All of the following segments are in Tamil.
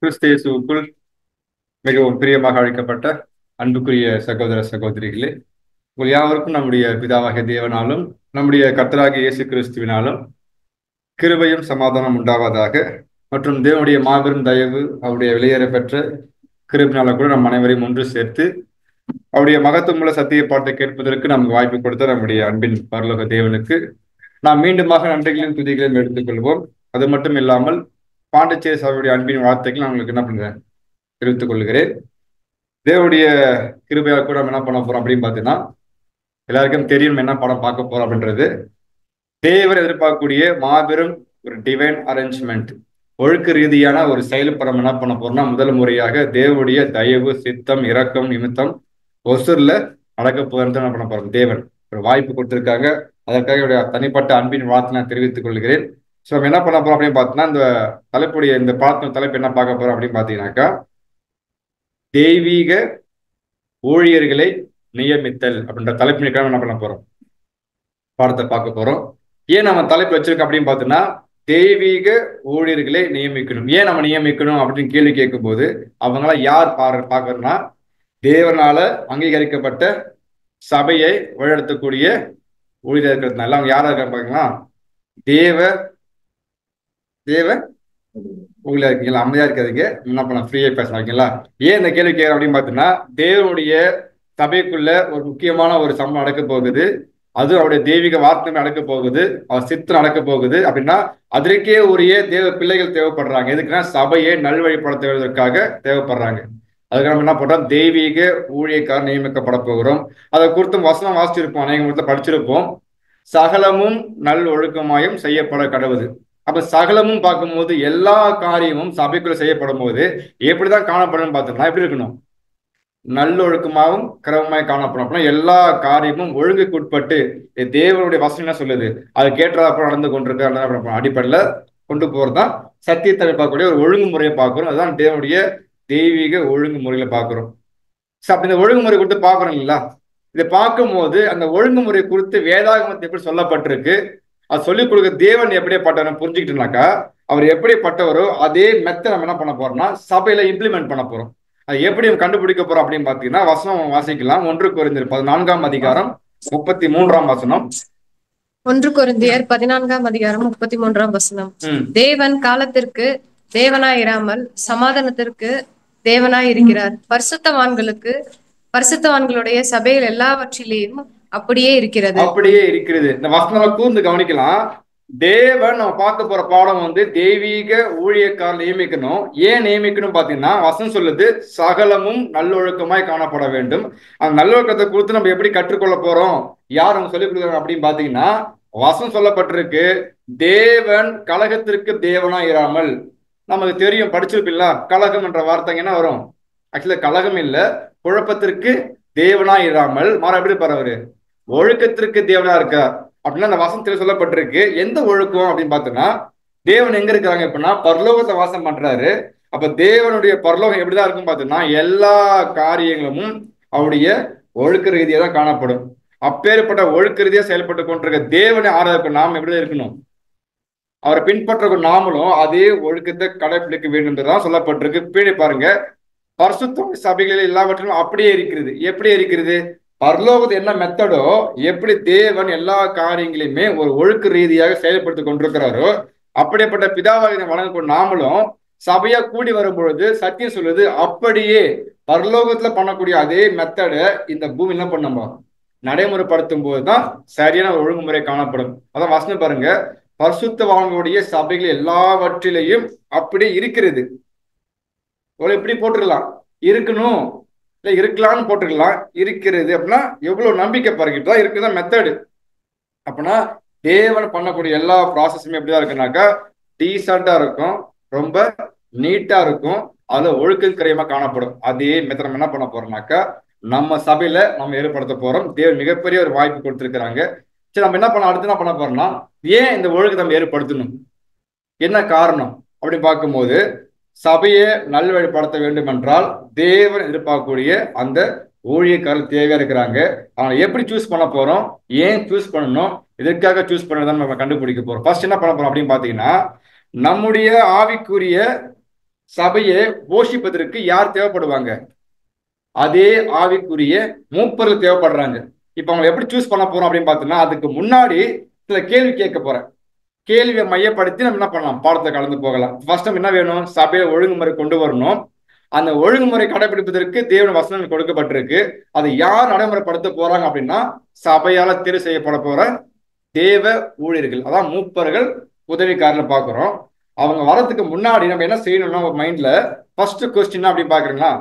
கிறிஸ்து இயேசுவுக்குள் மிகவும் பிரியமாக அழைக்கப்பட்ட அன்புக்குரிய சகோதர சகோதரிகளே, உங்கள் யாவருக்கும் நம்முடைய பிதாவாகிய தேவனாலும் நம்முடைய கர்த்தராகிய இயேசு கிறிஸ்துவினாலும் கிருபையும் சமாதானம் உண்டாவதாக. மற்றும் தேவனுடைய மாபெரும் தயவு, அவருடைய வெளியேற பெற்ற கிருபினால கூட நம் அனைவரையும் ஒன்று சேர்த்து அவருடைய மகத்துவமுள்ள சத்திய பாட்டை கேட்பதற்கு நமக்கு வாய்ப்பு கொடுத்த நம்முடைய அன்பின் பரலோக தேவனுக்கு நாம் மீண்டுமாக நன்றிகளையும் துதிகளையும் எடுத்துக்கொள்வோம். அது மட்டும் இல்லாமல் பாண்டிச்சேரி சபையுடைய அன்பின் வார்த்தைகள் நான் உங்களுக்கு என்ன பண்றேன் தெரிவித்துக் கொள்கிறேன். தேவனுடைய கிருபையால் கூட நம்ம என்ன பண்ண போறோம் அப்படின்னு பார்த்தீங்கன்னா, எல்லாருக்கும் தெரியும் என்ன படம் பார்க்க போறோம் அப்படின்றது. தேவர் எதிர்பார்க்கக்கூடிய மாபெரும் ஒரு டிவைன் அரேஞ்ச்மெண்ட், ஒழுக்க ரீதியான ஒரு செயல்படம் என்ன பண்ண போறோம்னா, முதல் முறையாக தேவனுடைய தயவு, சித்தம், இரக்கம் நிமித்தம் ஒசூர்ல நடக்க போகிறது என்ன பண்ண போறோம். தேவன் ஒரு வாய்ப்பு கொடுத்திருக்காங்க. அதற்காக என்னுடைய தனிப்பட்ட அன்பின் வார்த்தை நான் தெரிவித்துக் கொள்கிறேன். ஸோ நம்ம என்ன பண்ண போறோம் அப்படின்னு பார்த்தீங்கன்னா, இந்த தலைப்புடைய இந்த பாடத்தின் தலைப்பு என்ன பார்க்க போறோம் அப்படின்னு பார்த்தீங்கன்னாக்கா, தெய்வீக ஊழியர்களை நியமித்தல் அப்படின்ற தலைப்பு என்ன பண்ண போறோம், பாடத்தை பார்க்க போறோம். ஏன் நம்ம தலைப்பு வச்சிருக்கோம் அப்படின்னு பார்த்தோம்னா, தெய்வீக ஊழியர்களை நியமிக்கணும். ஏன் நம்ம நியமிக்கணும் அப்படின்னு கேள்வி கேட்கும் போது அவங்களாம் யார் பார்க்கறதுனா, தேவனால அங்கீகரிக்கப்பட்ட சபையை வழிநடத்தக்கூடிய ஊழியர் இருக்கிறதுனால அவங்க யாரா இருக்காங்க பாத்தீங்கன்னா, தேவ தேவ ஊழியர் இருக்கீங்களா. அமைதியா இருக்காதுங்க, என்ன பண்ண ஃப்ரீயா பேசுறாங்களா. ஏன் இந்த கேள்வி கேட்கறேன் அப்படின்னு பார்த்தீங்கன்னா, தேவனுடைய சபைக்குள்ள ஒரு முக்கியமான ஒரு சம்பவம் நடக்க போகுது. அது அவருடைய தெய்வீக வார்த்தை நடக்க போகுது, அவர் சித்தம் நடக்க போகுது. அப்படின்னா அதற்கே உரிய தேவ பிள்ளைகள் தேவைப்படுறாங்க. எதுக்குன்னா சபையை நல்வழிப்படுத்துவதற்காக தேவைப்படுறாங்க. அதுக்கு நம்ம என்ன பண்றோம், தெய்வீக ஊழியக்காரர் நியமிக்கப்பட போகிறோம். அதை குறித்தும் வசனம் வாசிச்சிருப்போம், அநேக படிச்சிருப்போம். சகலமும் நல் ஒழுக்கமாயும் செய்யப்பட கடவுது. அப்ப சகலமும் பார்க்கும்போது எல்லா காரியமும் சபைக்குள்ள செய்யப்படும் போது எப்படிதான் காணப்படும் பார்த்தோம்னா, எப்படி இருக்கணும், நல்லொழுக்கமாகவும் கிரமமாய் காணப்படும். அப்படின்னா எல்லா காரியமும் ஒழுங்குக்கு உட்பட்டு தேவனுடைய வசனம் என்ன சொல்லுது அது கேட்டதாப்புறம் நடந்து கொண்டிருக்க அடிப்படையில கொண்டு போறதுதான் சத்தியத்தை பார்க்கக்கூடிய ஒரு ஒழுங்குமுறையை பார்க்கிறோம். அதுதான் தேவனுடைய தெய்வீக ஒழுங்குமுறையில பார்க்கிறோம். அப்படி இந்த ஒழுங்குமுறை குறித்து பார்க்கறோம் இல்லைங்களா. இதை பார்க்கும்போது அந்த ஒழுங்குமுறை குறித்து வேதாகமத்தை எப்படி சொல்லப்பட்டிருக்கு, அது சொல்லிக் கொடுக்க தேவன் எப்படிப்பட்டவர் புரிஞ்சுக்கிட்டோம்னாக்கா, அவர் எப்படிப்பட்டவரோ அதே மெத்தட் நம்ம என்ன பண்ண போறோம்னா சபையில இம்ப்ளிமெண்ட் பண்ண போறோம். அது எப்படி கண்டுபிடிக்க போறோம் அப்படின்னு பாத்தீங்கன்னா, வசனம் வாசிக்கலாம். 1 கொரிந்தியர் 14 அதிகாரம் 33 வசனம். 1 கொரிந்தியர் 14 33 தேவன் காலத்திற்கு தேவனாயிராமல் சமாதானத்திற்கு தேவனாய் இருக்கிறார். பரிசுத்தவான்களுடைய சபையில் எல்லாவற்றிலேயும் அப்படியே இருக்கிறது. இந்த வசனம் கூர்ந்து கவனிக்கலாம். தேவன் நம்ம பார்க்க போற பாடம் தெய்வீக ஊழியக்காரர் நியமிக்கணும். ஏன் நியமிக்கணும் பாத்தீங்கன்னா, வசனம் சொல்லுது சகலமும் நல்லொழுக்கமாய் காணப்பட வேண்டும். அந்த நல்லொழுக்கத்தை குறித்து நம்ம எப்படி கற்றுக்கொள்ள போறோம், யார் அவங்க சொல்லிக் கொடுக்குறாங்க அப்படின்னு பாத்தீங்கன்னா, வசனம் சொல்லப்பட்டிருக்கு, தேவன் கலகத்திற்கு தேவனா இராமல். நமக்கு தெரியும், படிச்சிருப்பீங்களா, கலகம் என்ற வார்த்தை என்ன வரும். ஆக்சுவலா கலகம் இல்ல, குழப்பத்திற்கு தேவனா இராமல் மாற எப்படி பரவரு ஒழுக்கத்திற்கு தேவனா இருக்கார் அப்படின்னா அந்த வசனத்துல சொல்லப்பட்டிருக்கு. எந்த ஒழுக்கம் அப்படின்னு பார்த்தோம்னா, தேவன் எங்க இருக்கிறாங்க அப்படின்னா பரலோகத்தை வாசம் பண்றாரு. அப்ப தேவனுடைய பரலோகம் எப்படிதான் இருக்கும் பார்த்தோம்னா, எல்லா காரியங்களும் அவருடைய ஒழுக்க ரீதியா தான் காணப்படும். அப்பேற்பட்ட ஒழுக்க ரீதியா செயல்பட்டு கொண்டிருக்க தேவனை ஆராய்க்கும் நாம் எப்படிதான் இருக்கணும், அவரை பின்பற்ற நாமளும் அதே ஒழுக்கத்தை கடைபிடிக்க வேண்டும் என்றுதான் சொல்லப்பட்டிருக்கு. பின்னாடி பாருங்க, பரிசுத்த சபைகளில் எல்லாவற்றிலும் அப்படியே இருக்கிறது. எப்படி இருக்கிறது, பரலோகத்து என்ன மெத்தடோ, எப்படி தேவன் எல்லா காரியங்களையுமே ஒரு ஒழுக்க ரீதியாக செயல்படுத்தி கொண்டிருக்கிறாரோ, அப்படிப்பட்ட பிதாவாக வழங்கக்கூடிய நாமளும் சபையா கூடி வரும் பொழுது சத்தியம் சொல்லுது அப்படியே பரலோகத்துல பண்ணக்கூடிய அதே மெத்தடை இந்த பூமி என்ன பண்ணோம் நடைமுறைப்படுத்தும் போதுதான் சரியான ஒழுங்குமுறை காணப்படும். அதான் வசனம் பாருங்க, பரிசுத்தவான்களுடைய சபைகள் எல்லாவற்றிலையும் அப்படி இருக்கிறது. இப்படி போட்டுக்கலாம், இருக்கணும் இல்ல இருக்கலாம்னு போட்டுக்கலாம். இருக்கிறது அப்படின்னா எவ்வளவு நம்பிக்கை பாருக்கிட்டுதான் இருக்குதான் மெத்தடு. அப்படின்னா தேவன் பண்ணக்கூடிய எல்லா ப்ராசஸுமே எப்படிதான் இருக்குனாக்கா டீசெண்டா இருக்கும், ரொம்ப நீட்டா இருக்கும், அதுல ஒழுக்கம் கிரயமா காணப்படும். அதே மெத்தட் நம்ம என்ன பண்ண போறோம்னாக்கா நம்ம சபையில நம்ம ஏற்படுத்த போறோம். தேவன் மிகப்பெரிய ஒரு வாய்ப்பு கொடுத்திருக்கிறாங்க. சரி, நம்ம என்ன பண்ண அடுத்து என்ன பண்ண போறோம்னா, ஏன் இந்த ஒழுக்கத்தை நம்ம ஏற்படுத்தணும், என்ன காரணம் அப்படின்னு பார்க்கும்போது, சபையை நல்வழிப்படுத்த வேண்டும் என்றால் தேவன் எதிர்பார்க்கக்கூடிய அந்த ஊழியக்காரர் தேவையா இருக்கிறாங்க. அவங்க எப்படி சூஸ் பண்ண போறோம், ஏன் சூஸ் பண்ணணும், எதற்காக சூஸ் பண்ணதான் நம்ம கண்டுபிடிக்க போறோம். ஃபர்ஸ்ட் என்ன பண்ண போறோம் அப்படின்னு பாத்தீங்கன்னா, நம்முடைய ஆவிக்குரிய சபையை போஷிப்பதற்கு யார் தேவைப்படுவாங்க? அதே ஆவிக்குரிய மூப்பர்கள் தேவைப்படுறாங்க. இப்ப அவங்க எப்படி சூஸ் பண்ண போறோம் அப்படின்னு பார்த்தோம்னா, அதுக்கு முன்னாடி சில கேள்வி கேட்க போறேன். கேள்வியை மையப்படுத்தி நம்ம என்ன பண்ணலாம், பாடத்தை கலந்து போகலாம். ஃபர்ஸ்ட் நம்ம என்ன வேணும், சபையில ஒழுங்குமுறை கொண்டு வரணும். அந்த ஒழுங்குமுறை கடைபிடிப்பதற்கு தேவன் வசனங்கள் கொடுக்கப்பட்டிருக்கு. அதை யார் நடைமுறைப்படுத்த போறாங்க அப்படின்னா, சபையால தேர்வு செய்யப்பட போற தேவ ஊழியர்கள், அதான் மூப்பர்கள், உதவிக்காரர்கள் பார்க்கிறோம். அவங்க வரதுக்கு முன்னாடி நம்ம என்ன செய்யணும்னா, ஒரு மைண்ட்ல ஃபர்ஸ்ட் கொஸ்டின் அப்படி பாக்குறீங்களா,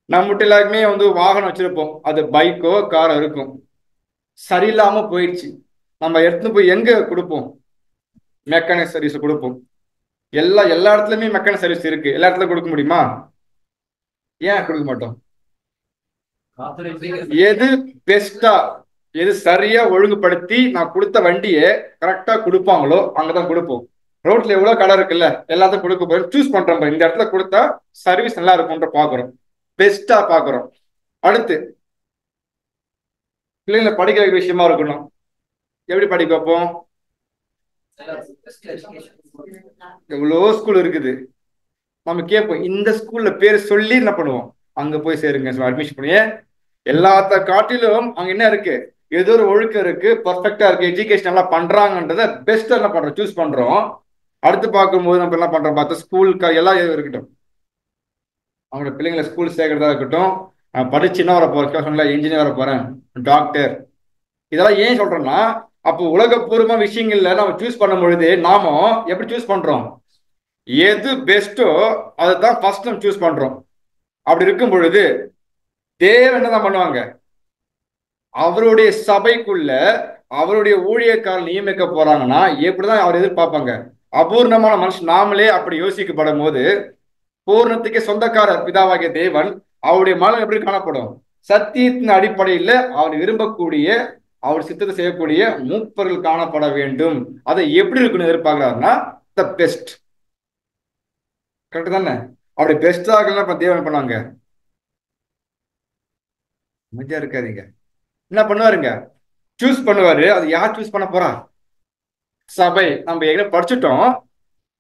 நம்மகிட்ட எல்லாருக்குமே வாகனம் வச்சிருப்போம். அது பைக்கோ காரோ இருக்கும். சரியில்லாம போயிடுச்சு, நம்ம எடுத்துன்னு போய் எங்க கொடுப்போம்? மெக்கானிக் சர்வீஸ் கொடுப்போம். எல்லா இடத்துலயுமே மெக்கானிக் சர்வீஸ் இருக்கு. எல்லா இடத்துலயும் கொடுக்க முடியுமா? ஏன் கொடுக்க மாட்டோம்? எது பெஸ்டா, எது சரியா ஒழுங்குபடுத்தி நான் கொடுத்த வண்டியை கரெக்டா கொடுப்பாங்களோ அங்கதான் கொடுப்போம். ரோட்ல எவ்வளவு கடை இருக்குல்ல, எல்லாத்தையும் கொடுக்க போறோம். சூஸ் பண்றோம், இந்த இடத்துல கொடுத்தா சர்வீஸ் நல்லா இருக்கும்ன்ற பாக்குறோம், பெஸ்டா பாக்குறோம். அடுத்து பிள்ளைங்களை படிக்கிற விஷயமா இருக்கணும். எப்படி படிக்க வைப்போம்? எவ்வளோ ஸ்கூல் இருக்குது, நம்ம கேட்போம். இந்த ஸ்கூல்ல பேர் சொல்லி என்ன பண்ணுவோம், அங்க போய் சேருங்க, அட்மிஷன் பண்ணி. எல்லாத்த காட்டிலும் அங்க என்ன இருக்கு, ஏதோ ஒரு ஒழுக்கம் இருக்கு, பர்ஃபெக்டா இருக்கு, எஜுகேஷன் நல்லா பண்றாங்கன்றத பெஸ்டா என்ன பண்றோம், சூஸ் பண்றோம். அடுத்து பார்க்கும்போது நம்ம என்ன பண்றோம் பார்த்தா, ஸ்கூலுக்கு எல்லாம் இருக்கட்டும், அவங்களோட பிள்ளைங்களை ஸ்கூல் சேர்க்கறதா இருக்கட்டும், படிச்சு என்ன வர போறேன், இன்ஜினியர் வர போறேன், டாக்டர், இதெல்லாம் ஏன் சொல்றேன்னா, அப்போ உலகப்பூர்வமா விஷயங்கள்ல நம்ம சூஸ் பண்ணும் பொழுது நாம எப்படி சூஸ் பண்றோம், எது பெஸ்டோ அதுதான் ஃபர்ஸ்ட் நம்ம சூஸ் பண்றோம். அப்படி இருக்கும் பொழுது தேவன் என்னதான் பண்ணுவாங்க, அவருடைய சபைக்குள்ள அவருடைய ஊழியக்காரர் நியமிக்க போறாங்கன்னா எப்படிதான் அவர் எதிர்பார்ப்பாங்க? அபூர்ணமான மனுஷன் நாமளே அப்படி யோசிக்கப்படும் போது, பூர்ணத்துக்கு சொந்தக்காரர் பிதாவாகிய தேவன் அவருடைய மனம் எப்படி காணப்படும்? சத்தியத்தின் அடிப்படையில் அவர் விரும்பக்கூடிய, அவர் சித்தத்தை செய்யக்கூடிய மூப்பர்கள் காணப்பட வேண்டும். அதை எப்படி இருக்குன்னு எதிர்பார்க்கிறாருன்னா, த பெஸ்ட். கரெக்ட் தானே? அப்படி பெஸ்டாக தேவன் பண்ணாங்க. அமைதியா இருக்காதீங்க. என்ன பண்ணுவாருங்க, சூஸ் பண்ணுவாரு. அது யார் சூஸ் பண்ண போறா? சபை. நம்ம ஏற்கனவே படிச்சுட்டோம்,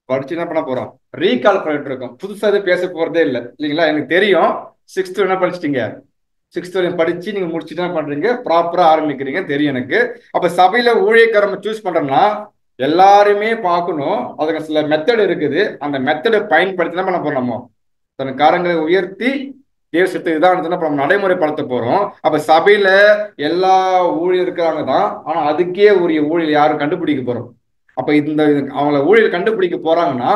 படிச்சு என்ன பண்ண போறோம், ரீகால் பண்ணிட்டு இருக்கோம். புதுசா எதுவும் பேச போறதே இல்லை இல்லைங்களா? எனக்கு தெரியும். 6th என்ன படிச்சிட்டீங்க, 6th வரையும் படிச்சு நீங்க முடிச்சுட்டு என்ன பண்றீங்க, ப்ராப்பரா ஆரம்பிக்கிறீங்க, தெரியும் எனக்கு. அப்ப சபையில ஊழியக்காரங்க சூஸ் பண்றோம்னா எல்லாருமே பார்க்கணும். அதுக்கு சில மெத்தட் இருக்குது. அந்த மெத்தடை பயன்படுத்தி என்ன பண்ண போறோம், நம்ம தன் காரங்களை உயர்த்தி தேவசத்தை இதான் நம்ம நடைமுறைப்படுத்த போறோம். அப்ப சபையில எல்லா ஊழியர் இருக்கிறாங்க தான், ஆனா அதுக்கே உரிய ஊழியர் யாரும் கண்டுபிடிக்க போறோம். அப்ப இந்த அவங்கள ஊழியர் கண்டுபிடிக்க போறாங்கன்னா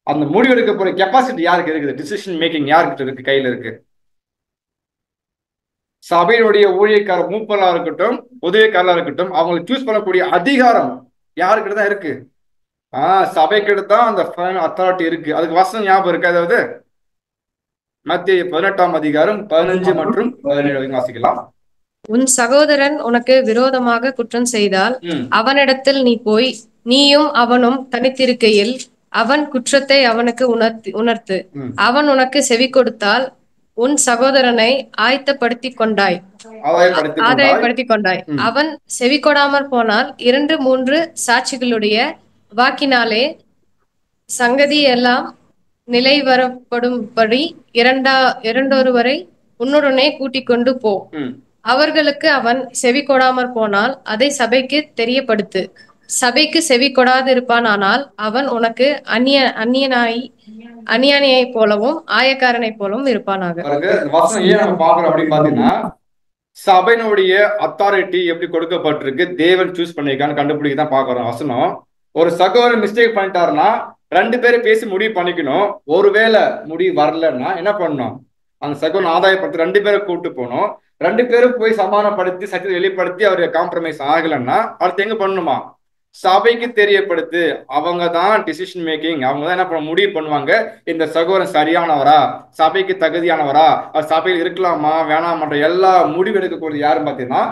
அந்த முடிவு எடுக்க போற கெப்பாசிட்டி யாருக்கு இருக்குது, டிசிஷன் மேக்கிங் யாருக்கு இருக்கு, கையில இருக்கு. சபையினுடைய ஊழியக்கார மூப்பலா இருக்கட்டும், உதவிக்காரலா இருக்கட்டும், அவங்களை சூஸ் பண்ணக்கூடிய அதிகாரம் யாருக்கிட்ட தான் இருக்கு? சபைக்கிட்ட தான் அந்த அத்தாரிட்டி இருக்கு. அதுக்கு வசனம் ஞாபகம் இருக்கு. அதாவது மத்திய 18ஆம் அதிகாரம் 15 மற்றும் 17 வாசிக்கலாம். உன் சகோதரன் உனக்கு விரோதமாக குற்றம் செய்தால் அவனிடத்தில் நீ போய் நீயும் அவனும் தனித்திருக்கையில் அவன் குற்றத்தை அவனுக்கு உணர்த்து. அவன் உனக்கு செவி கொடுத்தால் உன் சகோதரனை ஆயத்தப்படுத்திக் கொண்டாய். அவன் செவி கொடாமற் போனால் 2-3 சாட்சிகளுடைய வாக்கினாலே சங்கதி எல்லாம் நிலை வரப்படும்படி இரண்டொருவரை உன்னுடனே கூட்டிக் கொண்டு போ. அவர்களுக்கு அவன் செவி கொடாமற் போனால் அதை சபைக்கு தெரியப்படுத்து. சபைக்கு செவி கொடாதிருப்பானால் அவன் உனக்கு அந்நியனை போலவும் ஆயக்காரனை போலவும் இருப்பானாக. சபையினுடைய அத்தாரிட்டி எப்படி கொடுக்கப்பட்டிருக்கு, தேவன் சூஸ் பண்ணிருக்கான்னு கண்டுபிடிக்க தான் பாக்குறோம் வசனம். ஒரு சகோதரர் மிஸ்டேக் பண்ணிட்டாருன்னா 2 பேரும் பேசி முடிவு பண்ணிக்கணும். ஒருவேளை முடிவு வரலன்னா என்ன பண்ணணும், அந்த சகோதரன் ஆதாயப்படுத்தி 2 பேரை கூப்பிட்டு போகணும். 2 பேரும் போய் சமாதானப்படுத்தி சத்தியத்தை வெளிப்படுத்தி அவரு காம்ப்ரமைஸ் ஆகலைன்னா அடுத்து எங்க பண்ணணுமா, சபைக்கு தெரியப்படுத்து. அவங்க தான் டிசிஷன் மேக்கிங், அவங்க தான் என்ன பண்ண முடிவு பண்ணுவாங்க, இந்த சகோதரன் சரியானவரா, சபைக்கு தகுதியானவரா, அவர் சபையில் இருக்கலாமா வேணாமன்ற எல்லா முடிவு எடுக்கக்கூடியது யாருன்னு பார்த்தீங்கன்னா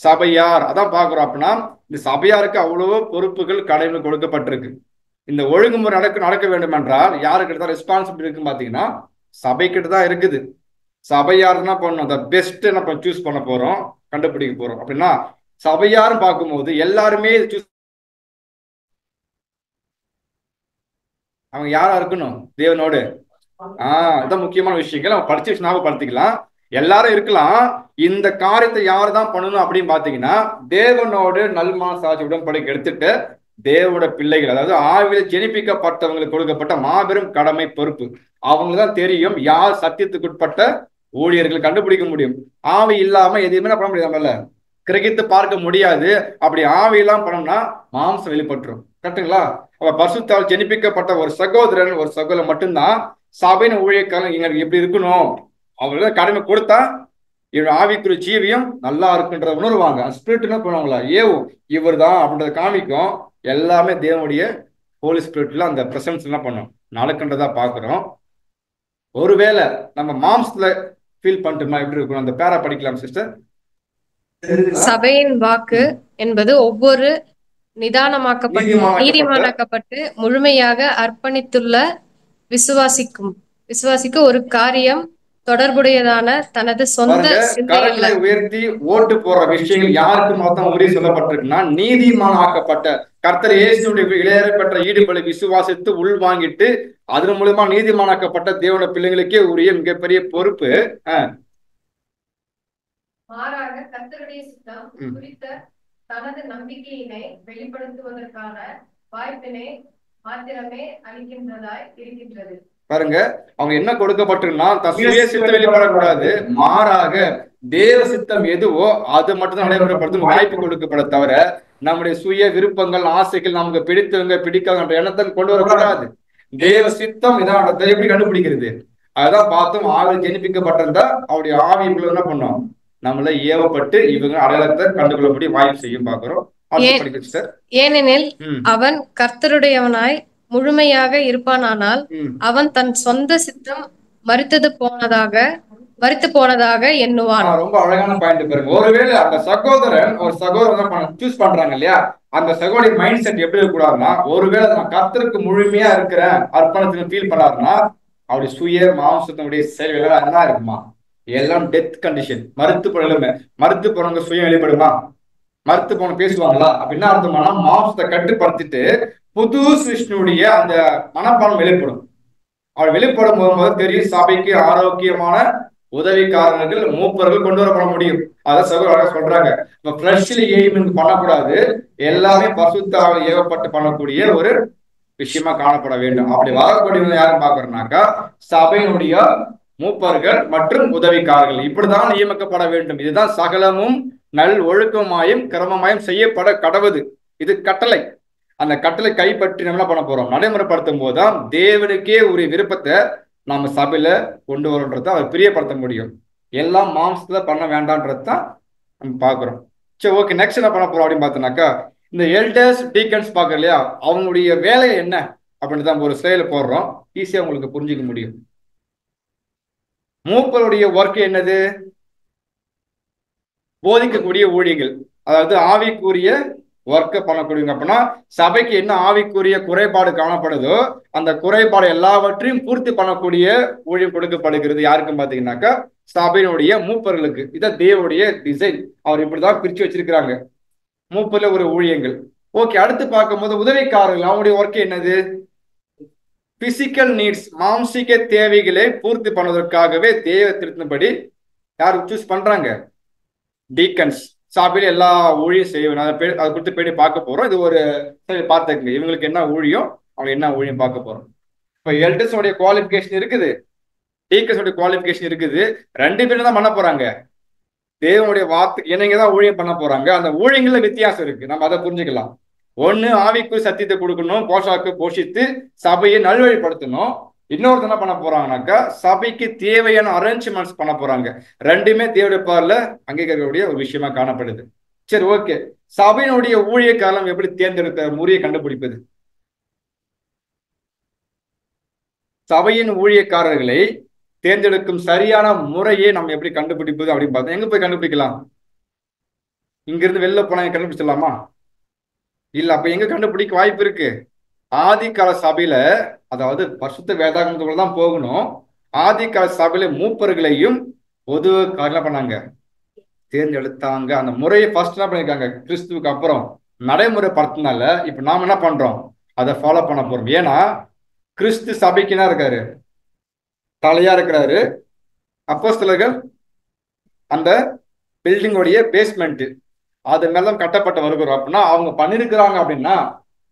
சபையார். அதான் பாக்குறோம். அப்படின்னா இந்த சபையாருக்கு அவ்வளவோ பொறுப்புகள் கடமைகள் கொடுக்கப்பட்டிருக்கு. இந்த ஒழுங்குமுறை நடக்க வேண்டும் என்றால் யாருக்கிட்ட தான் ரெஸ்பான்சிபிலிட்டி இருக்குன்னு பாத்தீங்கன்னா சபைக்கிட்ட தான் இருக்குது. சபையார் என்ன பண்ணணும், த பெஸ்ட் என்ன சூஸ் பண்ண போறோம், கண்டுபிடிக்க போறோம். அப்படின்னா சபையாரும் பார்க்கும்போது எல்லாருமே சூஸ் அவங்க யாரா இருக்கணும்? தேவனோடு. இதான் முக்கியமான விஷயங்கள் நம்ம படிச்சு ஞாபகப்படுத்திக்கலாம். எல்லாரும் இருக்கலாம். இந்த காரியத்தை யாரு தான் பண்ணணும் அப்படின்னு பாத்தீங்கன்னா, தேவனோடு நல்மனசாட்சி உடன்படிக்கை எடுத்துட்டு தேவனோட பிள்ளைகள், அதாவது ஆவியில் ஜெனிப்பிக்கப்பட்டவங்களுக்கு கொடுக்கப்பட்ட மாபெரும் கடமை பொறுப்பு. அவங்களுக்கு தான் தெரியும் யார் சத்தியத்துக்குட்பட்ட ஊழியர்கள் கண்டுபிடிக்க முடியும். ஆவி இல்லாம எதுவுமே பண்ண முடியாது, நம்மளால கிரகித்து பார்க்க முடியாது. அப்படி ஆவி இல்லாம பண்ணோம்னா மாம்சம் வெளிப்பட்டுரும். கரெக்டுங்களா? அப்ப பரிசுத்தால் ஜெனிப்பிக்கப்பட்ட ஒரு சகோதரன் ஒரு சகோதரன் மட்டும்தான் சபையின் ஊழியக்காரன் எங்களுக்கு எப்படி இருக்கணும் அவங்கள கடமை கொடுத்தா இவன் ஆவிக்குரிய ஜீவியம் நல்லா இருக்குன்றத உணர்வாங்க. ஸ்பிரிட் என்ன பண்ணுவாங்களா, ஏவும் இவர் தான் அப்படின்றத காமிக்கும். எல்லாமே தேவனுடைய ஹோலி ஸ்பிரிட்ல அந்த பிரசன்ஸ் என்ன பண்ணும் நடக்குன்றதா பாக்குறோம். ஒருவேளை நம்ம மாம்சத்துல ஃபீல் பண்ணிட்டோம்னா எப்படி இருக்கணும்? அந்த பேரா படிக்கலாம் சிஸ்டர். சபையின் வாக்கு என்பது ஒவ்வொரு நீதிமானாக்கப்பட்டு முழுமையாக அர்ப்பணித்துள்ள விசுவாசிக்கு ஒரு காரியம் தொடர்புடையதான தனது சொந்த கரங்களை உயர்த்தி ஓட்டு போற விஷயங்கள் யாருக்கு மொத்தம் உறுதி சொல்லப்பட்டிருக்குன்னா, நீதிமானாக்கப்பட்ட கர்த்தர் இயேசுடைய இளையரை பெற்ற ஈடுபடி விசுவாசித்து உள்வாங்கிட்டு அதன் மூலமா நீதிமானாக்கப்பட்ட தேவன பிள்ளைகளுக்கே உரிய மிகப்பெரிய பொறுப்பு. மாறாக கர்த்தருடைய சித்தம் குறித்த தனது நம்பிக்கையினை வெளிப்படுத்துவதற்கான வாய்ப்பினை மாத்திரமே அளிக்கின்றதாய் இருக்கின்றது. பாருங்க, அவங்க என்ன கொடுக்கப்பட்டிருக்குன்னா, சுய சித்தம் வெளிப்படக்கூடாது, மாறாக தேவ சித்தம் எதுவோ அது மட்டும்தான் நடைமுறைப்படுத்தும் வாய்ப்பு கொடுக்கப்பட தவிர நம்முடைய சுய விருப்பங்கள் ஆசைகள் நமக்கு பிடித்தவங்க பிடிக்காத எண்ணத்தை கொண்டு வரக்கூடாது. தேவ சித்தம் இதான் எப்படி கண்டுபிடிக்கிறது? அதான் பார்த்தோம். ஆவி ஜெனிப்பிக்கப்பட்டிருந்தா அவருடைய ஆவி இவ்வளவு என்ன பண்ணோம், நம்மள ஏவப்பட்டு இவங்க அடையாளத்தை கண்டுகொள்ளக்கூடிய வாய்ப்பு செய்யும் பாக்குறோம். ஏனெனில் அவன் கர்த்தருடையவனாய் முழுமையாக இருப்பானால் அவன் தன் சொந்த சித்தம் மறித்து போனதாக எண்ணுவான். ரொம்ப அழகான பாயிண்ட் பாருங்க. ஒருவேளை அந்த சகோதரன் ஒரு சகோதரன் சூஸ் பண்றாங்க இல்லையா, அந்த சகோதரி மைண்ட் செட் எப்படி இருக்கக்கூடாதுன்னா, ஒருவேளை நான் கர்த்தருக்கு முழுமையா இருக்கிறேன் அர்ப்பணத்துக்கு ஃபீல் பண்ணாருன்னா அவருடைய சுய மாம்சத்தினுடைய செயல்கள் என்ன இருக்குமா, எல்லாம் டெத் கண்டிஷன், மறுத்து போனவங்க சுயம் வெளிப்படுமா? மறுத்து போன பேசுவாங்களா? அப்படின்னா அர்த்தமானா மாம்சத்தை கட்டுப்படுத்திட்டு புது சிருஷ்டியுடைய அந்த மனப்பான்மை வெளிப்படும். அவர் வெளிப்படும் போது தெரியும் சபைக்கு ஆரோக்கியமான உதவிக்காரர்கள் மூப்பர்கள் கொண்டு வரப்பட முடியும். அதான் சகோதரர் சொல்றாங்க, ஃப்ரெஷ்லி எய்மிங் பண்ணக்கூடாது, எல்லாமே பரிசுத்தால் ஏவப்பட்டு பண்ணக்கூடிய ஒரு விஷயமா காணப்பட வேண்டும். அப்படி வரக்கூடியவங்க யாரும் பாக்குறோம்னாக்கா சபையினுடைய மூப்பர்கள் மற்றும் உதவிக்காரர்கள் இப்படிதான் நியமிக்கப்பட வேண்டும். இதுதான் சகலமும் நல் ஒழுக்கமாயும் கிரமமாயும் செய்யப்பட கடவுது. இது கட்டளை. அந்த கட்டளை கைப்பற்றி நம்ம என்ன பண்ண போறோம், நடைமுறைப்படுத்தும் போதுதான் தேவனுக்கே உரிய விருப்பத்தை நம்ம சபையில கொண்டு வரோன்றத அவர் பிரியப்படுத்த முடியும். எல்லாம் மாம்சத்துல பண்ண வேண்டாம்ன்றதுதான் நம்ம பாக்குறோம். சரி, ஓகே. நெக்ஸ்ட் என்ன பண்ண போறோம் அப்படின்னு பார்த்தோம்னாக்கா, இந்த எல்டர்ஸ் டீக்கன்ஸ் பாக்குற இல்லையா, அவங்களுடைய வேலை என்ன அப்படின்னு தான் ஒரு ஸ்லைல போடுறோம், ஈஸியா உங்களுக்கு புரிஞ்சுக்க முடியும். மூப்பருடைய ஒர்க் என்னது? போதிக்கக்கூடிய ஊழியர்கள், அதாவது ஆவிக்குரிய ஒர்க்க பண்ணக்கூடியவங்க. அப்படின்னா சபைக்கு என்ன ஆவிக்குரிய குறைபாடு காணப்படுதோ அந்த குறைபாடு எல்லாவற்றையும் பூர்த்தி பண்ணக்கூடிய ஊழியம் கொடுக்கப்படுகிறது. யாருக்கும் பாத்தீங்கன்னாக்கா சபையினுடைய மூப்பர்களுக்கு. இதான் தேவனுடைய டிசைன். அவர் இப்படிதான் பிரிச்சு வச்சிருக்கிறாங்க மூப்பர்ல ஒரு ஊழியங்கள். ஓகே, அடுத்து பார்க்கும்போது உதவிக்காரர்கள், அவங்களுடைய ஒர்க் என்னது? பிசிக்கல் நீட்ஸ், மாம்சிக தேவைகளை பூர்த்தி பண்ணுவதற்காகவே தேவ திருத்தினபடி யார் சூஸ் பண்றாங்க? டீக்கன்ஸ். சபையில எல்லா ஊழியம் செய்யணும். அதை குறித்து போய் பார்க்க போறோம். இது ஒரு பார்த்துக்கங்க, இவங்களுக்கு என்ன ஊழியம், அவங்க என்ன ஊழியம் பார்க்க போறோம். இப்ப எல்டர்ஸ் உடைய குவாலிபிகேஷன் இருக்குது, டீக்கன்ஸ் உடைய குவாலிபிகேஷன் இருக்குது. ரெண்டு பேரும் தான் பண்ண போறாங்க. தேவனுடைய வார்த்தைக்கு இணைங்கதான் ஊழியம் பண்ண போறாங்க. அந்த ஊழியங்கள்ல வித்தியாசம் இருக்கு, நம்ம அதை புரிஞ்சுக்கலாம். ஒண்ணு ஆவிக்குரிய சத்தியத்தை கொடுக்கணும், போஷித்து சபையை நல்வழிப்படுத்தணும். இன்னொருத்த என்ன பண்ண போறாங்கன்னாக்கா சபைக்கு தேவையான அரேஞ்ச்மெண்ட்ஸ் பண்ண போறாங்க. ரெண்டுமே தேவனுடைய பார்வையில அங்கீகரிக்கக்கூடிய ஒரு விஷயமா காணப்படுது. சரி, ஓகே. சபையினுடைய ஊழிய காலம் எப்படி தேர்ந்தெடுத்த முறையை கண்டுபிடிப்பது? சபையின் ஊழியக்காரர்களை தேர்ந்தெடுக்கும் சரியான முறையை நம்ம எப்படி கண்டுபிடிப்பது அப்படின்னு பார்த்தா எங்க போய் கண்டுபிடிக்கலாம்? இங்கிருந்து வெளில போனா கண்டுபிடிச்சிடலாமா? இல்ல. அப்ப எங்க கண்டுபிடிக்க வாய்ப்பு இருக்கு? ஆதிகால சபையில, அதாவது பரிசுத்த வேதாகமத்துக்குள்ள தான் போகணும். ஆதிகால சபையில மூப்பர்களையும் பொதுவாக பண்ணாங்க, தேர்ந்தெடுத்தாங்க. அந்த முறையை ஃபர்ஸ்ட் என்ன பண்ணிருக்காங்க, கிறிஸ்துவுக்கு அப்புறம் நடைமுறைப்படுத்தினால இப்ப நாம என்ன பண்றோம், அதை ஃபாலோ பண்ண போறோம். ஏன்னா கிறிஸ்து சபைக்கு என்ன இருக்காரு? தலையா இருக்கிறாரு. அப்போஸ்தலர்கள் அந்த பில்டிங்கோடைய பேஸ்மெண்ட், அது மேல கட்டப்பட்ட வருகிறோம் அப்படின்னா அவங்க பண்ணிருக்கிறாங்க அப்படின்னா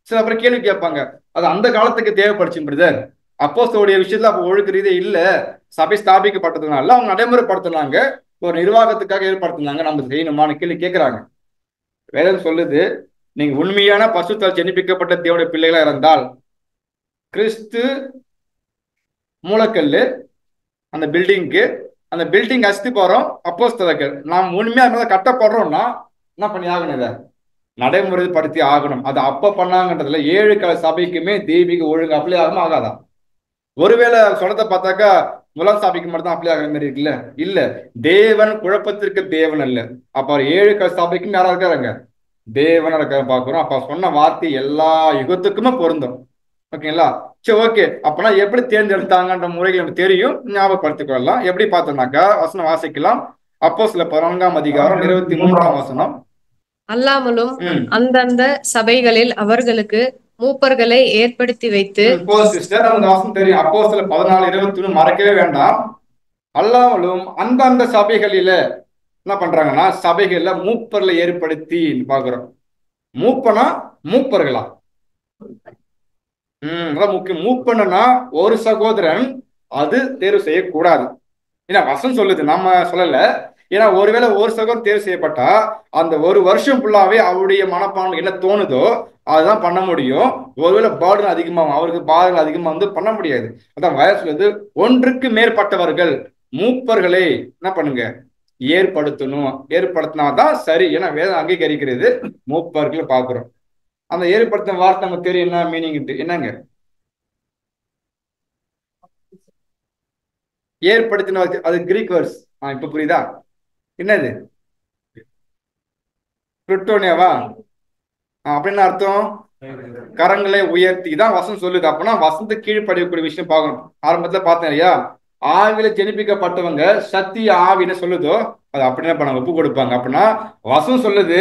சில பேர் கேள்வி கேட்பாங்க, அது அந்த காலத்துக்கு தேவைப்படுச்சு பிரதர். அப்போஸ்தலருடைய விஷயத்துல அப்ப ஒழுக்க ரீதியே இல்ல, சபை ஸ்தாபிக்கப்பட்டதுனால அவங்க நடைமுறைப்படுத்தினாங்க, ஒரு நிர்வாகத்துக்காக ஏற்படுத்தினாங்க, நம்ம செய்யணுமான்னு கேள்வி கேட்கிறாங்க. வேதம் சொல்லுது, நீங்க உண்மையான பசுத்தால் ஜெனிப்பிக்கப்பட்ட தேவனுடைய பிள்ளைகளா இருந்தால் கிறிஸ்து மூலக்கல்லு அந்த பில்டிங்க்கு, அந்த பில்டிங் அஸ்திபாரம் அப்போஸ்தலர்கள். நாம் உண்மையா மேல கட்டப்படுறோம்னா என்ன பண்ணி ஆகணும்? இதை நடைமுறைப்படுத்தி ஆகணும். அது அப்ப பண்ணாங்கன்றதுல 7 கால சபைக்குமே தெய்வீக ஒழுங்கு அப்ளை ஆகுமா ஆகாதா? ஒருவேளை சொல்றத பார்த்தாக்கா முதலாம் சபைக்கு மட்டும் தான் அப்ளை ஆகிற மாதிரி இருக்குல்ல? இல்ல, தேவன் குழப்பத்திற்கு தேவன் அல்ல. அப்ப 7 கால சபைக்கும் யாரா இருக்காருங்க? தேவனா இருக்க பாக்குறோம். அப்ப சொன்ன வார்த்தை எல்லா யுகத்துக்குமே பொருந்தும். ஓகேங்களா? சரி, ஓகே. அப்பனா எப்படி தேர்ந்தெடுத்தாங்கன்ற முறைகள் நமக்கு தெரியும், ஞாபகப்படுத்திக் கொள்ளலாம். எப்படி பார்த்தோம்னாக்கா வசனம் வாசிக்கலாம். அப்போஸ்தலர் 14ஆம் அதிகாரம் 23ஆம் வசனம். அல்லாமலும் அந்தந்த சபைகளில் அவர்களுக்கு மூப்பர்களை ஏற்படுத்தி வைத்து சிஸ்டர், அந்த வசனம் தெரியும். அப்போஸ்தலர் 14:21 மறக்கவே வேண்டாம். அல்லாமலும் அந்தந்த சபைகளில என்ன பண்றாங்கன்னா சபைகள்ல மூப்பர்களை ஏற்படுத்தி பாக்குறோம். மூப்பனா மூப்பர்களா? அதான் முக்கியம். மூப்பனா ஒரு சகோதரன் அது தேர்வு செய்யக்கூடாது. ஏன்னா வசனம் சொல்லுது, நம்ம சொல்லல. ஏன்னா ஒருவேளை ஒரு சகோதரன் தேர்வு செய்யப்பட்டா அந்த ஒரு வருஷம் ஃபுல்லாவே அவருடைய மனப்பான்மை என்ன தோணுதோ அதுதான் பண்ண முடியும். ஒருவேளை பாடுகள் அதிகமாகும், அவருக்கு பாடுகள் அதிகமா வந்து பண்ண முடியாது. அதான் வயசு சொல்லுது, ஒன்றுக்கு மேற்பட்டவர்கள் மூப்பர்களை என்ன பண்ணுங்க ஏற்படுத்தணும். ஏற்படுத்தினாதான் சரி. ஏன்னா வேதம் அங்கீகரிக்கிறது மூப்பர்கள் பாக்குறோம். அந்த ஏற்படுத்தின வார்த்தை நமக்கு தெரியும் என்ன மீனிங் என்னங்க? ஏற்படுத்தின அது கிரீக் வேர்ட்ஸ். இப்ப புரியுதா என்னது? பிரிட்டோனியாவா? அப்படின்னு அர்த்தம் கரங்களை உயர்த்தி தான் வசனம் சொல்லுது. அப்படின்னா வசனத்து கீழ்ப்படியக்கூடிய விஷயம் பார்க்கணும். ஆரம்பத்துல பார்த்தேன் இல்லையா, ஆவில ஜெனிப்பிக்கப்பட்டவங்க சத்திய ஆவின்னு சொல்லுதோ அது அப்படின்னா பண்ண ஒப்பு கொடுப்பாங்க. அப்படின்னா வசனம் சொல்லுது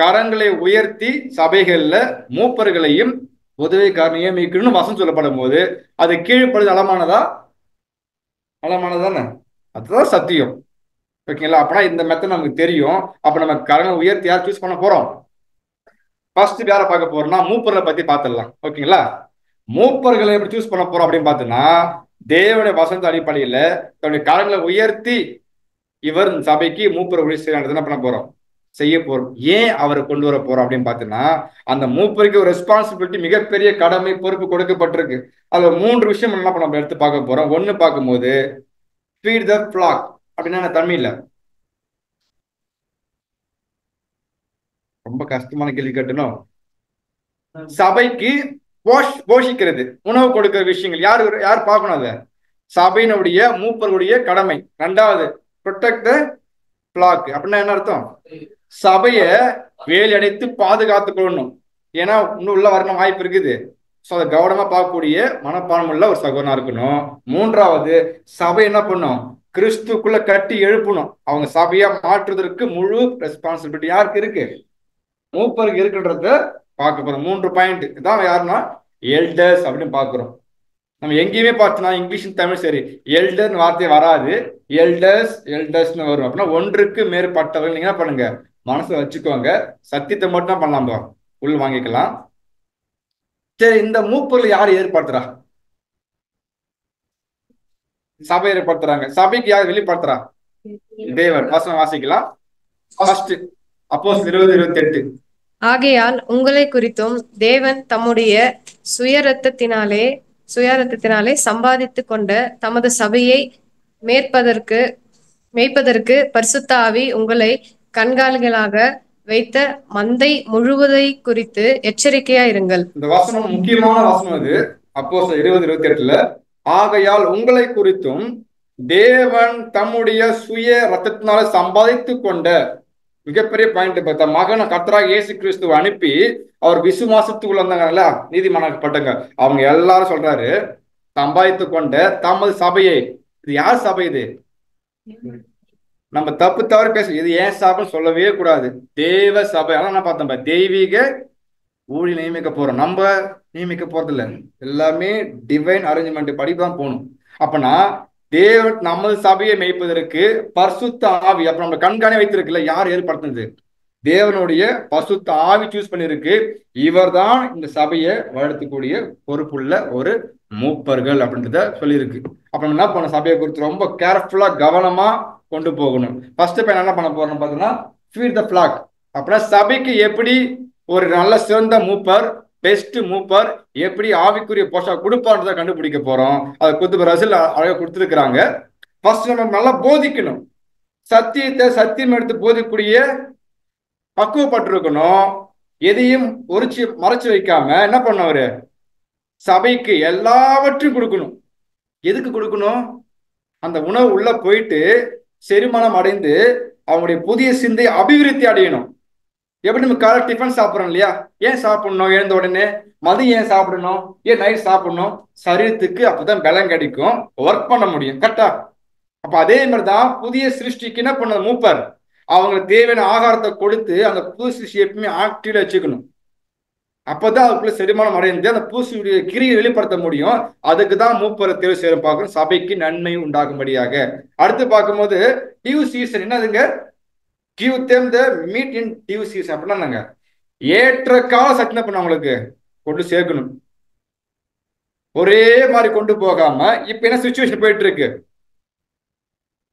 கரங்களை உயர்த்தி சபைகள்ல மூப்பர்களையும் உதவிக்காரர் நியமிக்கணும்னு வசனம் சொல்லப்படும் போது அது கீழ்ப்படுது அளமானதா? அளமானதானே? அதுதான் சத்தியம். ஓகேங்களா? அப்படின்னா இந்த மெத்தட் நமக்கு தெரியும். அப்ப நம்ம கரங்களை உயர்த்தி யார் சூஸ் பண்ண போறோம்? ஃபர்ஸ்ட் யாரை பார்க்க போறோம்னா மூப்பர்களை பத்தி பார்த்துடலாம். ஓகேங்களா? மூப்பர்களை எப்படி சூஸ் பண்ண போறோம் அப்படின்னு பார்த்தோம்னா தேவனுடைய வசந்த அடிப்படையில தன்னுடைய கரங்களை உயர்த்தி இவர் சபைக்கு மூப்பர் உதவி செய்யறது என்ன பண்ண போறோம்? செய்ய போறோம். ஏன் அவரை கொண்டு வர போறோம் அப்படின்னு பார்த்தோம்னா அந்த மூப்பருக்கு ஒரு ரெஸ்பான்சிபிலிட்டி, மிகப்பெரிய கடமை, பொறுப்பு கொடுக்கப்பட்டிருக்கு. அதுல 3 விஷயம் என்ன நம்ம எடுத்து பார்க்க போறோம். ஒன்னு பார்க்கும்போது ஃபீட் த ஃப்ளாக் அப்படின்னா தமிழ்ல ரொம்ப கஷ்டமான கேள்வி கேட்டணும். சபைக்கு போஷிக்கிறது, உணவு கொடுக்கிற விஷயங்கள் யாரு யார் பார்க்கணும்? அத சபையினுடைய மூப்பர்களுடைய கடமை. 2வது ப்ரொடெக்ட் த ஃப்ளாக் அப்படின்னா என்ன அர்த்தம்? சபைய வேலி அடைத்து பாதுகாத்துக் கொள்ளணும். ஏன்னா இன்னும் உள்ள வரணும் வாய்ப்பு இருக்குது. ஸோ அதை கவனமா பார்க்கக்கூடிய மனப்பான்மை உள்ள ஒரு சகோதரனா இருக்கணும். 3வது சபை என்ன பண்ணும்? கிறிஸ்துக்குள்ள கட்டி எழுப்பணும். அவங்க சபையா மாற்றுவதற்கு முழு ரெஸ்பான்சிபிலிட்டி யாருக்கு இருக்கு? மூப்பருக்கு இருக்குன்றத பார்க்க போறோம். 3 பாயிண்ட் இதான் யாருன்னா எல்டர்ஸ் அப்படின்னு பாக்குறோம். நம்ம எங்கேயுமே பார்த்தோம்னா இங்கிலீஷ் தமிழ் சரி எல்டர்னு வார்த்தை வராது, எல்டர்ஸ்னு வரும். அப்படின்னா ஒன்றுக்கு மேற்பட்டவர்கள் நீங்க என்ன பண்ணுங்க மனசுல வச்சுக்கோங்க. சத்தியத்தை மட்டும் தான் பண்ணலாம், உள் வாங்கிக்கலாம். சரி, இந்த மூப்பர்கள் யார் ஏற்படுத்துறா? சபை ஏற்படுத்துறாங்க. சபைக்கு யார் வெளிப்படுத்துறா? தேவன். வசனம் வாசிக்கலாம். அப்போஸ்தலர் 20:28. ஆகையால் உங்களை குறித்தும் தேவன் தம்முடைய சுயரத்தத்தினாலே சம்பாதித்து கொண்ட தமது சபையை மேய்ப்பதற்கு பரிசுத்த ஆவி உங்களை கண்காணிகளாக வைத்த மந்தை முழுவதை குறித்து எச்சரிக்கையா இருங்கள். இந்த வசனம் முக்கியமான வசனம் இது. அப்போஸ்தலர் 20:28. ஆகையால் உங்களை குறித்தும் தேவன் தம்முடைய சுய ரத்தத்தினால சம்பாதித்து கொண்ட, மிகப்பெரிய பாயிண்ட் பார்த்தா, மகனை கர்த்தராகிய இயேசு கிறிஸ்துவை அனுப்பி அவர் விசுவாசத்துக்குள்ள வந்தாங்கல்ல நீதிமானாக்கப்பட்டாங்க, அவங்க எல்லாரும் சொல்றாரு சம்பாதித்து கொண்ட தமது சபையை. இது யார் சபை? இது நம்ம தப்பு தவறு பேச, இது ஏன் சபைன்னு சொல்லவே கூடாது. தேவ சபை. அதான் நான் பார்த்தேன், தெய்வீக ஊழியர் நியமிக்க போறோம், நம்ம நியமிக்க போறது இல்ல. எல்லாமே டிவைன் அரேஞ்ச்மெண்ட் படி தான் போகணும். அப்பனா தேவன் நமது சபையை மேய்ப்பதற்கு பரிசுத்த ஆவி அப்ப நம்ம கண்காணி வைத்திருக்குல்ல, யார் ஏற்படுத்தினது? தேவனுடைய பரிசுத்த ஆவி சூஸ் பண்ணிருக்கு. இவர்தான் இந்த சபையை வளர்த்தக்கூடிய பொறுப்புள்ள ஒரு மூப்பர்கள் அப்படின்றத சொல்லியிருக்கு. அப்ப நம்ம என்ன பண்ண, சபையை குறித்து ரொம்ப கேர்ஃபுல்லா கவனமா கொண்டு போகணும். ஃபர்ஸ்ட் பையன் என்ன பண்ண போறோம்னு பார்த்தீங்கன்னா ஃபீட் த ஃபிளாக். அப்படின்னா சபைக்கு எப்படி ஒரு நல்ல சிறந்த மூப்பர், பெஸ்ட் மூப்பர் எப்படி ஆவிக்குரிய போஷாக் கொடுப்பான்றதை கண்டுபிடிக்க போறோம். அதை குத்து ரசில் அழகாக கொடுத்துருக்குறாங்க. ஃபர்ஸ்ட் நம்ம நல்லா போதிக்கணும், சத்தியத்தை சத்தியம் எடுத்து போதிக்கூடிய பக்குவப்பட்டிருக்கணும். எதையும் உரிச்சு மறைச்சு வைக்காம என்ன பண்ணவரு சபைக்கு எல்லாவற்றையும் கொடுக்கணும். எதுக்கு கொடுக்கணும்? அந்த உணவு உள்ள போயிட்டு செரிமானம் அடைந்து அவங்களுடைய புதிய சிந்தை அபிவிருத்தி அடையணும். எப்படி நம்ம காலை டிஃபன் சாப்பிட்றோம் இல்லையா, ஏன் சாப்பிடணும்? எழுந்த உடனே மதியம் ஏன் சாப்பிடணும்? ஏன் நைட் சாப்பிடணும்? சரீரத்துக்கு அப்பதான் பலம் கிடைக்கும், ஒர்க் பண்ண முடியும். கரெக்டா? அப்ப அதே மாதிரிதான் புதிய சிருஷ்டிக்கு என்ன பண்ண மூப்பர் அவங்களுக்கு தேவையான ஆகாரத்தை கொடுத்து அந்த புது சிருஷ்டி எப்பவுமே ஆக்டிவ்ல வச்சுக்கணும். அப்பதான் அதுக்குள்ள செரிமானம் அடைந்து அந்த பூசியுடைய கிரியை வெளிப்படுத்த முடியும். அதுக்கு தான் மூப்பரை தேர்வு செய்ய பார்க்கணும், சபைக்கு நன்மை உண்டாகும்படியாக. அடுத்து பார்க்கும்போது டியூ சீசன் என்னதுங்க? Give them the meat in due season. அப்படின்னா ஏற்ற கால சத்தியம் பண்ண அவங்களுக்கு கொண்டு சேர்க்கணும். ஒரே மாதிரி கொண்டு போகாம இப்ப என்ன சிச்சுவேஷன் போயிட்டு இருக்கு?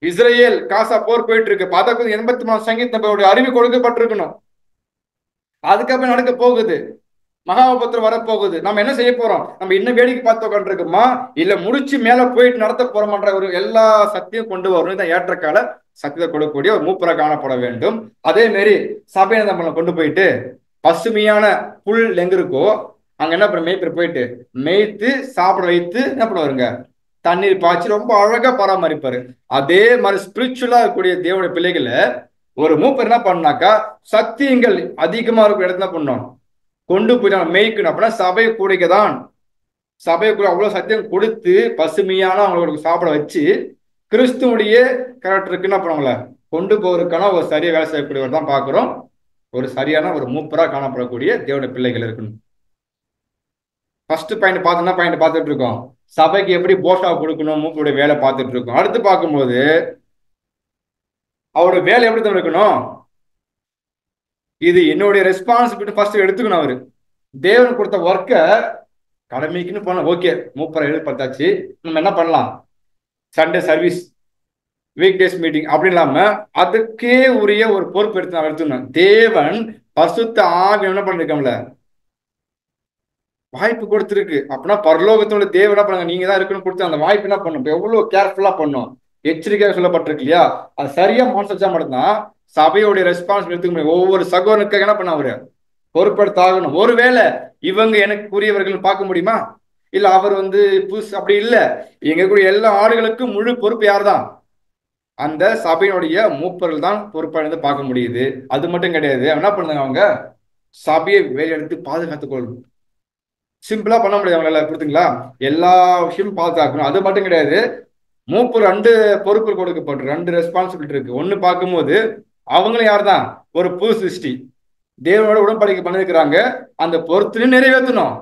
இஸ்ரேல் காசா போர் போயிட்டு இருக்கு. 83 சங்கீதம் அறிவு கொடுக்கப்பட்டிருக்கணும். அதுக்கப்புறம் நடக்க போகுது, மகாபத்திரம் வரப்போகுது. நம்ம என்ன செய்ய போறோம்? நம்ம இன்னும் வேடிக்கை பார்த்து உட்காந்துருக்கோமா, இல்ல முடிச்சு மேல போயிட்டு நடத்த போறோம்ன்ற ஒரு எல்லா சக்தியும் கொண்டு வரணும். இதான் ஏற்ற கால சக்தியை கொடுக்கக்கூடிய ஒரு மூப்பரை காணப்பட வேண்டும். அதே மாரி சபையை நம்ம கொண்டு போயிட்டு பசுமையான புல் எங்க இருக்கோ அங்க என்ன பண்ண மேய்ப்பர் போயிட்டு மேய்த்து சாப்பிட வைத்து என்ன பண்ணுவாருங்க, தண்ணீர் பாய்ச்சி ரொம்ப அழகா பராமரிப்பாரு. அதே மாதிரி ஸ்பிரிச்சுவலா இருக்கக்கூடிய தேவனுடைய பிள்ளைகளை ஒரு மூப்பர் என்ன பண்ணாக்கா சத்தியங்கள் அதிகமா இருக்கிற இடத்துல பண்ணணும், கொண்டு போய் நம்ம மேய்க்கணும். அப்படின்னா சபை கூடைக்குதான், சபைக்குள்ள அவ்வளவு சத்தியம் கொடுத்து பசுமையான அவங்களுக்கு சாப்பிட வச்சு கிறிஸ்துவனுடைய கேரக்டருக்கு என்ன பண்ணுவாங்கள கொண்டு போவதற்கான ஒரு சரியா வேலை செய்யக்கூடியவர் தான் பார்க்கிறோம். ஒரு சரியான ஒரு மூப்பரா காணப்படக்கூடிய தேவனுடைய பிள்ளைகள் இருக்கணும். ஃபர்ஸ்ட் பாயிண்ட் பார்த்தோம்னா பாயிண்ட் பார்த்துட்டு இருக்கோம், சபைக்கு எப்படி போஷா கொடுக்கணும், மூப்பருடைய வேலை பார்த்துட்டு இருக்கோம். அடுத்து பார்க்கும்போது அவரோட வேலை எப்படி தான் இருக்கணும், இது என்னுடைய ரெஸ்பான்சிபிலிட்டி ஃபர்ஸ்ட் எடுத்துக்கணும். அவரு தேவன் கொடுத்த ஒர்க்கை கடமைக்குன்னு போன ஓகே, மூப்பரை எழுப்பாச்சு, நம்ம என்ன பண்ணலாம், Sunday service, week days meeting அப்படி இல்லாம அதுக்கே உரிய ஒரு பொறுப்பு எடுத்துக்கணும். தேவன் பரிசுத்த ஆவி என்ன பண்ணிருக்கோம்ல வாய்ப்பு கொடுத்துருக்கு. அப்படின்னா பரலோகத்தோட தேவன் என்ன பண்ணாங்க, நீங்க தான் இருக்குன்னு கொடுத்து அந்த வாய்ப்பு என்ன பண்ணும், எவ்வளவு கேர்ஃபுல்லா பண்ணும், எச்சரிக்கையாக சொல்லப்பட்டிருக்கு இல்லையா. அது சரியா மனசு வச்சா மட்டும்தான் சபையோடைய ரெஸ்பான்சிபிலிட்டி எடுத்துக்க முடியும். ஒவ்வொரு சகோதரனுக்காக என்ன பண்ண அவரு பொறுப்படுத்தாகணும். ஒருவேளை இவங்க எனக்கு கூறியவர்கள் பார்க்க முடியுமா, இல்ல அவர் புதுசு அப்படி இல்ல, எங்க கூடிய எல்லா ஆடுகளுக்கும் முழு பொறுப்பு யார் தான், அந்த சபையினுடைய மூப்பர்கள் தான் பொறுப்பாக பார்க்க முடியுது. அது மட்டும் கிடையாது, என்ன பண்ணுங்க அவங்க சபையை வேலையெடுத்து பாதுகாத்துக் கொள்ளணும். சிம்பிளா பண்ண முடியாது அவங்களால, புரியுதுங்களா? எல்லா விஷயமும் பாதுகாக்கணும். அது மட்டும் கிடையாது, மூப்பு 2 பொறுப்பு கொடுக்கப்பட்டு 2 ரெஸ்பான்சிபிலிட்டி இருக்கு. ஒண்ணு பார்க்கும்போது அவங்களும் யார் தான், ஒரு புது சிருஷ்டி தேவனோட உடன்படிக்கை பண்ணிருக்கிறாங்க, அந்த பொறுத்தையும் நிறைவேற்றணும்.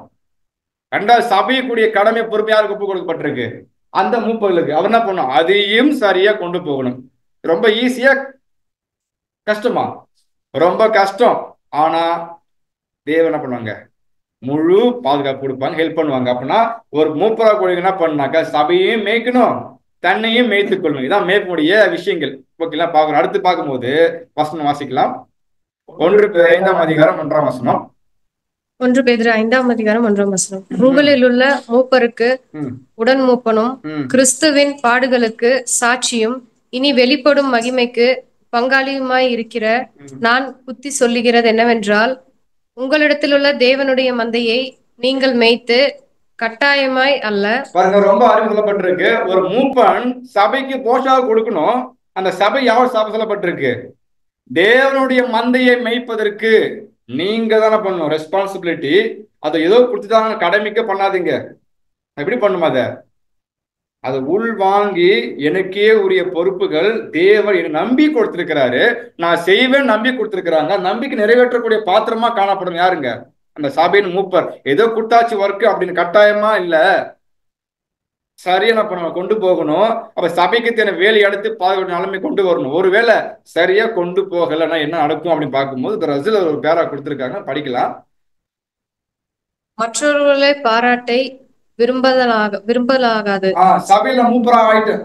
2வது சபையக்கூடிய கடமை பொறுப்பு யாருக்கு ஒப்பு கொடுக்கப்பட்டிருக்கு, அந்த மூப்பர்களுக்கு. அவர் என்ன பண்ணணும், அதையும் சரியா கொண்டு போகணும். ரொம்ப ஈஸியா கஷ்டமா? ரொம்ப கஷ்டம். ஆனா தேவன் என்ன பண்ணுவாங்க, முழு பாதுகாப்பு கொடுப்பாங்க, ஹெல்ப் பண்ணுவாங்க. அப்படின்னா ஒரு மூப்பரா கூட என்ன பண்ணாக்கா சபையையும் மேய்க்கணும், தன்னையும் மேய்த்துக் கொள்ளணும். இதான் மேய்ப்புடைய விஷயங்கள். ஓகேங்களா? பார்க்கணும். அடுத்து பார்க்கும்போது வசனம் வாசிக்கலாம். 1 பேதுரு 5ஆம் அதிகாரம் 1ஆம் வசனம். 1 பேதுரு 5ஆம் அதிகாரம் 1ஆம் வசனம். உங்களில் உள்ள மூப்பருக்கு உடன் மூப்பனும் கிறிஸ்துவின் பாடுகளுக்கு சாட்சியும் இனி வெளிப்படும் மகிமைக்கு பங்காளியுமாய் இருக்கிற நான் புத்தி சொல்லுகிறது என்னவென்றால், உங்களிடத்தில் உள்ள தேவனுடைய மந்தையை நீங்கள் மேய்த்து கட்டாயமாய் அல்ல. பாருங்க, ரொம்ப அறிவு சொல்லப்பட்டிருக்கு. ஒரு மூப்பன் சபைக்கு போஷாக கொடுக்கணும். அந்த சபை யார் சபை சொல்லப்பட்டிருக்கு, தேவனுடைய மந்தையை மேய்ப்பதற்கு நீங்க தானே பண்ணணும், ரெஸ்பான்சிபிலிட்டி. அதை ஏதோ கொடுத்துட்டாங்க கடமைக்க பண்ணாதீங்க. எப்படி பண்ணும், அதை உள் வாங்கி எனக்கே உரிய பொறுப்புகள் தேவன் என்னை நம்பி கொடுத்திருக்கிறாரு, நான் செய்வேன் நம்பி கொடுத்திருக்கிறாங்க. நம்பிக்கை நிறைவேற்றக்கூடிய பாத்திரமா காணப்படும் யாருங்க, அந்த சபையின் மூப்பர் ஏதோ குட்டாச்சு ஒர்க் அப்படின்னு கட்டாயமா இல்ல, சரியா நம்ம நம்ம கொண்டு போகணும். அப்ப சபைக்கு தேவை வேலையை எடுத்து பாதுகாப்பு நிலைமை கொண்டு வரணும். ஒருவேளை சரியா கொண்டு போகலைன்னா என்ன நடக்கும் அப்படின்னு பார்க்கும்போது பிரசில் ஒரு பேரா கொடுத்திருக்காங்க, படிக்கலாம். மற்றவர்களை பாராட்டை விரும்பலாகாது. சபையில மூப்பரா ஆயிட்டு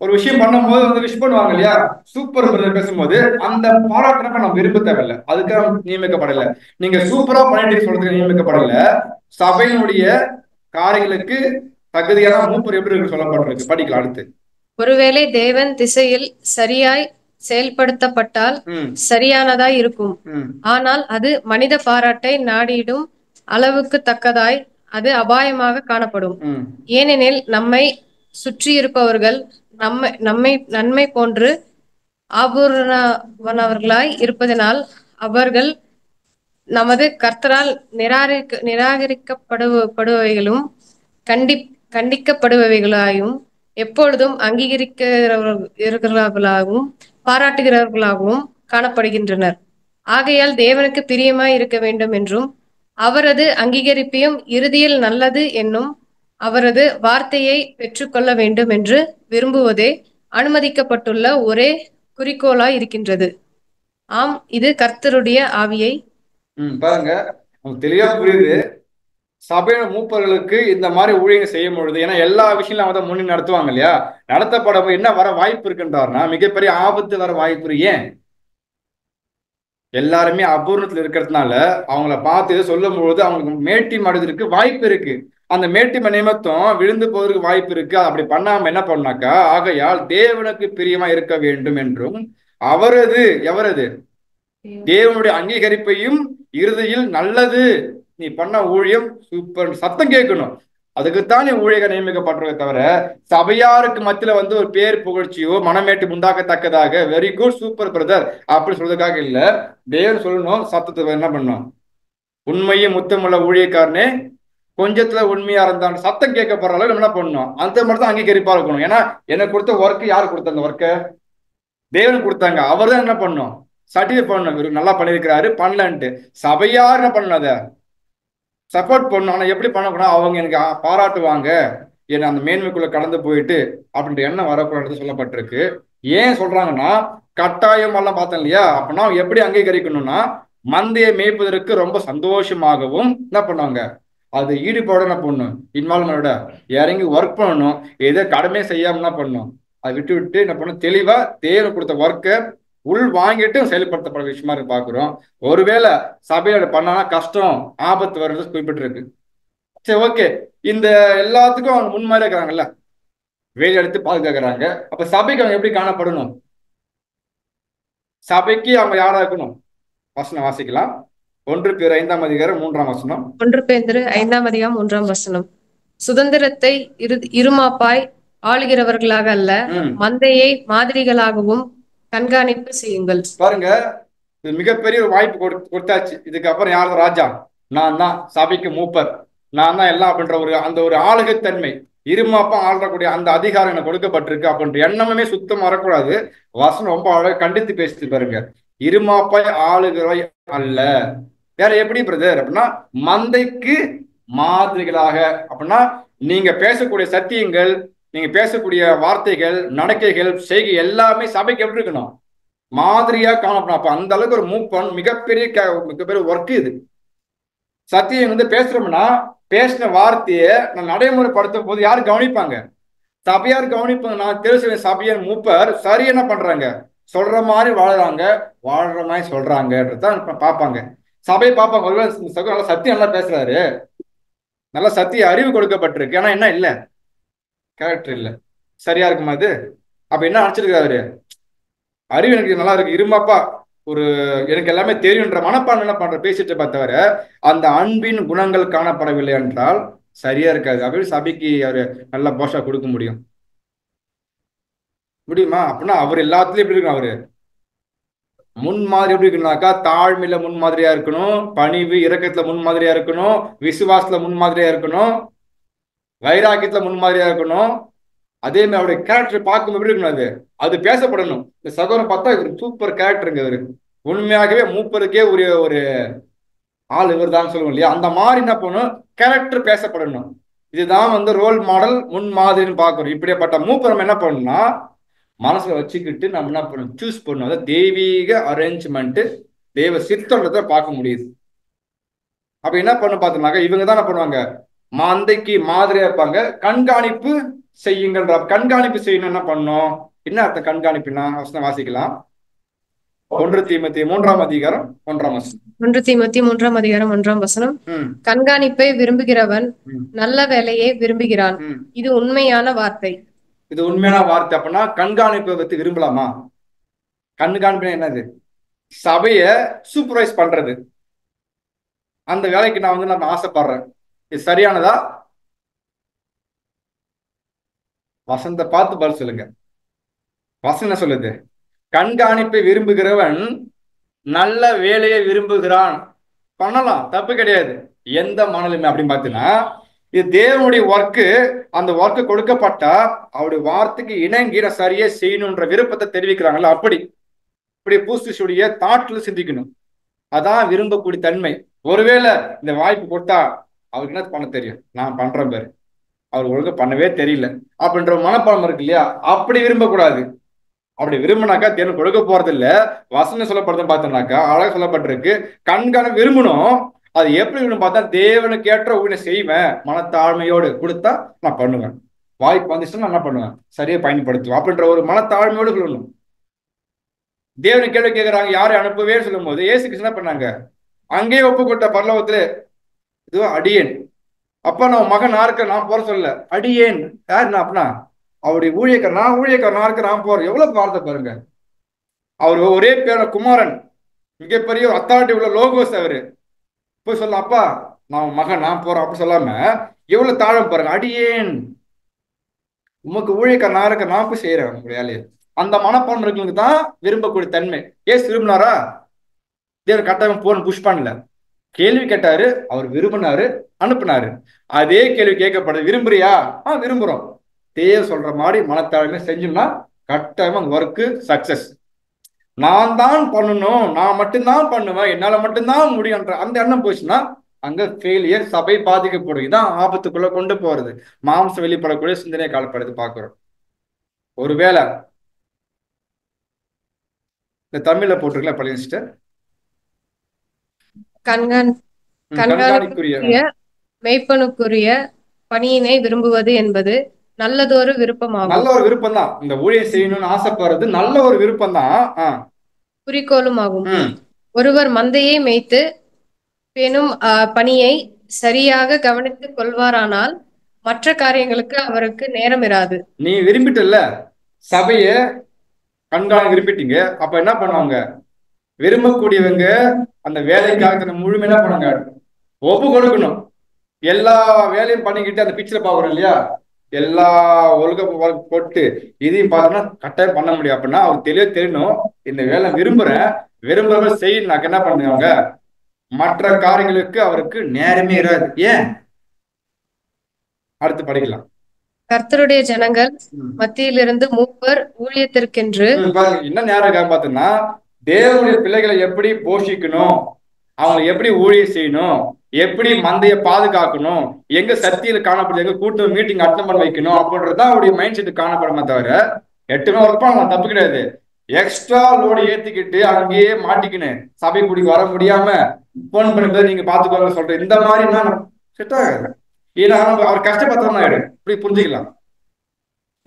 ஒரு விஷயம் பண்ணும்போது வந்து விஷ் பண்ணுவாங்க இல்லையா, சூப்பர் பிரதர் பேசும்போது அந்த பாராட்டுறப்ப நம்ம விரும்ப தேவையில்லை, அதுக்காக நியமிக்கப்படல. நீங்க சூப்பரா பண்ணிட்டு சொல்றதுக்கு நியமிக்கப்படல. சபையினுடைய காரியங்களுக்கு தகுதியான மூப்பர் எப்படி இருக்கு சொல்லப்பட்டிருக்கு, படிக்கலாம் அடுத்து. ஒருவேளை தேவன் திசையில் சரியாய் செயல்படுத்தப்பட்டால் சரியானதாய் இருக்கும். ஆனால் அது மனித பாராட்டை நாடிடும் அளவுக்கு தக்கதாய் அது அபாயமாக காணப்படும். ஏனெனில் நம்மை சுற்றி இருப்பவர்கள் நன்மை போன்று ஆபூரணவர்களாய் இருப்பதனால் அவர்கள் நமது கர்த்தரால் நிராகரிக்கப்படுபவைகளும் கண்டிக்கப்படுபவைகளாயும் எப்பொழுதும் அங்கீகரிக்கிறவர்களாகவும் பாராட்டுகிறவர்களாகவும் காணப்படுகின்றனர். ஆகையால் தேவனுக்கு பிரியமாய் இருக்க வேண்டும் என்றும் அவரது அங்கீகரிப்பையும் இறுதியில் நல்லது என்னும் அவரது வார்த்தையை பெற்றுக்கொள்ள வேண்டும் என்று விரும்புவதே அனுமதிக்கப்பட்டுள்ள ஒரே குறிக்கோளாய் இருக்கின்றது. ஆம், இது கர்த்தருடைய ஆவியை பாருங்க, தெளிவா புரியுது. சபையோட மூப்பர்களுக்கு இந்த மாதிரி ஊழியர்கள் செய்யும் பொழுது, ஏன்னா எல்லா விஷயங்களும் அவங்க தான் முன்னே நடத்துவாங்க இல்லையா, நடத்தப்பட என்ன வர வாய்ப்பு இருக்குன்றாருன்னா மிகப்பெரிய ஆபத்து வர வாய்ப்பு இருக்கு. ஏன்? எல்லாருமே அபூர்ணத்துல இருக்கிறதுனால அவங்கள பார்த்து சொல்லும் பொழுது அவங்களுக்கு மேட்டி மடுதற்கு வாய்ப்பு இருக்கு. அந்த மேட்டிம நிமித்தம் விழுந்து போவதற்கு வாய்ப்பு இருக்கு. அப்படி பண்ணாம என்ன பண்ணாக்கா, ஆகையால் தேவனுக்கு பிரியமா இருக்க வேண்டும் என்றும் எவரது தேவனுடைய அங்கீகரிப்பையும் இறுதியில் நல்லது, நீ பண்ண ஊழியம் சூப்பர் சத்தம் கேட்கணும், அதுக்குத்தான் நீ ஊழியர்கள் நியமிக்கப்பட்டிருக்க தவிர சபையாருக்கு மத்தியில வந்து ஒரு பேர் புகழ்ச்சியோ மனமேட்டு உண்டாக்கத்தக்கதாக வெரி குட் சூப்பர் பிரதர் அப்படி சொல்றதுக்காக இல்ல. தேவன் சொல்லணும், சத்தத்தை என்ன பண்ணும், உண்மையும் முத்தமுள்ள ஊழியக்காரனே கொஞ்சத்துல உண்மையா இருந்தான் சத்தம் கேட்கப்படுற அளவு என்ன பண்ணணும், அந்த மட்டும் தான் அங்கீகரிப்பா இருக்கணும். ஏன்னா எனக்கு கொடுத்த ஒர்க் யாரு கொடுத்த, அந்த ஒர்க்கை தேவன் கொடுத்தாங்க. அவர் தான் என்ன பண்ணும், சர்டிஃபைட் பண்ணணும், இவரு நல்லா பண்ணியிருக்கிறாரு பண்ணலன்ட்டு. சபையார் என்ன பண்ணணும், அதை சப்போர்ட் பண்ணணும். ஆனா எப்படி பண்ணக்கூடாது, அவங்க எனக்கு பாராட்டுவாங்க, என்னை அந்த மேன்மைக்குள்ள கடந்து போயிட்டு அப்படின்ற எண்ணம் வரக்கூடாது சொல்லப்பட்டிருக்கு. ஏன் சொல்றாங்கன்னா, கட்டாயம் எல்லாம் பார்த்தோம் இல்லையா, அப்படின்னா எப்படி அங்கீகரிக்கணும்னா மந்தையை மேய்ப்பதற்கு ரொம்ப சந்தோஷமாகவும் என்ன பண்ணுவாங்க, அது ஈடுபாடு என்ன பண்ணணும், இன்வால்மெண்டோட இறங்கி ஒர்க் பண்ணணும். ஏதோ கடமை செய்யாம என்ன பண்ணணும், அதை விட்டு என்ன பண்ணணும், தெளிவா தேவன் கொடுத்த ஒர்க்கை உள் வாங்கிட்டு செயல்படுத்தப்படுற விஷயமா இருக்கு பாக்குறோம். ஒருவேளை சபையோட பண்ணானா கஷ்டம் ஆபத்து வர்றது குறிப்பிட்டிருக்கு. சரி, ஓகே, இந்த எல்லாத்துக்கும் அவங்க முன்மாதிரி இருக்கிறாங்கல்ல, வேலை எடுத்து பாதுகாக்கிறாங்க. அப்ப சபைக்கு அவங்க எப்படி காணப்படணும், சபைக்கு அவங்க யாரா இருக்கணும், வசனம் வாசிக்கலாம். 1 பேர் 5ஆம் அதிகாரம் 3ஆம் வசனம். 1 பேதுரு 5ஆம் அதிகாரம் 3ஆம் வசனம். சுதந்திரத்தை இருமாப்பாய் ஆளுகிறவர்களாக அல்ல, மந்தையை மாதிரிகளாகவும் கண்காணிப்பு செய்யுங்கள். பாருங்க, இது மிகப்பெரிய ஒரு வாய்ப்பு கொடுத்தாச்சு. இதுக்கப்புறம் யார் ராஜா, நான் தான் சபைக்கு மூப்பர், நான் தான் எல்லாம் அப்படின்ற அந்த ஒரு ஆளுகைத்தன்மை, இருமாப்பா ஆளக்கூடிய அந்த அதிகாரம் எனக்கு கொடுக்கப்பட்டிருக்கு அப்படின்ற எண்ணமே சுத்தம் வரக்கூடாது. வசனம் ரொம்ப அழகாக கண்டித்து பேசிட்டு பாருங்க, இருமாப்பாய் ஆளுகிறவை அல்ல, வேற எப்படி பிரதர் அப்படின்னா மந்தைக்கு மாதிரிகளாக. அப்படின்னா நீங்க பேசக்கூடிய சத்தியங்கள், நீங்க பேசக்கூடிய வார்த்தைகள், நடக்கைகள், செய்கை எல்லாமே சபைக்கு எப்படி இருக்கணும், மாதிரியா காணப்படும். அப்ப அந்த அளவுக்கு ஒரு மூப்பன் மிகப்பெரிய ஒர்க் இது. சத்தியம் வந்து பேசுறோம்னா பேசின வார்த்தையை நான் நடைமுறைப்படுத்தும் போது யாரு கவனிப்பாங்க, சபையார் கவனிப்பாங்க. நான் தெரிஞ்ச சபையார் மூப்பர் சரி என்ன பண்றாங்க, சொல்ற மாதிரி வாழ்ற மாதிரி சொல்றாங்கன்றதான் பார்ப்பாங்க, சபையை பார்ப்பாங்க. ஒருவேளை நல்லா சத்தியம் நல்லா பேசுறாரு, நல்ல சத்திய அறிவு கொடுக்கப்பட்டிருக்கு, ஆனா என்ன இல்ல, கேரக்டர் இல்ல, சரியா இருக்குமா அது? அப்ப என்ன நினைச்சிருக்காரு, அறிவு எனக்கு நல்லா இருக்கு, இருமாப்பா ஒரு எனக்கு எல்லாமே தெரியுன்ற மனப்பான்மை என்ன பண்ற பேசிட்டு பார்த்தவர அந்த அன்பின் குணங்கள் காணப்படவில்லை என்றால் சரியா இருக்காது. அப்படி சபைக்கு அவரு நல்ல போஷா கொடுக்க முடியுமா? அப்படின்னா அவர் எல்லாத்துலயும் எப்படி இருக்கணும், அவரு முன்மாதிரி எப்படி இருக்கணும்னாக்கா தாழ்மையில முன்மாதிரியா இருக்கணும், பணிவு இரக்கத்துல முன்மாதிரியா இருக்கணும், விசுவாசத்துல முன்மாதிரியா இருக்கணும், வைராக்கியத்துல முன்மாதிரியா இருக்கணும். அதே மாதிரி அவருடைய கேரக்டர் பார்க்கும் எப்படி இருக்கணும், அது பேசப்படணும். இந்த சகோதரன் பார்த்தா இவர் சூப்பர் கேரக்டருங்க, இவரு உண்மையாகவே மூப்பருக்கே ஒரு ஆள் இவர் தான் சொல்லுவோம் இல்லையா, அந்த மாதிரி என்ன பண்ணணும், கேரக்டர் பேசப்படணும். இதுதான் ரோல் மாடல், முன் மாதிரின்னு பார்க்கணும். இப்படிப்பட்ட மூப்பை நம்ம என்ன பண்ணணும்னா மனசுல வச்சுக்கிட்டு நம்ம என்ன பண்ணணும், சூஸ் பண்ணணும். அதாவது தெய்வீக அரேஞ்ச்மெண்ட், தெய்வ சித்தத்தை பார்க்க முடியுது. அப்ப என்ன பண்ண பார்த்தோம்னாக்க இவங்க தான் என்ன பண்ணுவாங்க, மந்தைக்கு மாதிரியா இருப்பாங்க. கண்காணிப்பு செய்யுங்கன்ற, கண்காணிப்பு செய்யணும். என்ன பண்ணணும், என்ன அர்த்தம் கண்காணிப்புனா? வசனம் வாசிக்கலாம். 1 தீமோத்தேயு 3ஆம் அதிகாரம் 1ஆம் வசனம். 1 தீமோத்தேயு 3ஆம் அதிகாரம் 1ஆம் வசனம். கண்காணிப்பை விரும்புகிறவன் நல்ல வேலையை விரும்புகிறான். இது உண்மையான வார்த்தை. இது உண்மையான வார்த்தை. அப்படின்னா கண்காணிப்பை பத்தி விரும்பலாமா? கண்காணிப்பு என்னது? சபைய சூப்பர்வைஸ் பண்றது. அந்த வேலைக்கு நான் ஆசைப்படுறேன். இது சரியானதா? வசந்த பார்த்து பதில் சொல்லுங்க. வசனம் என்ன சொல்லுது? கண்காணிப்பை விரும்புகிறவன் நல்ல வேலையை விரும்புகிறான். பண்ணலாம், தப்பு கிடையாது, எந்த மனநிலைமை அப்படின்னு பார்த்தீங்கன்னா இது தேவனுடைய ஒர்க்கு. அந்த ஒர்க்கு கொடுக்கப்பட்டா அவருடைய வார்த்தைக்கு இணங்கி சரியா செய்யணுன்ற விருப்பத்தை தெரிவிக்கிறாங்கல்ல, அப்படி இப்படி பூஸ்டிஸுடைய தாட்ல சிந்திக்கணும். அதான் விரும்பக்கூடிய தன்மை. ஒருவேளை இந்த வாய்ப்பு கொடுத்தா அவருக்கு என்ன பண்ண தெரியும், நான் பண்றேன் பேரு, அவர் ஒழுங்கா பண்ணவே தெரியல அப்படின்ற மனப்பாடம் இருக்கு இல்லையா, அப்படி விரும்பக்கூடாது. அப்படி விரும்பினாக்கா தேவன் கொடுக்க போறது இல்ல. வசனம் சொல்லப்படுறது பார்த்தோம்னாக்கா அழகா சொல்லப்பட்டிருக்கு, கண்காண விரும்பணும். அது எப்படி விரும்பணும் பார்த்தா, தேவனுக்கு ஏற்ற ஊழிய செய்வேன், மனத்தாழ்மையோடு கொடுத்தா நான் பண்ணுவேன், வாய்ப்பு வந்துச்சுன்னா நான் என்ன பண்ணுவேன், சரியா பயன்படுத்துவேன் அப்படின்ற ஒரு மனத்தாழ்மையோடு சொல்லணும். தேவனு கேள்வி கேட்கிறாங்க, யாரை அனுப்புவே சொல்லும் போது இயேசு கிறிஸ்து என்ன பண்ணாங்க, அங்கேயே ஒப்புக்கொண்ட பரலோகத்துல, இதுவா அடியேன், அப்பா நான் மகன் நான் இருக்க, நான் போற சொல்ல, அடியேன் யாருன்னா அப்படின்னா அவருடைய ஊழியக்காரன், நான் ஊழியக்காரன் இருக்க, நான் போறேன். எவ்வளவு வார்த்தை பாருங்க. அவர் ஒரே பேர குமாரன், மிகப்பெரிய அத்தாரிட்டி உள்ள லோகோஸ். அவரு போய் சொல்ல, அப்பா நான் மகன் நான் போறேன் அப்படி சொல்லாம எவ்வளவு தாழம் பாருங்க. அடியேன் உமக்கு ஊழியக்காரன் நான் இருக்க, நான் போய் செய்யறேன் உங்களுடைய வேலையை. அந்த மனப்பான்மை இருக்கிறவங்களுக்கு தான் விரும்பக்கூடிய தன்மை. ஏசு விரும்பினாரா? தேவர் கட்டாயம் போன்னு புஷ் பண்ணல. கேள்வி கேட்டாரு, அவர் விரும்பினாரு, அனுப்புனாரு. அதே கேள்வி கேட்கப்படுது, விரும்புறியா? விரும்புறோம். தேவ சொல்ற மாதிரி மனத்தாழ்மை செஞ்சோம்னா கட்டாயமா அந்த ஒர்க்கு சக்சஸ். நான் தான் பண்ணணும், நான் மட்டும்தான் பண்ணுவேன், என்னால மட்டும்தான் முடியும்ன்ற அந்த எண்ணம் போச்சுன்னா அங்க ஃபெயிலியர், சபை பாதிக்கப்படும். இதான் ஆபத்துக்குள்ள கொண்டு போறது. மாம்சம் வெளிப்படக்கூடிய சிந்தனை காலப்படுது பார்க்கிறோம். ஒருவேளை இந்த தமிழ்ல போட்டிருக்கல பழைய சிஸ்டர், கண்காணிக்குரிய மெய்ப்பனுக்குரிய பணியினை விரும்புவது என்பது நல்லதொரு விருப்பமாகும். நல்ல ஒரு விருப்பம் தான். இந்த ஊழியம் செய்யணும்னு ஆசைப்படுறது நல்ல ஒரு விருப்பம் தான், குறிக்கோளும் ஆகும். ஒருவர் மந்தையை மேய்த்து பெணும் பணியை சரியாக கவனித்துக் கொள்வாரானால் மற்ற காரியங்களுக்கு அவருக்கு நேரம் இராது. நீ விரும்பிட்டல்ல சபைய கண்காணி விரும்பிட்டீங்க, அப்ப என்ன பண்ணுவாங்க, விரும்பக்கூடியவங்க அந்த வேலைக்காக முழுமையா என்ன பண்ணுங்க, ஒப்பு கொடுக்கணும். எல்லா வேலையும் பண்ணிக்கிட்டு அந்த பிக்சரை பாக்குறோம் இல்லையா, எல்லா ஒழுக்க போட்டு இதையும் பார்த்தோம்னா கட்டாயம் பண்ண முடியும். அப்படின்னா அவர் தெரியணும், இந்த வேலை விரும்புறவங்க செய்யணும்னாக்க என்ன பண்ணுவாங்க, மற்ற காரியங்களுக்கு அவருக்கு நேரமே இராது. ஏன்? அடுத்து படிக்கலாம். கர்த்தருடைய ஜனங்கள் மத்தியிலிருந்து மூப்பர் ஊழியத்திற்கென்று என்ன நேரம் பார்த்தோம்னா, தேவனுடைய பிள்ளைகளை எப்படி போஷிக்கணும், அவங்களை எப்படி ஊழியம் செய்யணும், எப்படி மந்தைய பாதுகாக்கணும், எங்க சக்தியில காணப்படுது, எங்க கூட்டு மீட்டிங் அட்டன் பண்ண வைக்கணும் அப்படின்றதுதான் அவருடைய மைண்ட் செட் காணப்படுமே தவிர 8 மணி வரைக்கும் தப்பு கிடையாது. எக்ஸ்ட்ரா லோடு ஏத்திக்கிட்டு அங்கேயே மாட்டிக்கணும், சபை குடிக்கு வர முடியாம போன் பண்ணுறது நீங்க பாத்துக்கோங்க சொல்றேன், இந்த மாதிரி நான் செட் ஆகாது. ஏன்னா அவர் கஷ்டப்பட்டவன் ஆயிடும், இப்படி புரிஞ்சுக்கலாம்.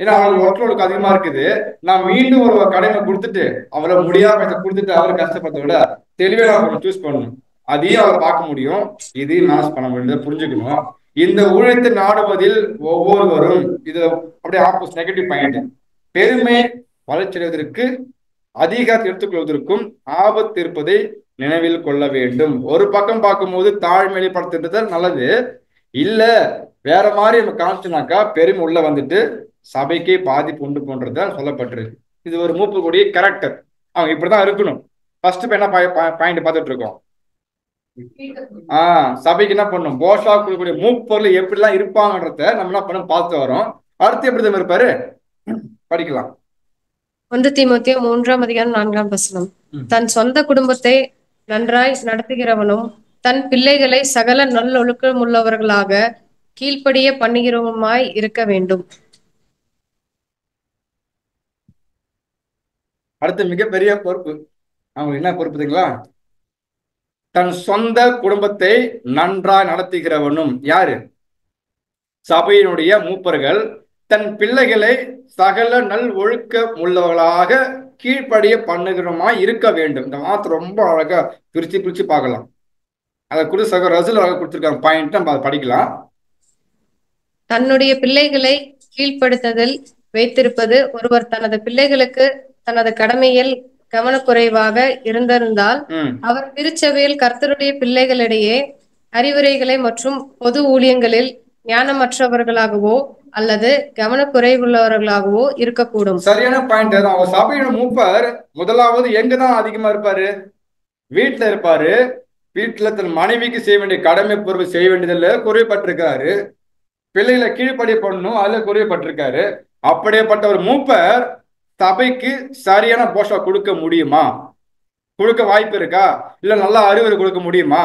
ஏன்னா அவங்களுக்கு ஒர்க்லோடுக்கு அதிகமா இருக்குது. நான் மீண்டும் ஒரு கடமை கொடுத்துட்டு அவரை முடியாம கொடுத்துட்டு அவரை கஷ்டப்பட்ட விட தெளிவே நான் சூஸ் பண்ணணும். அதையும் அவர் பார்க்க முடியும், இதையும் மேனேஜ் பண்ண முடியும், புரிஞ்சுக்கணும். இந்த ஊழியத்தை நாடுவதில் ஒவ்வொருவரும் இது அப்படியே ஆப்போசிட் நெகட்டிவ் பாயிண்ட். பெருமை வளர்ச்சியடைவதற்கு அதிகாரத்தை எடுத்துக்கொள்வதற்கும் ஆபத்து இருப்பதை நினைவில் கொள்ள வேண்டும். ஒரு பக்கம் பார்க்கும்போது தாழ்மைப்படுத்துறது நல்லது இல்ல, வேற மாதிரி நம்ம காமிச்சோம்னாக்கா பெருமை உள்ள வந்துட்டு சபைக்கே பாதிப்பு உண்டு போன்றதுதான் சொல்லப்பட்டிருக்கு. இது ஒரு மூப்பு கூடிய கேரக்டர், அவங்க இப்படிதான் இருக்கணும். ஃபர்ஸ்ட் என்ன பாயிண்ட் பார்த்துட்டு இருக்கோம், சபைக்கு என்ன பண்ணும், போஷா கொடுக்கக்கூடிய மூப்பொருள் எப்படிலாம் இருப்பாங்கன்றத நம்ம என்ன பண்ண பார்த்து வரோம். அடுத்து எப்படி தான் இருப்பாரு படிக்கலாம். 1 தீமோத்தேயு 3ஆம் அதிகாரம் 4ஆம் வசனம். தன் சொந்த குடும்பத்தை நன்றாய் நடத்துகிறவனும் தன் பிள்ளைகளை சகல நல்லொழுக்கமுள்ளவர்களாக கீழ்ப்படிய பண்ணுகிறவருமாய் இருக்க வேண்டும். அடுத்து மிகப்பெரிய பொறுப்பு. அவங்க என்ன பொறுப்புங்களா? தன் சொந்த குடும்பத்தை நன்றாய் நடத்துகிறவனும். யாரு? சபையினுடைய மூப்பர்கள் தன் பிள்ளைகளை சகல நல் ஒழுக்க உள்ளவர்களாக கீழ்ப்படிய பண்ணுகிறமாய் இருக்க வேண்டும். இந்த வார்த்தை ரொம்ப அழகா பிரிச்சு பார்க்கலாம். அதை குறித்து சகோ ரசூல் அழகா கொடுத்திருக்காங்க பாயிண்ட், நம்ம அதை படிக்கலாம். தன்னுடைய பிள்ளைகளை கீழ்ப்படுத்துதல் வைத்திருப்பது. ஒருவர் தனது பிள்ளைகளுக்கு தனது கடமையில் கவனக்குறைவாக இருந்திருந்தால் அவர் திருச்சபையில் கர்த்தருடைய பிள்ளைகளிடையே அறிவுரைகளை மற்றும் பொது ஊழியங்களில் ஞானமற்றவர்களாகவோ அல்லது கவனக்குறைவுள்ளவர்களாகவோ இருக்கக்கூடும். சரியான பாயிண்ட். அவர் சபையோட மூப்பர் முதலாவது எங்கதான் அதிகமா இருப்பாரு? வீட்டுல இருப்பாரு. வீட்டுல தன் மனைவிக்கு செய்ய வேண்டிய கடமை பொறுப்பு செய்ய வேண்டியதில்ல குறைப்பட்டிருக்காரு. பிள்ளைகளை கீழ்ப்படி பண்ணணும், அதுல குறைப்பட்டிருக்காரு. அப்படியேப்பட்ட ஒரு மூப்பர் சபைக்கு சரியான போஷா கொடுக்க முடியுமா? கொடுக்க வாய்ப்பு இருக்கா? இல்ல நல்லா அறிவுரை கொடுக்க முடியுமா?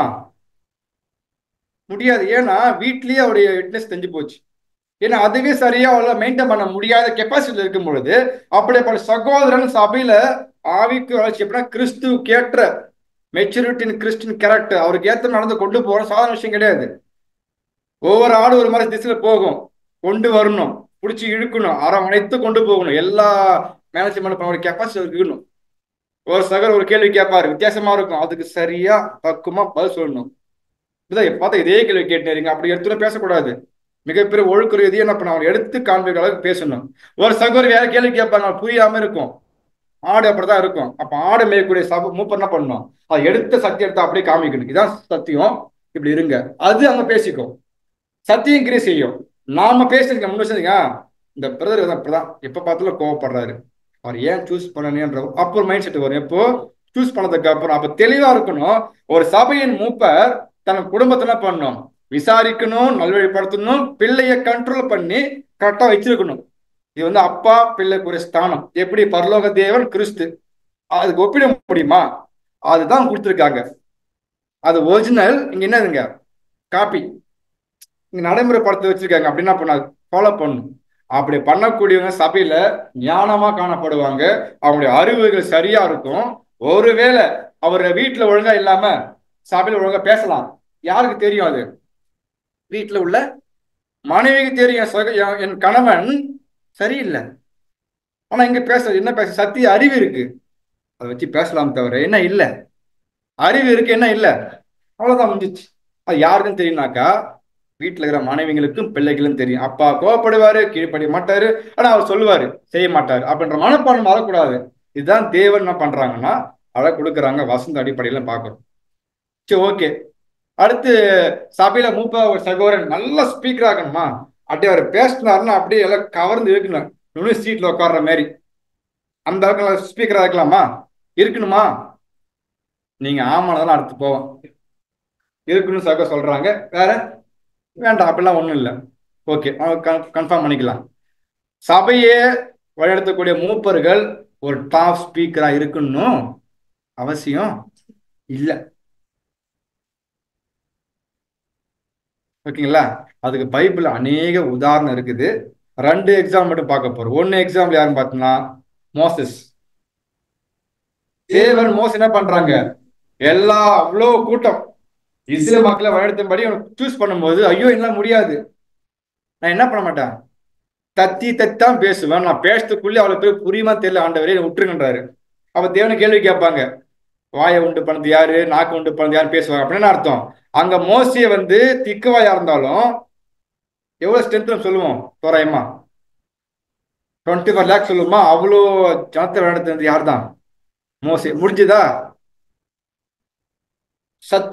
முடியாது. ஏன்னா வீட்லயே அவருடைய விட்னஸ் தெரிஞ்சு போச்சு. ஏன்னா அதுவே சரியா அவளால் மெயின்டைன் பண்ண முடியாத கெப்பாசிட்டி இருக்கும் பொழுது அப்படிப்பட்ட சகோதரன் சபையில ஆவிக்கு வளர்ச்சி எப்படின்னா கிறிஸ்துவுக்கு ஏற்ற மெச்சூரிட்டின் கிறிஸ்டின் கேரக்டர் அவருக்கு ஏற்ற நடந்து கொண்டு போற சாதாரண விஷயம் கிடையாது. ஒவ்வொரு ஆடு ஒரு மாதிரி திசையில போகும், கொண்டு வரணும், பிடிச்சி இழுக்கணும், அரவணைத்து கொண்டு போகணும். எல்லா மேனேஜ்மெண்ட் பண்ண ஒரு கெப்பாசிட்டி இருக்கணும். ஒரு சகர் ஒரு கேள்வி கேட்பாரு, வித்தியாசமா இருக்கும், அதுக்கு சரியா பக்குவமா பதில் சொல்லணும். இதான் பார்த்தா இதே கேள்வி கேட்டுறீங்க, அப்படி எடுத்துன்னு பேசக்கூடாது. மிகப்பெரிய ஒழுக்க ரீதியை என்ன பண்ண எடுத்து காண்பிக்கிற அளவுக்கு பேசணும். ஒரு சகோதரி வேற கேள்வி கேட்பாங்க, புரியாம இருக்கும். ஆடு அப்படிதான் இருக்கும். அப்ப ஆடு மேயக்கூடிய மூப்பர் என்ன பண்ணணும்? அதை எடுத்த சத்தியம் எடுத்து அப்படியே காமிக்கணும். இதான் சத்தியம், இப்படி இருங்க. அது அங்க பேசிக்கும், சத்தியம் கிரியை செய்யும். நாம பேசுறதுக்கு முன்னுங்க இந்த பிரதர் அப்படிதான் எப்ப பார்த்தாலும் கோவப்படுறாரு, அவர் ஏன் சூஸ் பண்ணணுன்ற அப்போ ஒரு மைண்ட் செட் வரும். எப்போ சூஸ் பண்ணதுக்கு அப்புறம் அப்ப தெளிவா இருக்கணும். ஒரு சபையின் மூப்பர் தன் குடும்பத்தை என்ன பண்ணணும்? விசாரிக்கணும், நல்வழிப்படுத்தணும், பிள்ளைய கண்ட்ரோல் பண்ணி கரெக்டா வச்சிருக்கணும். இது வந்து அப்பா பிள்ளைக்கு ஒரு ஸ்தானம். எப்படி பரலோக தேவன் கிறிஸ்து, அதுக்கு ஒப்பிட முடியுமா? அதுதான் கொடுத்துருக்காங்க. அது ஒரிஜினல். இங்க என்னதுங்க? காப்பி. இங்க நடைமுறைப்படுத்த வச்சிருக்காங்க. அப்படின்னா பண்ணாது, ஃபாலோ பண்ணணும். அப்படி பண்ணக்கூடியவங்க சபையில ஞானமா காணப்படுவாங்க. அவங்களுடைய அறிவுகள் சரியா இருக்கும். ஒருவேளை அவர் வீட்டுல ஒழுங்கா இல்லாம சபையில ஒழுங்கா பேசலாம். யாருக்கு தெரியும்? அது வீட்டுல உள்ள மனைவிக்கு தெரியும். என் கணவன் சரியில்லை, ஆனா இங்க பேச என்ன பேச சத்திய அறிவு இருக்கு, அதை வச்சு பேசலாம். தவிர என்ன இல்லை, அறிவு இருக்கு, என்ன இல்லை, அவ்வளவுதான் முடிஞ்சிச்சு. அது யாருக்கும் தெரியும்னாக்கா வீட்டுல இருக்கிற மனைவிகளுக்கும் பிள்ளைகளும் தெரியும். அப்பா கோவப்படுவாரு, கீழ்ப்படிய மாட்டாரு, ஆனா அவர் சொல்லுவாரு, செய்ய மாட்டாரு. அப்படின்ற மனப்பான்மை வரக்கூடாது. இதுதான் தேவன் என்ன பண்றாங்கன்னா அதை கொடுக்குறாங்க. வசந்த அடிப்படையில பாக்குறோம். சரி, ஓகே. அடுத்து சபையில மூப்ப ஒரு சகோதரன் நல்ல ஸ்பீக்கர் ஆகணுமா? அப்படியே அவர் பேசினாருன்னா அப்படியே எல்லாம் கவர்ந்து இருக்கணும். யூனிவர்சிட்டியில உட்கார்ற மாதிரி அந்த அளவுக்கு ஸ்பீக்கரா இருக்கலாமா? இருக்கணுமா? நீங்க ஆமானதெல்லாம் அடுத்து போவோம் இருக்குன்னு சகோ சொல்றாங்க. வேற வேண்டாம், அப்படிலாம் ஒண்ணும் இல்லை. ஓகே, கன்ஃபார்ம் பண்ணிக்கலாம். சபையே வழிநடத்தக்கூடிய மூப்பர்கள் ஒரு டாப் ஸ்பீக்கரா இருக்கணும் அவசியம் இல்லை. ஓகேங்களா? அதுக்கு பைபிள் அநேக உதாரணம் இருக்குது. 2 எக்ஸாம்பிள் மட்டும் பார்க்க போறோம். 1 எக்ஸாம்பிள் யாருன்னு பார்த்தோம்னா மோசஸ். தேவன் மோசஸ் என்ன பண்றாங்க? எல்லா அவ்வளோ கூட்டம் இஸ்ரேல் மக்களை வழிநடத்தும்படி சூஸ் பண்ணும்போது, ஐயோ என்னால முடியாது, நான் என்ன பண்ண மாட்டேன், தத்தி தான் பேசுவேன். நான் பேசுறதுக்குள்ளே அவ்வளவு பேர் புரியுமா தெரியல, ஆண்டவரே விட்டுருங்கன்றாரு. அப்ப தேவனை கேள்வி கேட்பாங்க, வாயை உண்டு பண்ணது யாரு, நாக்கு உண்டு பண்ணது யாரு பேசுவாங்க. அப்படின்னு அர்த்தம். அங்க மோசையை வந்து திக்குவாயா இருந்தாலும் எவ்வளவு ஸ்ட்ரென்த் சொல்லுவோம்? தோராயமா 24 lakhs சொல்லுவோமா? அவ்வளோ ஜனத்தை வழிநடத்துறது யார் தான்? மோசே. முடிஞ்சுதா?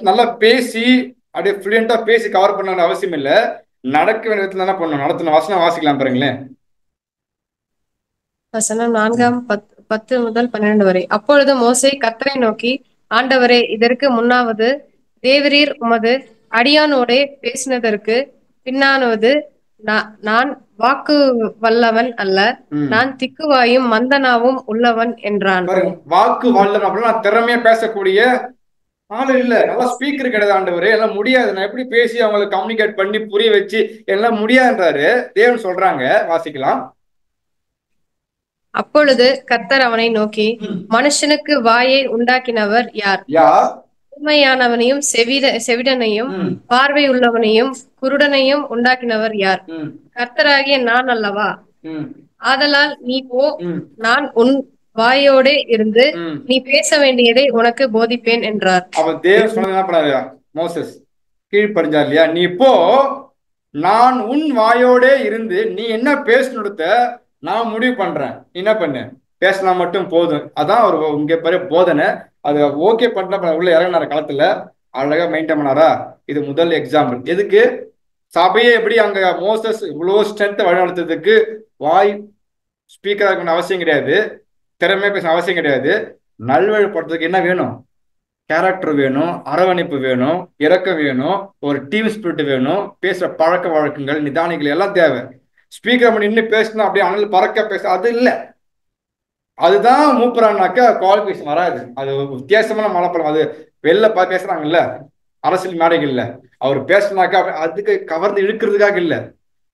நல்லா பேசி அப்படியே ஃப்ளூயண்டா பேசி கவர் பண்ண அவசியம் இல்லை. நடக்க வேண்டிய விதத்துல என்ன பண்ணணும்? நடத்தின வசனம் வாசிக்கலாம் பாருங்களேன். வசனம் 4 முதல் 12 வரை. அப்பொழுது மோசே கர்த்தரை நோக்கி, ஆண்டவரே, இதற்கு முன்னாவது தேவரீர் உமது அடியானோடே பேசினதற்கு பின்னானது நான் வாக்கு வல்லவன் அல்ல, நான் திக்குவாயும் மந்தனாவும் உள்ளவன் என்றான். வாக்கு வல்லவன் அப்படின்னா திறமையா பேசக்கூடிய ஆளு இல்ல, நல்லா ஸ்பீக்கர் கிடையாது ஆண்டவரே, எல்லாம் முடியாது, நான் எப்படி பேசி அவங்களுக்கு கம்யூனிகேட் பண்ணி புரிய வச்சு எல்லாம் முடியாதுன்றாரு தேவன் சொல்றாங்க. வாசிக்கலாம். அப்பொழுது கர்த்தர் அவனை நோக்கி, மனுஷனுக்கு வாயை உண்டாக்கினவர் யார்? யார்? உண்மையானவனையும் செவிடனையும் பார்வை உள்ளவனையும் குருடனையும் உண்டாக்கினவர் யார்? கர்த்தராகிய நான் அல்லவா? ஆதலால் நீ போ, நான் உன் வாயோடே இருந்து நீ பேச வேண்டியதை உனக்கு போதிப்பேன் என்றார். அப்ப தேவன் சொன்னது என்ன பண்ணாரு? மோசஸ் கீழ்ப்படிஞ்சார் இல்லையா? நீ போ, நான் உன் வாயோடே இருந்து நீ என்ன பேசணுடுத்த நான் முடிவு பண்றேன், என்ன பண்ணு, பேசலாம் மட்டும் போதும். அதான் அவர் இங்க பெரிய போதனை. அது ஓகே பண்ண உள்ள இறங்கினார காலத்துல அழகா மெயின்டைன் பண்ணாரா? இது முதல் எக்ஸாம்பிள். எதுக்கு? சபையை எப்படி அங்க மோசஸ் இவ்வளவு ஸ்ட்ரென்த் வழிநடத்துறதுக்கு வாய் ஸ்பீக்கரா இருக்கணும் அவசியம் கிடையாது, திறமையா பேச அவசியம் கிடையாது. நல்வழிப்படுறதுக்கு என்ன வேணும்? கேரக்டர் வேணும், அரவணைப்பு வேணும், இரக்கம் வேணும், ஒரு டீம் ஸ்பிரிட் வேணும், பேசுற பழக்க வழக்கங்கள், நிதானிகள் எல்லாம் தேவை. ஸ்பீக்கர் பண்ணி நின்று பேசணும் அப்படியே அனல் பறக்க பேச அது இல்லை. அதுதான் மூப்பரானாக்கா குவாலிஃபிகேஷன் வராது. அது வித்தியாசமான மனப்படம். அது வெளில பேசுறாங்கல்ல அரசியல் மேடைகள்ல, அவர் பேசினாக்கா அதுக்கு கவர்ந்து இழுக்கிறதுக்காக இல்ல,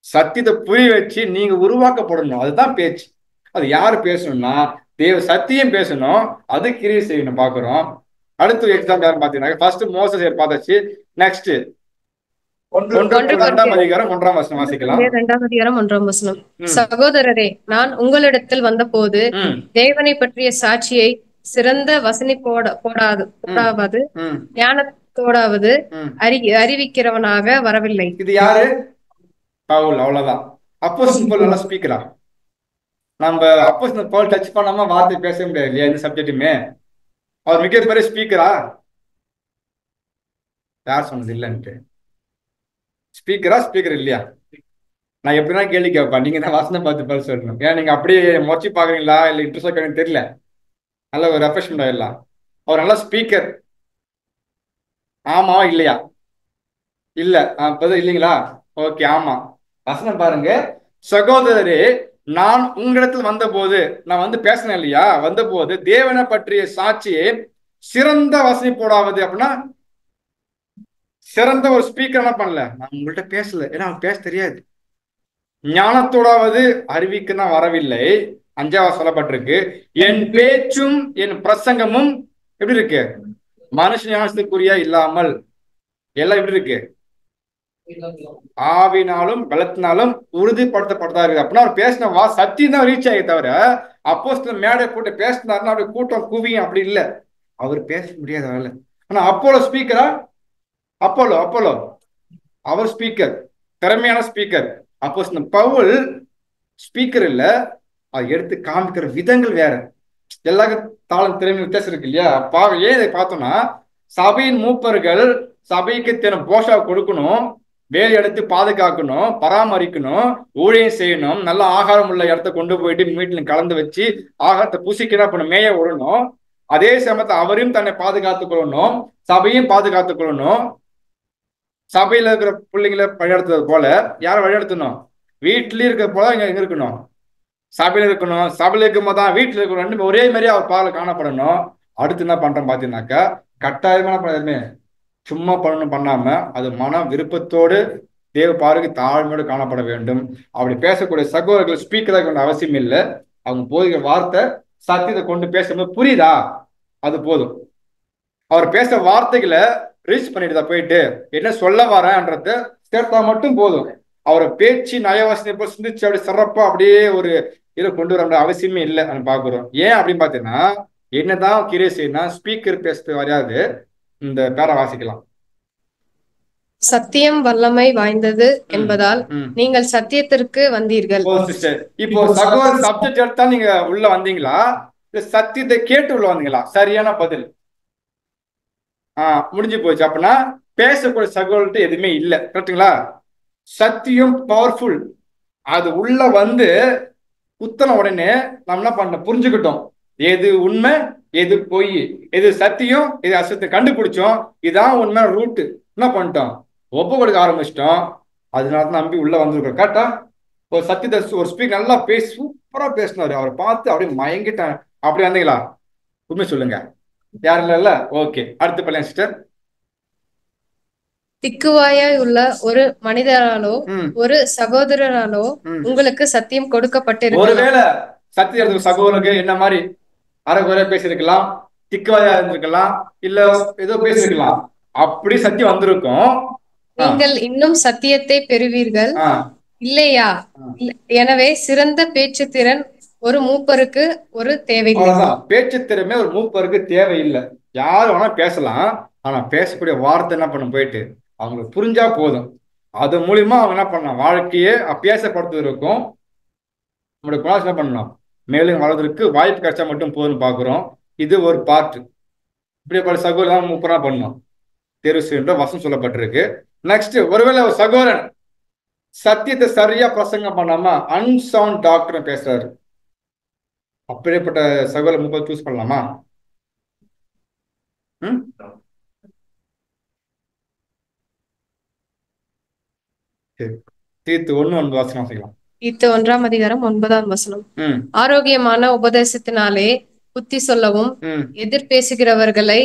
சத்தியத்தை புரிய வச்சு நீங்க உருவாக்கப்படணும். அதுதான் பேச்சு. அது யாரு பேசணும்னா தேவ சத்தியம் பேசணும், அது கிரியை செய்யணும். பாக்குறோம். அடுத்து எக்ஸாம் யாரும் பாத்தீங்கன்னா ஃபர்ஸ்ட் மோசஸ் பார்த்தாச்சு. நெக்ஸ்ட் 2 அதிகாரம் 1 வசனம் வாசிக்கலாம். 2 அதிகாரம் 1 சகோதரரே, நான் உங்களிடத்தில் வந்தபோது தேவனை பற்றிய சாட்சியை சிறந்த போடாவது ஞானத்தோடாவது அறிவிக்கிறவனாக வரவில்லை. இது யாரு? பவுல். அவ்வளவுதான். அப்போஸ்தலன் பவுல் நல்லா ஸ்பீக்கரா? நம்ம அப்போஸ்தலன் பவுல் டச் பண்ணாம வார்த்தை பேச முடியாது இல்லையா? இந்த சப்ஜெக்ட்டுமே அவர் மிகப்பெரிய ஸ்பீக்கரா? யார் சொன்னது இல்லைன்ட்டு? ஸ்பீக்கரா ஸ்பீக்கர் இல்லையா? நான் எப்படின்னா கேள்வி கேட்பேன், நீங்க தான் வாசனை பார்த்து பதில் சொல்லணும். ஏன்னா நீங்க அப்படியே முறைச்சி பாக்குறீங்களா இல்ல இன்ட்ரெஸ்ட் ஆகுறீங்கன்னு தெரியல. நல்ல ஒரு ரெஃப்ரெஷ்மெண்ட் ஆயிடலாம். அவர் நல்ல ஸ்பீக்கர். ஆமா இல்லையா? இல்ல இல்லைங்களா? ஓகே, ஆமா. வசனம் பாருங்க. சகோதரரே, நான் உங்களிடத்தில் வந்தபோது, நான் வந்து பேசினேன் இல்லையா, வந்தபோது தேவனை பற்றிய சாட்சியை சிறந்த வசதி போடாவது. அப்படின்னா சிறந்த ஒரு ஸ்பீக்கர் என்ன பண்ணல, நான் உங்கள்கிட்ட பேசல, ஏன்னா அவன் பேச தெரியாது. ஞானத்தோடாவது அறிவிக்க நான் வரவில்லை. 5வது சொல்லப்பட்டிருக்கு, என் பேச்சும் என் பிரசங்கமும் எப்படி இருக்கு? மனுஷ ஞானத்துக்குரிய இல்லாமல் எல்லாம் எப்படி இருக்கு? ஆவினாலும் பலத்தினாலும் உறுதிப்படுத்தப்பட்டதா இருக்கு. அப்படின்னா அவர் பேசின சத்தியம் தான் ரீச் ஆகி தவிர அப்போஸ்தலன் மேடை போட்டு பேசினாருன்னா அப்படி கூட்டம் குவியும் அப்படி இல்லை. அவர் பேச முடியாத வேலை. ஆனா அப்போலோ ஸ்பீக்கரா? அப்போலோ அவர் ஸ்பீக்கர், திறமையான ஸ்பீக்கர். அப்போஸ்தலன் பவுல் ஸ்பீக்கர் இல்ல, அதை எடுத்து காமிக்கிற விதங்கள் வேற. எல்லாருக்கும் தாளம் திறமை வித்தியாசம் இருக்கு இல்லையா? ஏன் இதை பார்த்தோம்னா, சபையின் மூப்பர்கள் சபைக்கு தினம் போஷா கொடுக்கணும், வேலை எடுத்து பாதுகாக்கணும், பராமரிக்கணும், ஊழியம் செய்யணும், நல்ல ஆகாரம் உள்ள இடத்த கொண்டு போயிட்டு வீட்டுல கலந்து வச்சு ஆகாரத்தை புசிக்கணும், பண்ண மேய விடணும். அதே சமயத்தை அவரையும் தன்னை பாதுகாத்துக் கொள்ளணும், சபையும் பாதுகாத்துக் கொள்ளணும். சபையில இருக்கிற பிள்ளைங்களை வழிநடத்துறது போல யாரை வழிநடத்தணும்? வீட்லயும் இருக்கிற போல எங்க இருக்கணும்? சபையில இருக்கணும். சபையில இருக்கும் போது தான் வீட்டுல இருக்கணும். ரெண்டு ஒரே மாதிரி அவர் பால காணப்படணும். அடுத்து என்ன பண்றோம் பாத்தீங்கன்னாக்கா, கட்டாயமான பண்ணதுமே சும்மா பண்ணணும் பண்ணாம அது மன விருப்பத்தோடு தேவ பாருக்கு தாழ்மையோடு காணப்பட வேண்டும். அப்படி பேசக்கூடிய சகோதரர்கள் ஸ்பீக்கராக வேண்டிய அவசியம் இல்லை. அவங்க போதிக்கிற வார்த்தை சத்தியத்தை கொண்டு பேசும்போது புரியுதா, அது போதும். அவர் பேச வார்த்தைகளை ரீச் பண்ணிட்டு போயிட்டு என்ன சொல்ல வரேன்றத சேர்த்தா மட்டும் போதும். அவரை பேச்சு நயவசனை சிந்திச்சு அப்படி சிறப்பா அப்படியே ஒரு இதை கொண்டு வர அவசியமே இல்லை. பாக்குறோம். ஏன் அப்படின்னு பாத்தீங்கன்னா, என்னதான் கிரியை செய்யணும், ஸ்பீக்கர் பேசுறது வரையாது. இந்த பேரை வாசிக்கலாம். சத்தியம் வல்லமை வாய்ந்தது என்பதால் நீங்கள் சத்தியத்திற்கு வந்தீர்கள். இப்போ சகோதர சப்ஜெக்ட் எடுத்தா நீங்க உள்ள வந்தீங்களா, சத்தியத்தை கேட்டு உள்ள வந்தீங்களா? சரியான பதில். முடிஞ்சு போச்சு. அப்படின்னா பேசக்கூடிய சகோதரர்கிட்ட எதுவுமே இல்லை. கரெக்டுங்களா? சத்தியம் பவர்ஃபுல். அது உள்ள வந்து குத்தன உடனே நம்ம என்ன பண்ண புரிஞ்சுக்கிட்டோம், எது உண்மை எது பொய், எது சத்தியம் எது அசத்தியம் கண்டுபிடிச்சோம். இதான் உண்மை ரூட்டு. என்ன பண்ணிட்டோம்? ஒப்பு கொடுக்க ஆரம்பிச்சிட்டோம். அதனால நம்பி உள்ள வந்திருக்கோம். கரெக்டா? ஒரு சத்தியத்தை ஒரு ஸ்பீக்கர் நல்லா சூப்பரா பேசினாரு, அவரை பார்த்து அப்படியே மயங்கிட்டான். அப்படி வந்தீங்களா? உண்மை சொல்லுங்க. யாரும் இல்ல? ஓகே, அடுத்து பண்ணலாம் சிஸ்டர். திக்குவாயாய் உள்ள ஒரு மனிதராலோ ஒரு சகோதரராலோ உங்களுக்கு சத்தியம் கொடுக்கப்பட்டிருக்கலாம். ஒருவேளை சத்தியத்துக்கு சகோதரருக்கு என்ன மாதிரி அரைகுறையா பேசியிருக்கலாம், திக்குவாயா இருந்திருக்கலாம், இல்ல ஏதோ பேசியிருக்கலாம். அப்படி சத்தியம் வந்திருக்கும். நீங்கள் இன்னும் சத்தியத்தை பெறுவீர்கள் இல்லையா? எனவே சிறந்த பேச்சு திறன் ஒரு மூப்பருக்கு ஒரு தேவையில்லை. பேச்சு திறமை ஒரு மூப்பருக்கு தேவையில்லை. யாரும் வேணா பேசலாம், ஆனா பேசக்கூடிய வார்த்தை என்ன பண்ணும், போயிட்டு அவங்களுக்கு புரிஞ்சா போதும். அது மூலியமா அவங்க என்ன பண்ணலாம், வாழ்க்கையே அபியாசப்படுத்துவதற்கும் நம்மளுடைய குணாஸ் என்ன பண்ணலாம், மேலும் வளர்வதற்கு வாய்ப்பு கிடைச்சா மட்டும் போதும்னு பாக்குறோம். இது ஒரு பார்ட். இப்படி பல சகோதரன் மூப்பரா பண்ணணும் தேர்வு செய்கின்ற வசனம் சொல்லப்பட்டிருக்கு. நெக்ஸ்ட், ஒருவேளை ஒரு சகோதரன் சத்தியத்தை சரியா பிரசங்கம் பண்ணாம அன்சவுண்ட் டாக்டர் பேசுறாரு, அப்படிப்பட்ட சகோதரர் மூப்பர் சூஸ் பண்ணலாமா? தீத்து 1:9 வசனம் செய்யலாம். தீத்து 1:9. ஆரோக்கியமான உபதேசத்தினாலே புத்தி சொல்லவும் எதிர்பேசுகிறவர்களை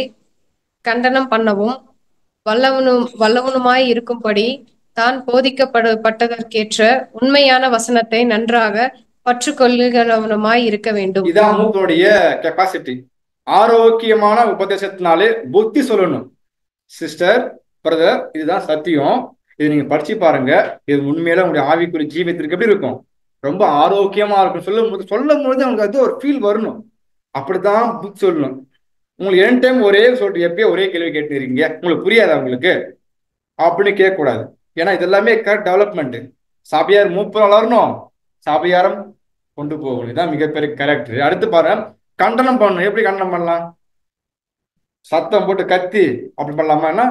கண்டனம் பண்ணவும் வல்லவனுமாய் இருக்கும்படி தான் போதிக்கப்பட்டதற்கேற்ற உண்மையான வசனத்தை நன்றாக பற்றுக்கொள்ளுகிறவனுமாய் இருக்க வேண்டும். இதான் மூப்பனுடைய கெப்பாசிட்டி. ஆரோக்கியமான உபதேசத்தினாலே புத்தி சொல்லணும். சிஸ்டர், பிரதர், இதுதான் சத்தியம், இது நீங்க படிச்சு பாருங்க, இது உண்மையில உங்களுடைய ஆவிக்குரிய ஜீவியத்திற்கு எப்படி இருக்கும், ரொம்ப ஆரோக்கியமா இருக்கும். சொல்லும் போது அவங்களுக்கு அது ஒரு ஃபீல் வரணும். அப்படித்தான் புத்தி சொல்லணும். உங்களுக்கு 2 டைம் ஒரே சொல்லிட்டு எப்பயும் ஒரே கேள்வி கேட்டுருக்கீங்க, உங்களுக்கு புரியாது அவங்களுக்கு அப்படின்னு கேட்கக்கூடாது. ஏன்னா இது எல்லாமே கரெக்ட் டெவலப்மெண்ட். சபையார் மூப்பர் வளரணும், சபையாரம் கொண்டு போகணும். இதுதான் மிகப்பெரிய கரெக்டர். அடுத்து பாருங்க, கண்டனம் பண்ணணும். எப்படி கண்டனம் பண்ணலாம்? சத்தம் போட்டு கத்தி அப்படி பண்ணலாமா?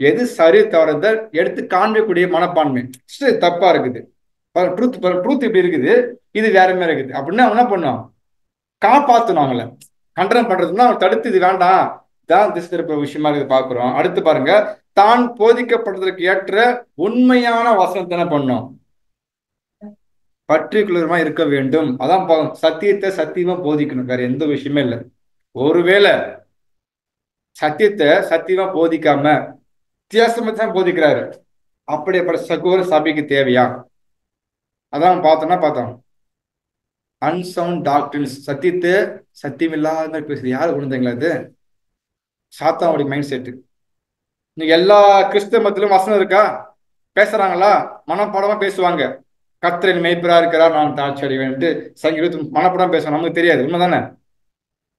எது சரி தவறுத எடுத்து காண்பிக்கக்கூடிய மனப்பான்மை. தப்பா இருக்குது, ட்ரூத் இப்படி இருக்குது, இது வேற மாதிரி இருக்குது அப்படின்னா என்ன பண்ணும், காப்பாற்றணும். அவங்கள கண்டனம் பண்றதுன்னா அவங்க தடுத்து இது வேண்டாம், தான் திசை திருப்ப விஷயமா இருக்குது பாக்குறோம். அடுத்து பாருங்க, தான் போதிக்கப்படுறதுக்கு ஏற்ற உண்மையான வசனத்தை என்ன பண்ணும், பர்டிகுலரமா இருக்க வேண்டும். அதான் சத்தியத்தை சத்தியமா போதிக்கணும், வேற எந்த விஷயமே இல்லை. ஒருவேளை சத்தியத்தை சத்தியமா போதிக்காம வித்தியாசமா தான் போதிக்கிறாரு, அப்படிப்பட்ட சகோதர சபைக்கு தேவையா? அதான் பார்த்தோம் அன்சவுண்ட் டாக்டர்ஸ், சத்தியத்தை சத்தியம் இல்லாத பேசுறது. யாரு உணர்ந்தீங்களா? அது சாத்தானுடைய மைண்ட் செட்டு. இன்னைக்கு எல்லா கிறிஸ்தவ மத்தியிலும் வசனம் இருக்கா? பேசுறாங்களா? மனப்பாடமா பேசுவாங்க. கர்த்தரின் மேய்ப்பரா இருக்கிறார், நான் தாழ்ச்சி அடைவேன்ட்டு சங்கீதம் மனப்பாடம் பேசுவாங்க. நமக்கு தெரியாது, உண்மைதானே?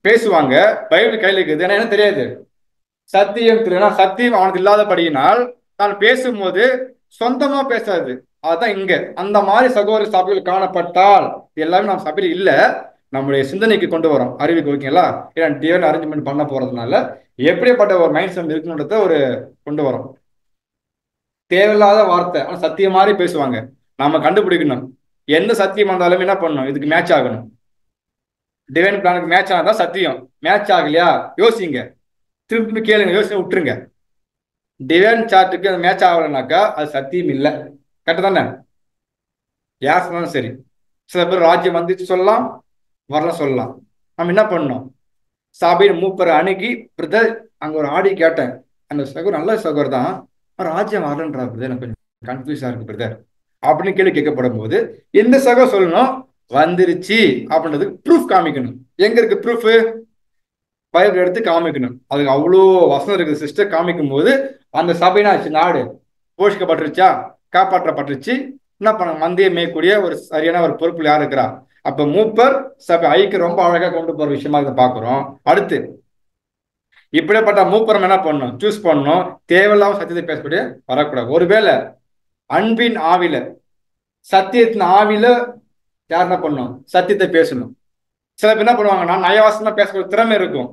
பேசுவாங்க, பைபிள் கையில் இருக்குது, ஏன்னா என்ன தெரியாது, சத்தியம் தெரியல. சத்தியம் அவனுக்கு இல்லாதபடியினால் தான் பேசும்போது சொந்தமா பேசாது. அதுதான் இங்க அந்த மாதிரி சகோதர சபைகள் காணப்பட்டால், எல்லாமே நம்ம சபையில் இல்ல, நம்முடைய சிந்தனைக்கு கொண்டு வரோம், அறிவுக்கு. ஓகேங்களா? ஏன்னா டிவைன் அரேஞ்ச்மெண்ட் பண்ண போறதுனால எப்படிப்பட்ட ஒரு மைண்ட் செட் இருக்குன்றத ஒரு கொண்டு வரோம். தேவையில்லாத வார்த்தை ஆனா சத்தியம் மாதிரி பேசுவாங்க. நாம கண்டுபிடிக்கணும், எந்த சத்தியம் வந்தாலும் என்ன பண்ணணும், இதுக்கு மேட்ச் ஆகணும். டிவைன் பிளானுக்கு மேட்ச் ஆனதான் சத்தியம். மேட்ச் ஆகலையா யோசிங்க, திருப்பி கேளுங்க, யோசிச்சு விட்டுருங்க. டிவைன் சார்ட்டுக்கு அது மேட்ச் ஆகலைனாக்கா அது சத்தியம் இல்லை. கரெக்டு தானே? யார் சொன்னாலும் சரி. சில பேர் ராஜ்யம் வந்துச்சு சொல்லலாம், வரல சொல்லலாம். நம்ம என்ன பண்ணணும், சபையின் மூப்பரை அணுகி, பிரதர் அங்க ஒரு ஆடி கேட்டேன், அந்த சகோதரர் நல்ல சகோதரர் தான், ராஜ்யம் வரலன்றா பிரதர், எனக்கு கொஞ்சம் கன்ஃபியூஸா இருக்கு பிரதர் அப்படின்னு கேள்வி கேட்கப்படும் போது எந்த சகோதரர் சொல்லணும், வந்துருச்சு அப்படின்றதுக்கு ப்ரூஃப் காமிக்கணும். எங்க இருக்கு ப்ரூஃப்? பைபிள் எடுத்து காமிக்கணும். அதுக்கு அவ்வளோ வசனம் இருக்குது சிஸ்டர். காமிக்கும் போது அந்த சபைனாச்சு நாடு போஷிக்கப்பட்டுருச்சா, காப்பாற்றப்பட்டுருச்சு. என்ன பண்ண, மந்தியை மேய்க்கூடிய ஒரு சரியான ஒரு பொறுப்புல யார் இருக்கிறா? அப்ப மூப்பர் சபை ஐக்கியம் ரொம்ப அழகா கொண்டு போற விஷயமா இதை பாக்குறோம். அடுத்து இப்படிப்பட்ட மூப்பரம் என்ன பண்ணணும், சூஸ் பண்ணணும். தேவையில்லாம சத்தியத்தை பேசக்கூடிய வரக்கூடாது. ஒருவேளை அன்பின் ஆவில சத்தியத்தின் ஆவில யார் என்ன பண்ணணும், சத்தியத்தை பேசணும். சில பேர் என்ன பண்ணுவாங்க, நான் நயவாசமா பேசக்கூடிய திறமை இருக்கும்,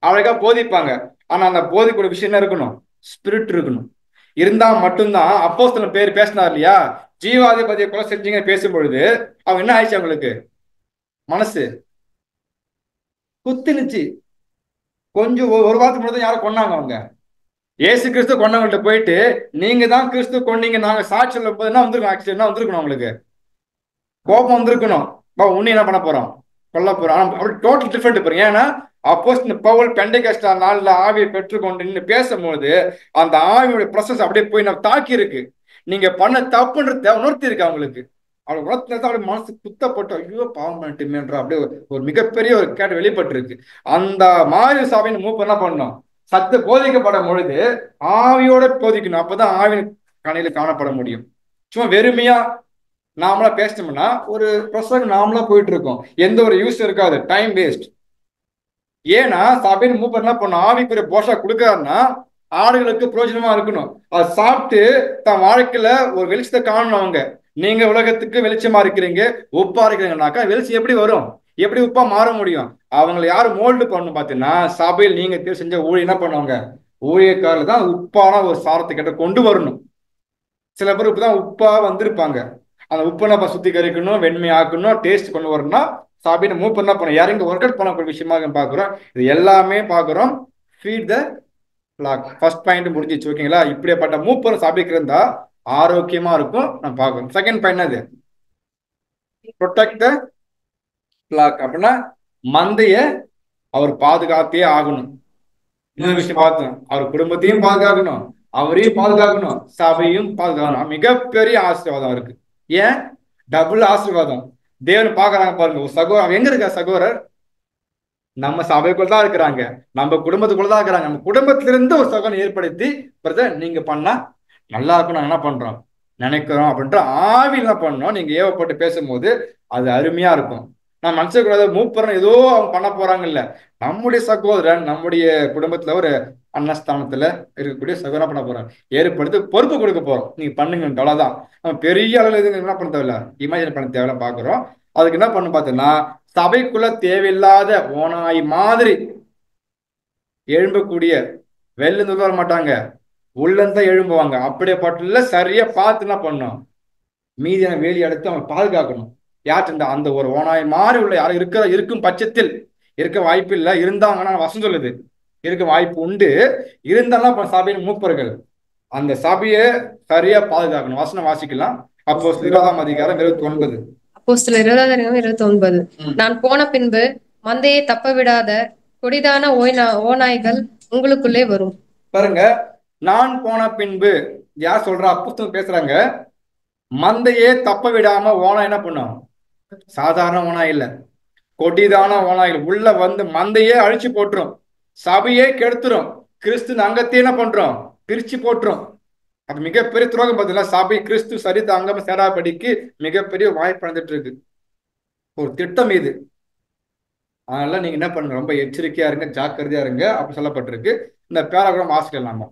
அழகா போதிப்பாங்க. ஆனா அந்த போதிக்கூடிய விஷயம் என்ன இருக்கணும், ஸ்பிரிட் இருக்கணும். இருந்தா மட்டும்தான். அப்போஸ்தலன் பேர் பேசினார் இல்லையா, ஜீவாதிபதியை கொலை செஞ்சீங்க பேசும் பொழுது அவங்க என்ன ஆயிடுச்சு, அவங்களுக்கு மனசு குத்துனுச்சு. கொஞ்சம் ஒரு வாரத்துக்கு முன்னாடி யாரும் கொண்டாங்க, அவங்க ஏசு கிறிஸ்து கொண்டவங்கள்ட்ட போயிட்டு நீங்க தான் கிறிஸ்து கொண்டீங்க நாங்க சாட்சி சொல்லும் போது என்ன வந்திருக்கணும், ஆக்சுவலி என்ன வந்திருக்கணும், அவங்களுக்கு கோபம் வந்திருக்கணும். உன்னை என்ன பண்ண போறோம், கொல்ல போறோம். அப்படி டோட்டல் டிஃபரெண்ட் பாருங்க. ஏன்னா அப்போஸ்தலன் பவுல் பெண்டெகோஸ்தே நாள்ல ஆவியை பெற்றுக்கொண்டு நின்று பேசும்போது அந்த ஆவியோட பிரசன்ஸ் அப்படியே போய் நம்ம தாக்கி இருக்கு. நீங்க பண்ண தப்புன்றத உணர்த்தி இருக்கு அவங்களுக்கு. அவளை உணர்த்தினது அவளுடைய மனசு குத்தப்பட்டு ஐயோ பாவம் பண்ணிட்டுமேன்ற அப்படியே ஒரு மிகப்பெரிய ஒரு கேட்டு வெளிப்பட்டு இருக்கு. அந்த மாதிரி சபையின் மூப்ப என்ன பண்ணணும், சத்து போதிக்கப்படும் பொழுது ஆவியோட போதிக்கணும். அப்பதான் ஆவின் கணையில காணப்பட முடியும். சும்மா வெறுமையா நாமளா பேசிட்டோம்னா ஒரு பிரசங்கம் நாமளா போயிட்டு இருக்கோம், எந்த ஒரு யூஸ் இருக்காது, டைம் வேஸ்ட். ஏன்னா சபையின் மூப்பர் என்ன பண்ணணும், ஆவிக்குரிய போஷா கொடுக்காருன்னா ஆடுகளுக்கு பிரயோஜனமா இருக்கணும். அதை சாப்பிட்டு தன் வாழ்க்கையில ஒரு வெளிச்சத்தை காணணும். அவங்க நீங்க உலகத்துக்கு வெளிச்சமா இருக்கிறீங்க, உப்பா இருக்கிறீங்கன்னாக்கா வெளிச்சம் எப்படி வரும், எப்படி உப்பா மாற முடியும்? அவங்களை யாரு மோல்டு பண்ணணும் பாத்தீங்கன்னா சபையில் நீங்க செஞ்ச ஊழியம் என்ன பண்ணுவாங்க, ஊழியக்காரர்கள் தான் உப்பான ஒரு சாரத்தை கிட்ட கொண்டு வரணும். சில பேர் உப்பு தான் உப்பா வந்திருப்பாங்க, அந்த உப்பை நம்ம சுத்திகரிக்கணும், வெண்மையாக்கணும், டேஸ்ட் கொண்டு வரணும்னா சபையின மூப்பர் என்ன பண்ணணும், இறங்கி ஒர்க் அவுட் பண்ணக்கூடிய விஷயமாக பாக்குறோம். இது எல்லாமே பாக்குறோம். ஃபீட் த ஃபிளாக் ஃபர்ஸ்ட் பாயிண்ட் முடிஞ்சிச்சு. ஓகேங்களா? இப்படிப்பட்ட மூப்பர் சபைக்கு இருந்தா ஆரோக்கியமா இருக்கும் நம்ம பார்க்கணும். செகண்ட் பாயிண்ட் அது ப்ரொடெக்ட் த ஃபிளாக். அப்படின்னா மந்தைய அவர் பாதுகாத்தே ஆகணும். இன்னொரு விஷயம் பார்த்தோம், அவர் குடும்பத்தையும் பாதுகாக்கணும், அவரையும் பாதுகாக்கணும், சபையும் பாதுகாக்கணும். மிகப்பெரிய ஆசீர்வாதம் இருக்கு. ஏன் டபுள் ஆசீர்வாதம்? தேவன் பாக்குறாங்க பாருங்க, ஒரு சகோதரர் எங்க இருக்கா, சகோதரர் நம்ம சபைக்குள்ள தான் இருக்கிறாங்க, நம்ம குடும்பத்துக்குள்ள தான் இருக்கிறாங்க. நம்ம குடும்பத்திலிருந்து ஒரு சகோதரன் ஏற்படுத்தி பிரதர் நீங்க பண்ணா நல்லா இருக்கும் நாங்க என்ன பண்றோம் நினைக்கிறோம் அப்படின்ற ஆவி என்ன பண்ணோம். நீங்க ஏவப்பட்டு பேசும்போது அது அருமையா இருக்கும். நான் மனசுக்கூடாது மூப்பரன் ஏதோ அவங்க பண்ண போறாங்க இல்ல, நம்முடைய சகோதரன் நம்முடைய குடும்பத்துல ஒரு அன்னஸ்தானத்துல இருக்கக்கூடிய சகோதரன் பண்ண போறாங்க, ஏற்படுத்தி பொறுப்பு கொடுக்க போறோம், நீங்க பண்ணுங்க. அவ்வளவுதான். நம்ம பெரிய அளவில் எதுவும் என்ன பண்ண தேவையில்ல, இமேஜின் பண்ண தேவையில்ல பாக்குறோம். அதுக்கு என்ன பண்ணு பார்த்தீங்கன்னா சபைக்குள்ள தேவையில்லாத ஓனாய் மாதிரி எழும்பக்கூடிய வெளில வர மாட்டாங்க, உள்ளந்தான் எழும்புவாங்க. அப்படியேப்பட்ட சரியா பார்த்து என்ன பண்ணணும், மீதியான வேலி எடுத்து அவங்க பாதுகாக்கணும். யார்ட்டு இந்த அந்த ஒரு ஓனாய் மாதிரி உள்ள யாரும் இருக்கும் பட்சத்தில் இருக்க வாய்ப்பு இல்லை, இருந்தாங்கன்னா வசம் சொல்லுது இருக்க வாய்ப்பு உண்டு. இருந்தாலும் சபையின் மூப்பர்கள் அந்த சபையை சரியா பாதுகாக்கணும். வசனம் வாசிக்கலாம். அப்போ 20ஆம் அதிகாரம் 29. அப்போஸ்தலர் 20:29. நான் போன பின்பு மந்தையை தப்ப விடாத கொடிதான ஓநாய்கள் உங்களுக்குள்ளே வரும். பாருங்க, நான் போன பின்பு யார் சொல்றா, அப்போஸ்தலர் பேசுறாங்க. மந்தையே தப்ப விடாம ஓனாய் என்ன பண்ணும், சாதாரண ஓனாய் இல்ல, கொடிதான ஓனாய்கள் உள்ள வந்து மந்தையே அழிச்சு போட்டுரும், சபையே கெடுத்துரும், கிறிஸ்து அங்கத்தையே என்ன பண்றோம் பிரிச்சு போட்டுரும். அது மிகப்பெரிய துரோகம். பார்த்தீங்கன்னா சபை கிறிஸ்து சரித்த அங்கம் சேராபடிக்கு மிகப்பெரிய வாய்ப்பு நடந்துட்டு இருக்கு. ஒரு திட்டம் இது. அதனால நீங்க என்ன பண்ணுங்க, ரொம்ப எச்சரிக்கையா இருங்க, ஜாக்கிரதையா இருங்க அப்படி சொல்லப்பட்டிருக்கு. இந்த பேராகிராம் வாசிக்கலாம்.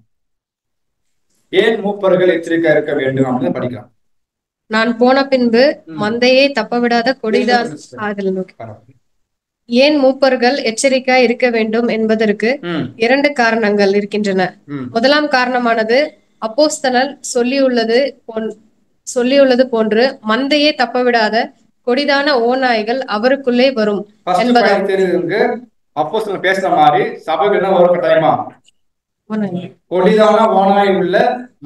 ஏன் மூப்பர்கள் எச்சரிக்கையா இருக்க வேண்டும் அப்படின்னு படிக்கலாம். நான் போன பின்பு மந்தையை தப்ப விடாத கொடிதான் ஏன் மூப்பர்கள் எச்சரிக்கையா இருக்க வேண்டும் என்பதற்கு 2 காரணங்கள் இருக்கின்றன. முதலாம் காரணமானது அப்போஸ்தலர் சொல்லியுள்ளது போன்று மந்தையே தப்ப விடாத கொடிதான ஓநாய்கள் அவருக்குள்ளே வரும் என்பதாக. அப்போஸ்தலர் பேசுற மாதிரி சபைக்கு என்ன வரும் கட்டாயமா, கொடிதான ஓனாய் உள்ள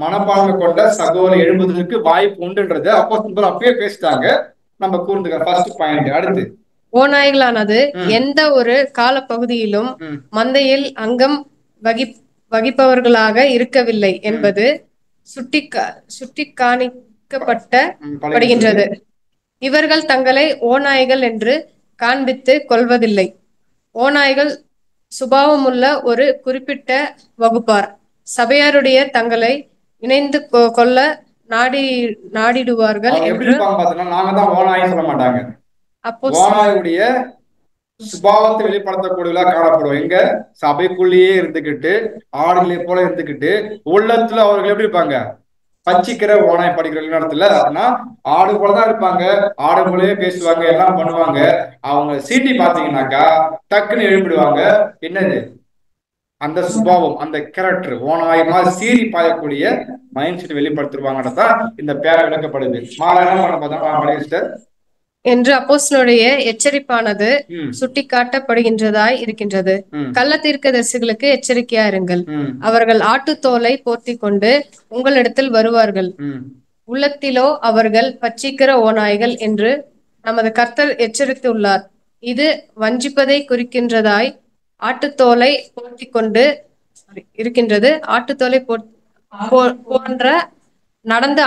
மனப்பான்மை கொண்ட சகோதரர் எழும்புவதற்கு வாய்ப்பு உண்டுன்றது அப்போஸ்தலர் அப்பயே பேசிட்டாங்க. நம்ம கூர்ந்துக்க ஃபர்ஸ்ட் பாயிண்ட். அடுத்து ஓநாய்களானது எந்த ஒரு காலப்பகுதியிலும் மந்தையில் அங்கம் வகிப்பவர்களாக இருக்கவில்லை என்பது சுட்டி காணிக்கப்படுகின்றது. இவர்கள் தங்களை ஓநாய்கள் என்று காண்பித்து கொள்வதில்லை. ஓநாய்கள் சுபாவமுள்ள ஒரு குறிப்பிட்ட வகுப்பார். சபையாருடைய தங்களை இணைந்து கொள்ள நாடிடுவார்கள் என்று சொல்ல மாட்டாங்க. ஓநாயுடைய சுபாவத்தை வெளிப்படுத்தக்கூடியவர்களா காணப்படும். எங்க சபைக்குள்ளேயே இருந்துகிட்டு ஆடுகளை போல இருந்துகிட்டு உள்ளத்துல அவர்கள் எப்படி இருப்பாங்க, பச்சிக்கிற ஓனாய் படிக்கிற இடத்துல ஆனா ஆடு போலதான் இருப்பாங்க, ஆடு போலயே பேசுவாங்க, எல்லாம் பண்ணுவாங்க. அவங்க சீட்டி பாத்தீங்கன்னாக்கா டக்குன்னு எழுப்பிடுவாங்க. என்னது அந்த சுபாவம், அந்த கேரக்டர் ஓனாய் மாதிரி சீறி பாயக்கூடிய மைண்ட் செட் வெளிப்படுத்திடுவாங்கன்றதான் இந்த பேரை விளக்கப்படுது. என்று அப்போஸ்தலருடைய எச்சரிப்பானது சுட்டிக்காட்டப்படுகின்றதாய் இருக்கின்றது. கள்ள தீர்க்கதரிசிகளுக்கு எச்சரிக்கையா இருங்கள். அவர்கள் ஆட்டுத்தோலை போர்த்தி கொண்டு உங்களிடத்தில் வருவார்கள், உள்ளத்திலோ அவர்கள் பச்சிக்கிற ஓநாய்கள் என்று நமது கர்த்தர் எச்சரித்துள்ளார். இது வஞ்சிப்பதை குறிக்கின்றதாய் ஆட்டுத்தோலை போர்த்தி கொண்டு இருக்கின்றது. ஆட்டுத்தோலை போன்ற நடந்த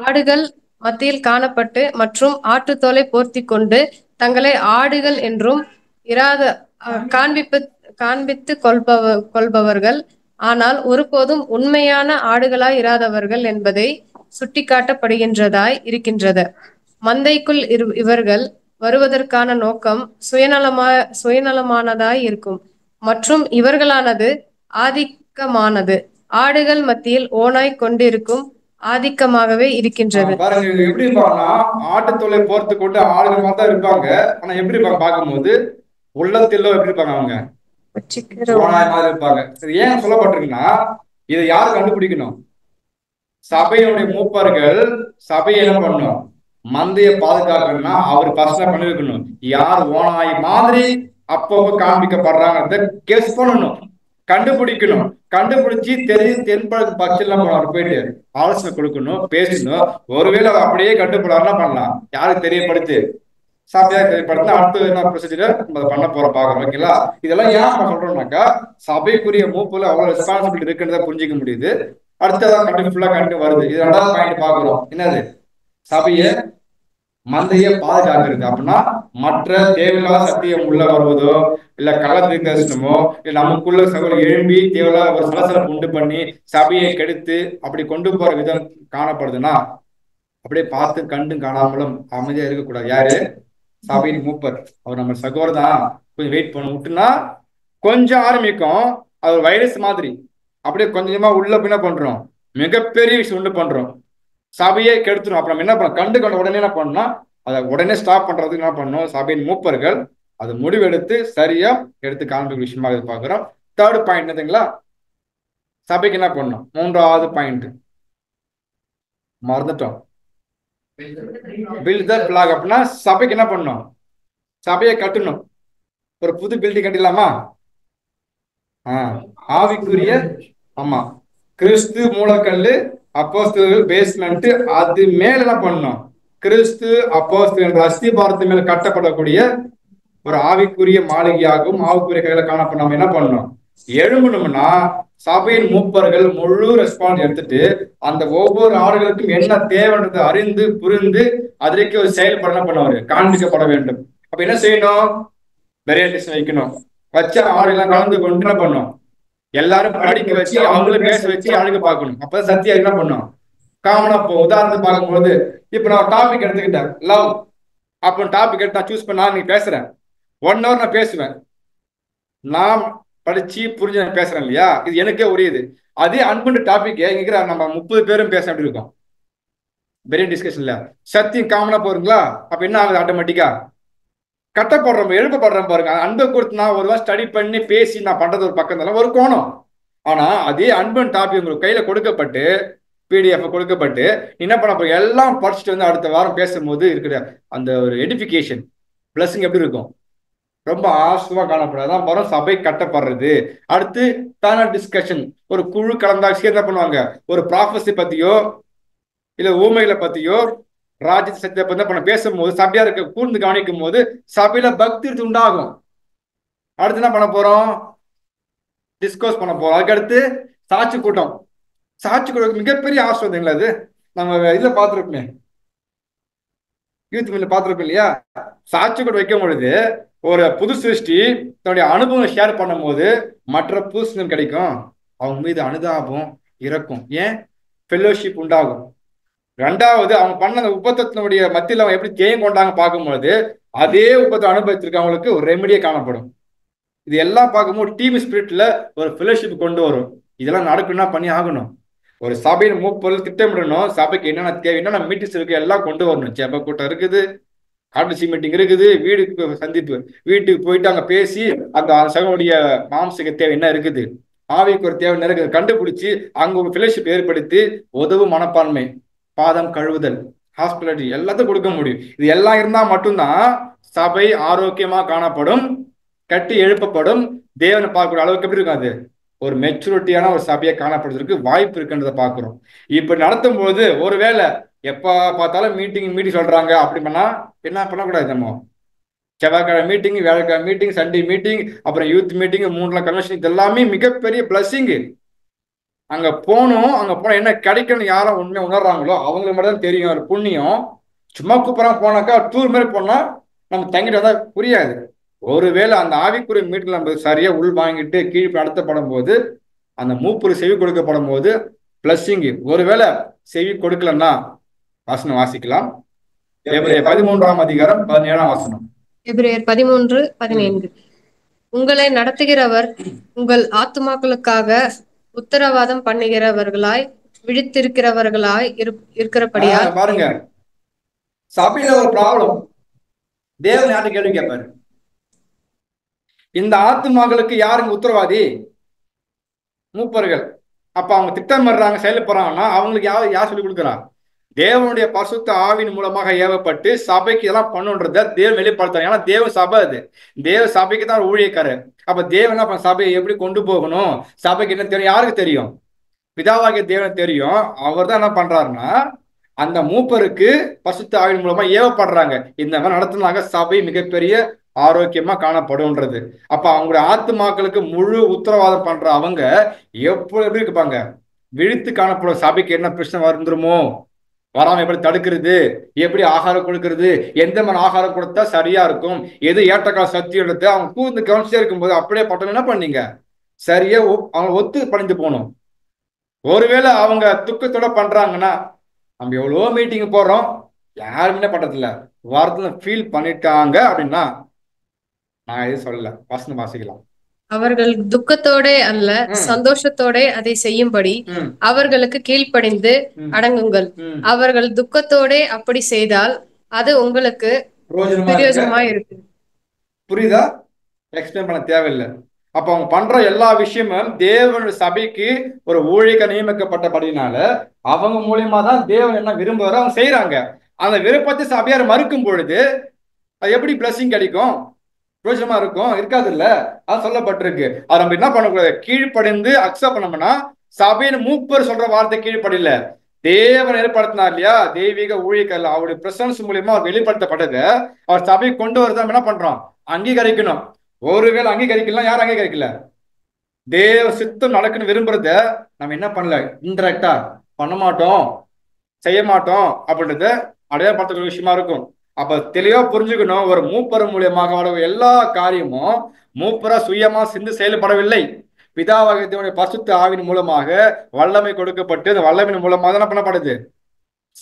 ஆடுகள் மத்தியில் காணப்பட்டு மற்றும் ஆட்டுத்தோலை போர்த்தி கொண்டு தங்களை ஆடுகள் என்றும் இராத காண்பித்து கொள்பவர்கள், ஆனால் ஒருபோதும் உண்மையான ஆடுகளாய் இராதவர்கள் என்பதை சுட்டிக்காட்டப்படுகின்றதாய் இருக்கின்றது. மந்தைக்குள் இவர்கள் வருவதற்கான நோக்கம் சுயநலமானதாய் இருக்கும் மற்றும் இவர்களானது ஆதிக்கமானது ஆடுகள் மத்தியில் ஓனாய் கொண்டிருக்கும் ஆதிக்கமாகவே இருக்கின்றது. பாருங்க எப்படி இருப்பாங்கன்னா, ஆட்டுத்தோலை போர்த்து கொண்டு ஆடுகள் மாதிரி தான் இருப்பாங்க. ஆனா எப்படி இருப்பாங்க பார்க்கும்போது உள்ளத்திலோ எப்படி இருப்பாங்க, அவங்க ஓனாய் மாதிரி இருப்பாங்க. ஏன் சொல்லப்பட்டிருக்குன்னா, இதை யாரு கண்டுபிடிக்கணும்? சபையினுடைய மூப்பர்கள் சபையை என்ன பண்ணணும்? மந்தைய பாதுகாக்கணும்னா அவர் பர்சனலா பண்ணிருக்கணும். யார் ஓனாய் மாதிரி அப்பப்போ காண்பிக்கப்படுறாங்க கெஸ் பண்ணணும், கண்டுபிடிக்கணும். கண்டுபிடிச்சு தென்படுத்த பட்சம் அவர் போயிட்டு ஆலோசனை கொடுக்கணும், பேசணும். ஒருவேளை அப்படியே கண்டுபிடாருன்னா பண்ணலாம். யாருக்கு தெரியப்படுத்து? சபையா தெரியப்படுத்தினா அடுத்து என்ன ப்ரொசீஜர் பண்ண போற பாக்குறோம். ஓகேங்களா? இதெல்லாம் ஏன் சொல்றோம்னாக்கா, சபைக்குரிய மூப்புல அவ்வளவு ரெஸ்பான்சிபிலிட்டி இருக்குன்றத புரிஞ்சிக்க முடியுது. அடுத்ததான் கண்டிப்பா வருது. இது 2வது பாயிண்ட் பாக்குறோம். என்னது? சபைய மந்தைய பாதுகாக்கிறது. அப்படின்னா மற்ற தேவையில்லாத சத்தியம் உள்ள வருவதோ, இல்ல கள்ள தரிசனமோ, இல்ல நமக்குள்ள சகோதரி எழும்பி தேவையில்லாத ஒரு சலசலப்பு உண்டு பண்ணி சபையை கெடுத்து அப்படி கொண்டு போற விதம் காணப்படுதுன்னா, அப்படியே பார்த்து கண்டும் காணாமலும் அமைதியா இருக்கக்கூடாது. யாரு? சபையின் மூப்பர். அவர் நம்ம சகோதரர் தான். கொஞ்சம் வெயிட் பண்ண விட்டுனா கொஞ்சம் ஆரம்பிக்கும். அது வைரஸ் மாதிரி அப்படியே கொஞ்சமா உள்ள பின்ன பண்றோம், மிகப்பெரிய விஷயம் உண்டு பண்றோம், சபையை கெடுத்துரும். அப்புறம் என்ன பண்ண கண்ட உடனே என்ன பண்ணா, அதை உடனே ஸ்டாப் பண்றதுக்கு என்ன பண்ணணும்? சபையின் மூப்பர்கள் அது முடிவெடுத்து சரியா எடுத்து காண்பிக்கிற விஷயமா பார்க்கிறோம். 3rd point என்னதுங்களா? சபைக்கு என்ன பண்ணணும்? 3வது பாயிண்ட் மறந்துட்டோம். பில்ட் தி பிளாக். அப்படின்னா சபைக்கு என்ன பண்ணணும்? சபையை கட்டணும். ஒரு புது பில்டிங் கட்டிடலாமா? ஆவிக்குரிய, ஆமா, கிறிஸ்து மூலக்கல்லு, அப்போஸ்தலர்கள் பேஸ்மெண்ட், அது மேல என்ன பண்ணணும்? கிறிஸ்து அப்போஸ்தலர் என்ற அஸ்திபாரத்து மேல கட்டப்படக்கூடிய ஒரு ஆவிக்குரிய மாளிகையாகவும் ஆவிக்குரிய கையில காணப்பட நம்ம என்ன பண்ணணும்? எழும்பணும்னா சபையின் மூப்பர்கள் முழு ரெஸ்பான்ஸ் எடுத்துட்டு அந்த ஒவ்வொரு ஆடுகளுக்கும் என்ன தேவைன்றதை அறிந்து புரிந்து அதற்கு ஒரு செயல்பட என்ன பண்ணுவாரு? காண்பிக்கப்பட வேண்டும். அப்ப என்ன செய்யணும்? வெரைட்டிஸ் வைக்கணும். வச்ச ஆடுகள்லாம் கலந்து கொண்டு என்ன பண்ணும்? எல்லாரும் படிக்க வச்சு அவங்களும் பேச வச்சு அழுக பார்க்கணும். அப்பதான் சத்தியா என்ன பண்ணும்? காமனா இப்போ உதாரணத்துக்கு பார்க்கும்போது, இப்ப நான் டாபிக் எடுத்துக்கிட்டேன், லவ். அப்போ டாபிக் எடுத்து நான் சூஸ் பண்ணா, நீ பேசுறேன் 1 hour நான் பேசுவேன். நான் படிச்சு புரிஞ்சு நான் பேசுறேன் இல்லையா? இது எனக்கே உரியது. அதே அன்புன்ற டாபிக் இங்க நம்ம 30 பேரும் பேச அப்படி இருக்கும். பெரிய டிஸ்கஷன்ல சத்தியம் காமனா போறீங்களா? அப்ப என்ன ஆகுது? ஆட்டோமேட்டிக்கா கட்டப்படுறோம், எழுப்பப்படுறோம். பாருங்க, அன்பை கொடுத்து நான் ஒரு ஸ்டடி பண்ணி பேசி நான் பண்றது ஒரு பக்கம் தான் ஒரு கோணம். ஆனா அதே அன்பன் டாபிக் உங்களுக்கு கையில கொடுக்கப்பட்டு பிடிஎஃப் கொடுக்கப்பட்டு என்ன பண்ண போறீங்க? எல்லாம் படிச்சுட்டு வந்து அடுத்த வாரம் பேசும்போது இருக்கிற அந்த ஒரு எடிஃபிகேஷன் பிளஸ்ங்க எப்படி இருக்கும்? ரொம்ப ஆசுவா காணப்படாதான் வரும். சபை கட்டப்படுறது. அடுத்து பேனல் டிஸ்கஷன். ஒரு குழு கலந்தாச்சு என்ன பண்ணுவாங்க? ஒரு ப்ராஃபஸி பத்தியோ இல்ல ஊமைகளை பத்தியோ ராஜ்ய சத்தியத்தை பத்தி பண்ண பேசும்போது சபையா இருக்க கூர்ந்து கவனிக்கும் போது சபையில பக்தி உண்டாகும். அடுத்து என்ன பண்ண போறோம்? டிஸ்கஸ் பண்ண போறோம். அதுக்கடுத்து சாட்சி கூட்டம். சாட்சி கூட்டம் மிகப்பெரிய ஆசிரியங்களா? அது நம்ம இதுல பார்த்துருப்போமே, யூத் மீட்ல பார்த்துருப்போம் இல்லையா? சாட்சி கூட்டம் வைக்கும் பொழுது ஒரு புது சிருஷ்டி தன்னுடைய அனுபவம் ஷேர் பண்ணும் போது மற்ற புதுசுகள் கிடைக்கும். அவங்க மீது அனுதாபம் இறக்கும். ஏன்? ஃபெல்லோஷிப் உண்டாகும். 2வது அவங்க பண்ண அந்த உபத்தினுடைய மத்தியில் அவங்க எப்படி ஜெயம் கொண்டாங்க பார்க்கும்போது அதே உபத்தை அனுபவிச்சிருக்கவங்களுக்கு ஒரு ரெமடியே காணப்படும். இது எல்லாம் பார்க்கும்போது டீம் ஸ்பிரிட்ல ஒரு ஃபெல்லோஷிப் கொண்டு வரும். இதெல்லாம் நடக்கணும்னா பண்ணி ஆகணும். ஒரு சபையின் மூப்பொருள் திட்டமிடணும். சபைக்கு என்னென்ன தேவை, என்னென்ன மீட்டிங்ஸ் இருக்கு எல்லாம் கொண்டு வரணும். ஜெப கூட்டம் இருக்குது, கார்டசி மீட்டிங் இருக்குது, வீடுக்கு சந்திப்பு, வீட்டுக்கு போயிட்டு அங்க பேசி அந்த சகோடைய மாம்சக தேவை என்ன இருக்குது, ஆவிக்கு ஒரு தேவை என்ன இருக்குது கண்டுபிடிச்சு அங்க ஒரு ஃபெல்லோஷிப் ஏற்படுத்தி உதவும் மனப்பான்மை, பாதம் கழுவுதல், ஹாஸ்பிட்டாலிட்டி எல்லாத்தையும் கொடுக்க முடியும். இது எல்லாம் இருந்தா மட்டும்தான் சபை ஆரோக்கியமா காணப்படும், கட்டி எழுப்பப்படும். தேவனை பார்க்கக்கூடிய அளவுக்கு எப்படி இருக்காது? ஒரு மெச்சூரிட்டியான ஒரு சபையை காணப்படுறதுக்கு வாய்ப்பு இருக்குன்றதை பார்க்கிறோம். இப்ப நடத்தும் போது ஒருவேளை எப்ப பார்த்தாலும் மீட்டிங் சொல்றாங்க அப்படி பண்ணா என்ன பண்ணக்கூடாது? நம்ம செவ்வாய்க்கிழமை மீட்டிங், வியாழக்கிழமை மீட்டிங், சண்டே மீட்டிங், அப்புறம் யூத் மீட்டிங், 3 கன்வென்ஷன், இது எல்லாமே மிகப்பெரிய பிளஸிங். அங்க போனோம், அங்க போனா என்ன கிடைக்கும்னு யாரும் உண்மையை உணர்றாங்களோ அவங்களுக்கு மட்டும் தான் தெரியும் ஒரு புண்ணியம். சும்மா கூப்பிடறாங்க போனாக்கா டூர் மாதிரி போனா நம்ம தங்கிட்டு வந்தா புரியாது. ஒருவேளை அந்த ஆவிக்குரிய மீட்டில் நம்ம சரியா உள் வாங்கிட்டு கீழ் நடத்தப்படும் போது, அந்த மூப்புரு செவி கொடுக்கப்படும் போது பிளஸ்ஸிங். ஒருவேளை செவி கொடுக்கலன்னா வாசனம் வாசிக்கலாம். எபிரேயர் 13ஆம் அதிகாரம் 17ஆம் வசனம். எபிரேயர் 13:14. உங்களை நடத்துகிறவர் உங்கள் ஆத்துமாக்களுக்காக உத்தரவாதம் பண்ணுகிறவர்களாய் விழித்திருக்கிறவர்களாய் இருக்கிறபடியால். பாருங்க, சபையில ஒரு ப்ராப்ளம். தேவன் யார்கிட்ட கேள்வி கேட்பாரு? இந்த ஆத்துமாக்களுக்கு யாருங்க உத்தரவாதி? மூப்பர்கள். அப்ப அவங்க திட்டம் பண்றாங்க, செயல்படுறாங்கன்னா அவங்களுக்கு யார் சொல்லி கொடுக்குறா? தேவனுடைய பரிசுத்த ஆவின் மூலமாக ஏவப்பட்டு சபைக்கு இதெல்லாம் பண்ணுன்றத தேவன் வெளிப்படுத்துறாங்க. ஏன்னா தேவ சபை அது. தேவ சபைக்கு தான் ஊழியக்காரர். அப்ப தேவன் அப்ப சபையை எப்படி கொண்டு போகணும், சபைக்கு என்ன தெரியும்? யாருக்கு தெரியும்? பிதாவாகிய தேவன் தெரியும். அவர் தான் என்ன பண்றாருன்னா அந்த மூப்பருக்கு பரிசுத்த ஆவின் மூலமா ஏவப்படுறாங்க. இந்த மாதிரி நடத்துனாங்க சபை மிகப்பெரிய ஆரோக்கியமா காணப்படும்ன்றது. அப்ப அவங்களுடைய ஆத்துமாக்களுக்கு முழு உத்தரவாதம் பண்ற அவங்க எப்படி இருப்பாங்க? விழித்து காணப்படும். சபைக்கு என்ன பிரச்சனை வந்துருமோ, வராம எப்படி தடுக்கிறது, எப்படி ஆகாரம் கொடுக்கறது, எந்த மாதிரி ஆகாரம் கொடுத்தா சரியா இருக்கும், எது ஏற்றக்கால சக்தின்றது அவங்க கூர்ந்து கவனிச்சே இருக்கும்போது அப்படியே பட்டம் என்ன பண்ணீங்க சரியா அவங்க ஒத்து பணிந்து போகணும். ஒருவேளை அவங்க துக்கத்தோட பண்றாங்கன்னா, நம்ம எவ்வளவோ மீட்டிங் போறோம், யாருமே என்ன பண்றதில்ல, வாரத்துல ஃபீல் பண்ணிட்டாங்க அப்படின்னா நான் எதுவும் சொல்லல, வசனம் வாசிக்கலாம். அவர்கள் துக்கத்தோட அல்ல சந்தோஷத்தோட அதை செய்யும்படி அவர்களுக்கு கீழ்ப்படிந்து அடங்குங்கள். அவர்கள் துக்கத்தோட அப்படி செய்தால் அது உங்களுக்கு பிரயோஜனமா இருக்கு. புரியுதா? எக்ஸ்பிளைன் பண்ண தேவையில்லை. அப்ப அவங்க பண்ற எல்லா விஷயமும் தேவனுடைய சபைக்கு ஒரு ஊழியக்க நியமிக்கப்பட்டபடினால அவங்க மூலியமா தான் தேவன் என்ன விரும்புறாரோ அவங்க செய்யறாங்க. அந்த விருப்பத்தை சபையார் மறுக்கும் பொழுது அது எப்படி பிளஸிங் கிடைக்கும்? பிரயோஜனமா இருக்கும்? இருக்காது இல்ல. அது சொல்லப்பட்டிருக்கு. அது நம்ம என்ன பண்ணக்கூடாது? கீழ்ப்படிந்து அக்செப்ட் பண்ணோம்னா சபையின் மூப்பர் சொல்ற வார்த்தை கீழ்ப்படியில தேவன் ஏற்படுத்தினார் இல்லையா, தெய்வீக ஊழியர்கள் அவருடைய பிரசன்ஸ் மூலியமா அவர் வெளிப்படுத்தப்பட்டது அவர் சபையை கொண்டு வரதான் என்ன பண்றோம்? அங்கீகரிக்கணும். ஒருவேளை அங்கீகரிக்கலாம், யாரும் அங்கீகரிக்கல, தேவ சித்தம் நடக்குன்னு விரும்புறத நம்ம என்ன பண்ணல, இன்டெரக்டா பண்ண மாட்டோம், செய்ய மாட்டோம் அப்படின்றத அடையாளப்படுத்தக்கூடிய விஷயமா இருக்கும். அப்ப தெளிவா புரிஞ்சுக்கணும், ஒரு மூப்பர் மூலியமாக எல்லா காரியமும் மூப்பரா சுயமா சிந்து செயல்படவில்லை. பிதாவாகிய பரிசுத்த ஆவின் மூலமாக வல்லமை கொடுக்கப்பட்டு அந்த வல்லமையின் மூலமாக தான் பண்ணப்படுது.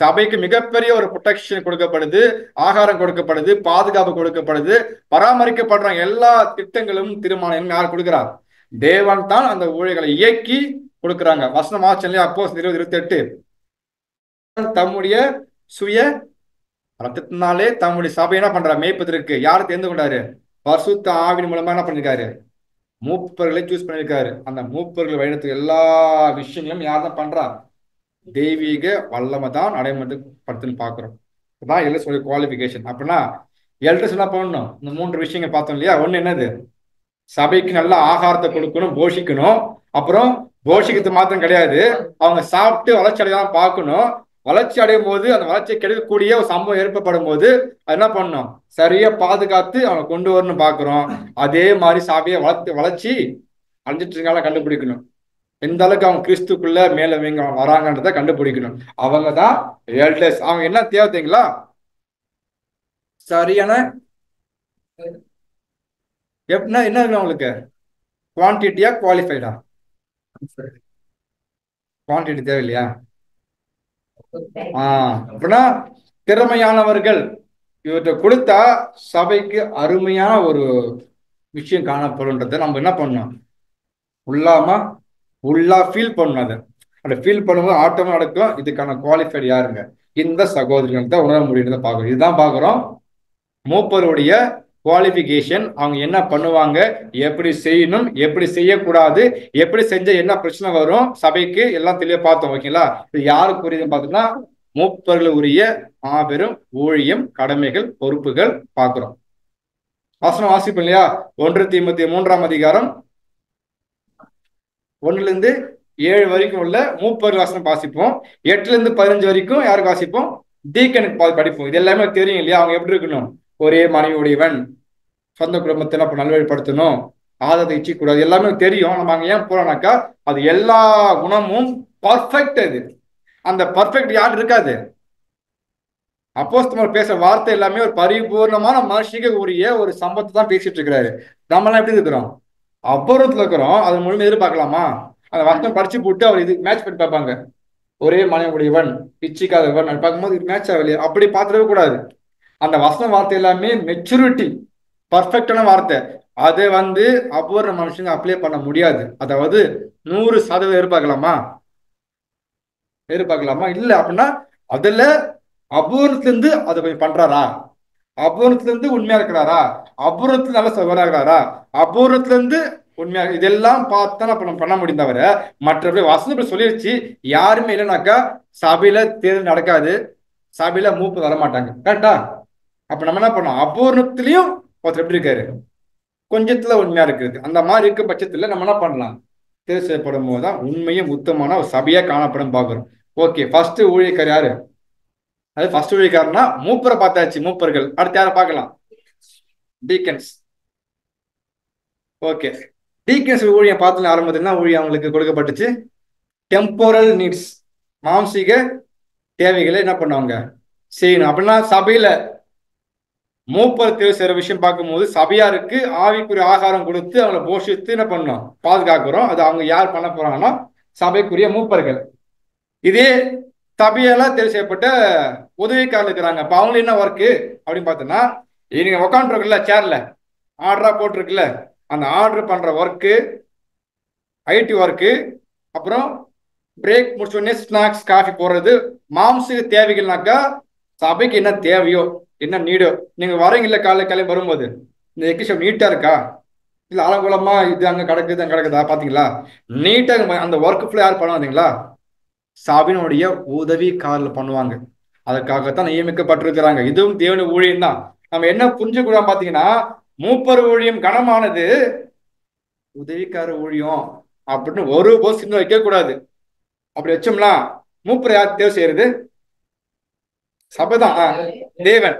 சபைக்கு மிகப்பெரிய ஒரு ப்ரொடெக்ஷன் கொடுக்கப்படுது, ஆகாரம் கொடுக்கப்படுது, பாதுகாப்பு கொடுக்கப்படுது, பராமரிக்கப்படுற எல்லா திட்டங்களும் தீர்மானம் யார் கொடுக்கிறார்? தேவன் தான் அந்த ஊழியர்களை இயக்கி கொடுக்குறாங்க. வசனம் ஆச்சல்லையா, அப்போஸ்தலர் 20:28. தம்முடைய சுய ரத்தத்தினாலே தம்முடைய சபை என்ன பண்றாரு? மேய்ப்பதற்கு யார் தெரிந்து கொண்டாரு? பரிசுத்த ஆவின் மூலமா என்ன பண்ணிருக்காரு? மூப்பர்களை சூஸ் பண்ணிருக்காரு. அந்த மூப்பர்களை வழிநடத்துக்கு எல்லா விஷயங்களும் யார் தான் பண்றா? தெய்வீக வல்லமை தான் நடைமுறைப்படுத்துன்னு பாக்குறோம். அதான் எல்எஸ் குவாலிபிகேஷன். அப்படின்னா எல்எஸ் என்ன பண்ணணும்? இந்த 3 விஷயங்கள் பார்த்தோம் இல்லையா. ஒண்ணு என்னது? சபைக்கு நல்ல ஆகாரத்தை கொடுக்கணும், போஷிக்கணும். அப்புறம் போஷிக்கிறது மாத்திரம் கிடையாது, அவங்க சாப்பிட்டு வளர்ச்சி அடையலாம் பார்க்கணும். வளர்ச்சி அடையும் போது அந்த வளர்ச்சியை கெடுக்கக்கூடிய ஒரு சம்பவம் ஏற்படும் போது அது என்ன பண்ணணும்? சரியா பாதுகாத்து அவங்க கொண்டு வரணும் பாக்குறோம். அதே மாதிரி சபையை வளர்ச்சி அடைஞ்சிட்டு இருக்காங்க கண்டுபிடிக்கணும். எந்த அளவுக்கு அவங்க கிறிஸ்துக்குள்ள மேல அவங்க வராங்கன்றத கண்டுபிடிக்கணும். அவங்க தான் எல்டர்ஸ். அவங்க என்ன தேவை தெரியுங்களா? சரியான எப்படின்னா என்ன இருக்கு அவங்களுக்கு? குவான்டிட்டியா குவாலிஃபைடா? குவான்டிட்டி தேவை இல்லையா? அப்படின்னா திறமையானவர்கள் இவற்றை கொடுத்தா சபைக்கு அருமையான ஒரு விஷயம் காணப்படும்ன்றதை நம்ம என்ன பண்ணணும்? உள்ளா ஃபீல் பண்ணணும். அதை அந்த ஃபீல் பண்ணும்போது ஆட்டோமா நடக்கும். இதுக்கான குவாலிஃபைடு யாருங்க? இந்த சகோதரிகள் தான் உணர முடியுன்றதை பார்க்கணும். இதுதான் பார்க்குறோம். மூப்பருடைய குவாலிஃபிகேஷன், அவங்க என்ன பண்ணுவாங்க, எப்படி செய்யணும், எப்படி செய்யக்கூடாது, எப்படி செஞ்ச என்ன பிரச்சனை வரும் சபைக்கு, எல்லாம் தெளிவா பார்த்தோம். ஓகேங்களா? இது யாருக்கு உரியதுன்னு பார்த்தோம்னா மூப்பர்கள் உரிய மாபெரும் ஊழியம், கடமைகள், பொறுப்புகள் பார்க்கிறோம். வசனம் வாசிப்போம் இல்லையா? 1 தீமோத்தேயு 3ஆம் அதிகாரம் 1-7 வரைக்கும் உள்ள மூப்பர்கள் வசனம் வாசிப்போம். 8-15 வரைக்கும் யாருக்கு வாசிப்போம்? டீக்கனுக்கு படிப்போம். இது எல்லாமே தெரியும் இல்லையா? அவங்க எப்படி இருக்கணும்? ஒரே மனைவியுடையவன், சொந்த குடும்பத்தை நம்ம நல்வழிப்படுத்தணும், ஆதரத்தை இச்சிக்க கூடாது, எல்லாமே தெரியும். நம்ம அங்க ஏன் போறோம்னாக்கா அது எல்லா குணமும் பர்ஃபெக்ட். அது அந்த பர்ஃபெக்ட் யார் இருக்காது. அப்போஸ்தலர் பேசுற வார்த்தை எல்லாமே ஒரு பரிபூர்ணமான மனுஷிக்கு உரிய ஒரு சம்பத்தை தான் பேசிட்டு இருக்கிறாரு. நம்மளாம் எப்படி இருக்கிறோம்? அபூர்வத்துல இருக்கிறோம். அது முழுமையாக எதிர்பார்க்கலாமா? அந்த வசனம் படிச்சு போட்டு அவர் இது மேட்ச் பண்ணி பார்ப்பாங்க. ஒரே மனைவியுடையவன், இச்சிக்காதவன், அது பார்க்கும்போது இது மேட்ச் ஆகலையே, அப்படி பார்த்துடவே கூடாது. அந்த வசன வார்த்தை எல்லாமே மெச்சூரிட்டி, பர்ஃபெக்டான வார்த்தை. அதை அபூர்வ மனுஷங்க அப்ளை பண்ண முடியாது. அதாவது 100% எதிர்பார்க்கலாமா? எதிர்பார்க்கலாமா? இல்ல. அப்படின்னா அதுல அபூர்வத்துல இருந்து அதை கொஞ்சம் பண்றாரா? அபூர்வத்துல இருந்து உண்மையா இருக்கிறாரா? அபூர்வத்துல நல்ல சகோதரா? அபூர்வத்துல இருந்து உண்மையா, இதெல்லாம் பார்த்தா நம்ம பண்ண முடியும். தவிர மற்றபடி வசனம் சொல்லிடுச்சு யாருமே இல்லைனாக்கா சபையில தேர்தல் நடக்காது, சபையில மூப்பு வர மாட்டாங்க. கரெக்டா? அப்ப நம்ம என்ன பண்ணோம்? அபூர்வத்திலையும் ஒருத்தர் எப்படி இருக்காரு, கொஞ்சத்துல உண்மையா இருக்குது. அந்த மாதிரி இருக்க பட்சத்துல நம்ம என்ன பண்ணலாம்? தேர்வு செய்யப்படும் போதுதான் உண்மையும் உத்தமான ஒரு சபையா காணப்படும் பார்க்கிறோம். ஓகே, ஃபர்ஸ்ட் ஊழியக்கார் யாரு? அது ஃபர்ஸ்ட் ஊழியக்காரனா மூப்பரை பார்த்தாச்சு, மூப்பர்கள். அடுத்து யாரை பார்க்கலாம்? டீக்கன்ஸ். ஓகே, டீக்கன்ஸ் ஊழியம் பார்த்து ஆரம்பத்துல ஊழியம் அவங்களுக்கு கொடுக்கப்பட்டுச்சு. டெம்போரல் நீட்ஸ், மாம்சீக தேவைகளை என்ன பண்ணுவாங்க? செய்யணும். அப்படின்னா சபையில மூப்பர் தேர்வு செய்யற விஷயம் பார்க்கும்போது சபையாருக்கு ஆவிக்குரிய ஆகாரம் கொடுத்து அவங்களை போஷித்து என்ன பண்ணணும்? பாதுகாக்கிறோம். அது அவங்க யார் பண்ண போறாங்கன்னா சபைக்குரிய மூப்பர்கள். இதே சபையெல்லாம் தேர்வு செய்யப்பட்ட உதவிக்காரர் இருக்கிறாங்க. அப்ப அவங்களுக்கு என்ன ஒர்க்கு அப்படின்னு பார்த்தோன்னா, நீங்க உக்காந்துருக்குல்ல சேர்ல, ஆர்டரா போட்டிருக்குல்ல, அந்த ஆர்டர் பண்ற ஒர்க்கு, ஐடி ஒர்க்கு, அப்புறம் பிரேக் முடிச்சோடனே ஸ்நாக்ஸ் காஃபி போடுறது, மாம்ச தேவைகள்னாக்கா சபைக்கு என்ன தேவையோ என்ன நீடோ. நீங்க வரீங்கல்ல காலையில் வரும்போது, இந்த எக்கிஷம் நீட்டா இருக்கா, இல்ல அலங்குலமா இது அங்க கிடக்குது அங்க கிடக்குதா, பாத்தீங்களா? நீட்டா அந்த ஒர்க் ஃபுல்லா யார் பண்ணுவாங்களா? சபையினுடைய உதவி காரில் பண்ணுவாங்க. அதற்காகத்தான் நியமிக்கப்பட்டிருக்கிறாங்க. இதுவும் தேவனுடைய ஊழியம் தான். நம்ம என்ன புரிஞ்சுக்கூடாது பாத்தீங்கன்னா, மூப்பர் ஊழியம் கனமானது, உதவிக்கார ஊழியம் அப்படின்னு ஒரு போது சின்ன வைக்க கூடாது. அப்படி வச்சோம்னா மூப்பரை யார் தேர்வு செய்யறது? சபைதான், தேவன்.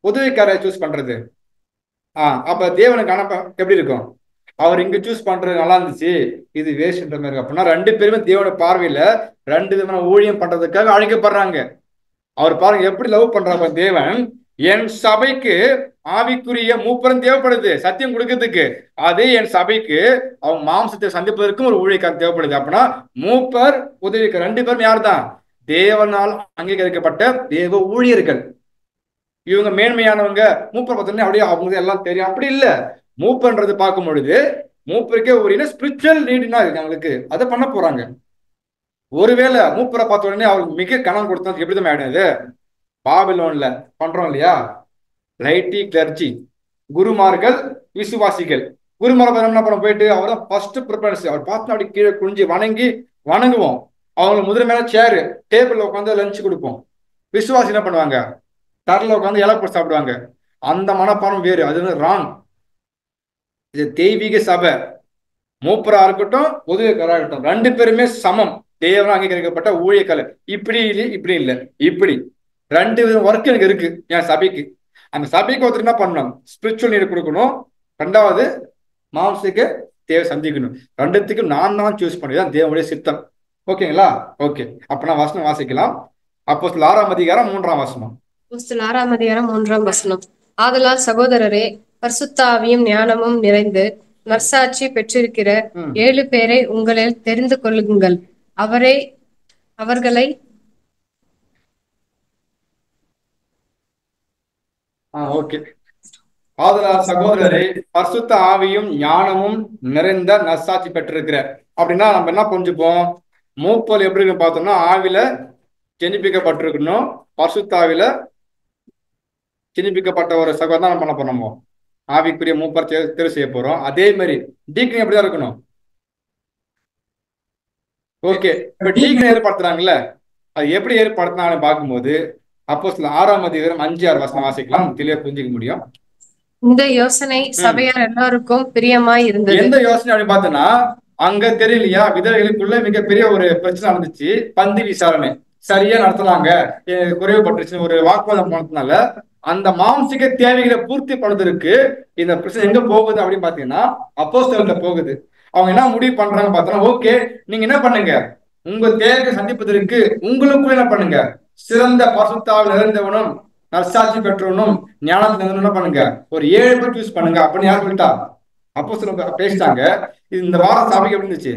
உதவிக்கார சூஸ் பண்றது. அப்ப தேவனுக்கு கணப்ப எப்படி இருக்கும்? அவர் இங்க சூஸ் பண்றது நல்லா இருந்துச்சு, இது வேஸ்ட்ன்ற மாதிரி. அப்படின்னா ரெண்டு பேருமே தேவனோட பார்வையில ரெண்டு விதமான ஊழியம் பண்றதுக்காக அழைக்கப்படுறாங்க. அவர் பாருங்க எப்படி லவ் பண்றாங்க. தேவன் என் சபைக்கு ஆவிக்குரிய மூப்பரம் தேவைப்படுது சத்தியம் கொடுக்கறதுக்கு. அதே என் சபைக்கு அவங்க மாம்சத்தை சந்திப்பதற்கும் ஒரு ஊழியக்காரன் தேவைப்படுது. அப்படின்னா மூப்பர் உதவிக்காரர் ரெண்டு பேரும் யார் தான்? தேவனால் அங்கீகரிக்கப்பட்ட தேவ ஊழியர்கள். இவங்க மேன்மையானவங்க, மூப்பர் பார்த்தோன்னே அப்படியே அவங்க எல்லாம் தெரியும், அப்படி இல்ல. மூப்பன்றது பார்க்கும் பொழுது மூப்பருக்கே ஒரு ஸ்பிரிச்சுவல் நீடுனா இருக்கு அவங்களுக்கு, அதை பண்ண போறாங்க. ஒருவேளை மூப்பரை பார்த்த உடனே அவருக்கு மிக கணம் கொடுத்தது எப்படிதான் ஆயிடுது? பாபிலோன்ல பண்றோம் இல்லையா, லைட்டி கிளர்ச்சி, குருமார்கள் விசுவாசிகள். குருமார்கள் என்ன பண்ண போயிட்டு அவர் தான் ஃபர்ஸ்ட் ப்ரிஃபரன்ஸ். அவர் பார்த்து அப்படி கீழே குனிஞ்சு வணங்குவோம். அவங்களுக்கு முதல் மேல சேரு டேபிள்ல உட்காந்து லஞ்ச் கொடுப்போம். விசுவாசி என்ன பண்ணுவாங்க? தரல உட்காந்து இலை போட்டு சாப்பிடுவாங்க. அந்த மனப்பாடம் வேறு, அது ராங். இது தெய்வீக சபை. மூப்பரா இருக்கட்டும் உதவிக்காரா இருக்கட்டும் ரெண்டு பேருமே சமம், தேவனா அங்கீகரிக்கப்பட்ட ஊழியக்காரர். இப்படி இல்லை இப்படி இல்லை, இப்படி ரெண்டு விதம் ஒர்க் எனக்கு இருக்கு என் சபைக்கு. அந்த சபைக்கு ஒருத்தர் என்ன பண்ணணும்? ஸ்பிரிச்சுவல் நீடு கொடுக்கணும், ரெண்டாவது மாம்சத்துக்கு தேவை சந்திக்கணும். ரெண்டுத்துக்கும் நான் தான் சூஸ் பண்ணிதான் தேவனுடைய சித்தம். ஓகேங்களா? ஓகே, அப்ப நான் வசனம் வாசிக்கலாம். அப்போஸ்தலர் 6ஆம் அதிகாரம் 3ஆம் வசனம். அப்போஸ்தலர் 6ஆம் அதிகாரம் 3ஆம் வசனம். ஆதலால் சகோதரரே, பரிசுத்த ஆவியும் ஞானமும் நிறைந்து நற்சாட்சி பெற்றிருக்கிற 7 பேரை உங்களில் தெரிந்து கொள்ளுங்கள். அவர்களை ஓகே. ஆதலால் சகோதரரே, பரிசுத்த ஆவியும் ஞானமும் நிறைந்த நற்சாட்சி பெற்றிருக்கிற. அப்படின்னா நம்ம என்ன புரிஞ்சுப்போம்? மூப்பல் எப்படி இருக்கு பார்த்தோம்னா, ஆவில ஜெனிப்பிக்கப்பட்டிருக்கணும். பரிசுத்த ஆவில ஜெனிப்பிக்கப்பட்ட ஒரு சகோதரன் நம்ம பண்ண போனோமோ ஆவிக்குரிய மூப்பர் தேர்வு செய்ய போறோம். அதே மாதிரி டீக்கன் எப்படிதான் இருக்கணும்? ஓகே, இப்ப டீக்கன் ஏற்படுத்துறாங்கல்ல, அது எப்படி ஏற்படுத்தினாலும் பார்க்கும்போது அப்போஸ்தலர் 6ஆம் அதிகாரம் 5-6 வசனம் வாசிக்கலாம், தெளிவா புரிஞ்சுக்க முடியும். இந்த யோசனை சபையார் எல்லாருக்கும் பிரியமாய் இருந்தது. எந்த யோசனை அப்படின்னு பார்த்தோன்னா, அங்க தெரியலையா, விதவைகளுக்குள்ள மிகப்பெரிய ஒரு பிரச்சனை நடந்துச்சு, பந்தி விசாரணை. சரியா நடத்துனாங்க, குறைவுபட்டுருச்சு ஒரு வாக்குவாதம் போனதுனால அந்த மாம்சிக தேவைகளை பூர்த்தி பண்ணுவதற்கு இந்த பிரச்சனை எங்க போகுது அப்படின்னு பாத்தீங்கன்னா அப்போஸ்தலர்கிட்ட போகுது. அவங்க என்ன முடிவு பண்றாங்க பார்த்தோம்னா, ஓகே நீங்க என்ன பண்ணுங்க, உங்க தேவையை சந்திப்பதற்கு உங்களுக்குள்ள என்ன பண்ணுங்க, சிறந்த பரிசுத்தாவில் நிறைந்தவனும் நற்சாட்சி பெற்றவனும் ஞானத்துல என்ன பண்ணுங்க, ஒரு 7 பேர் சூஸ் பண்ணுங்க அப்படின்னு யார் சொல்லிட்டா, அப்போஸ்தலர் பேசிட்டாங்க. இந்த வாரம் சபைக்கு எப்படி இருந்துச்சு?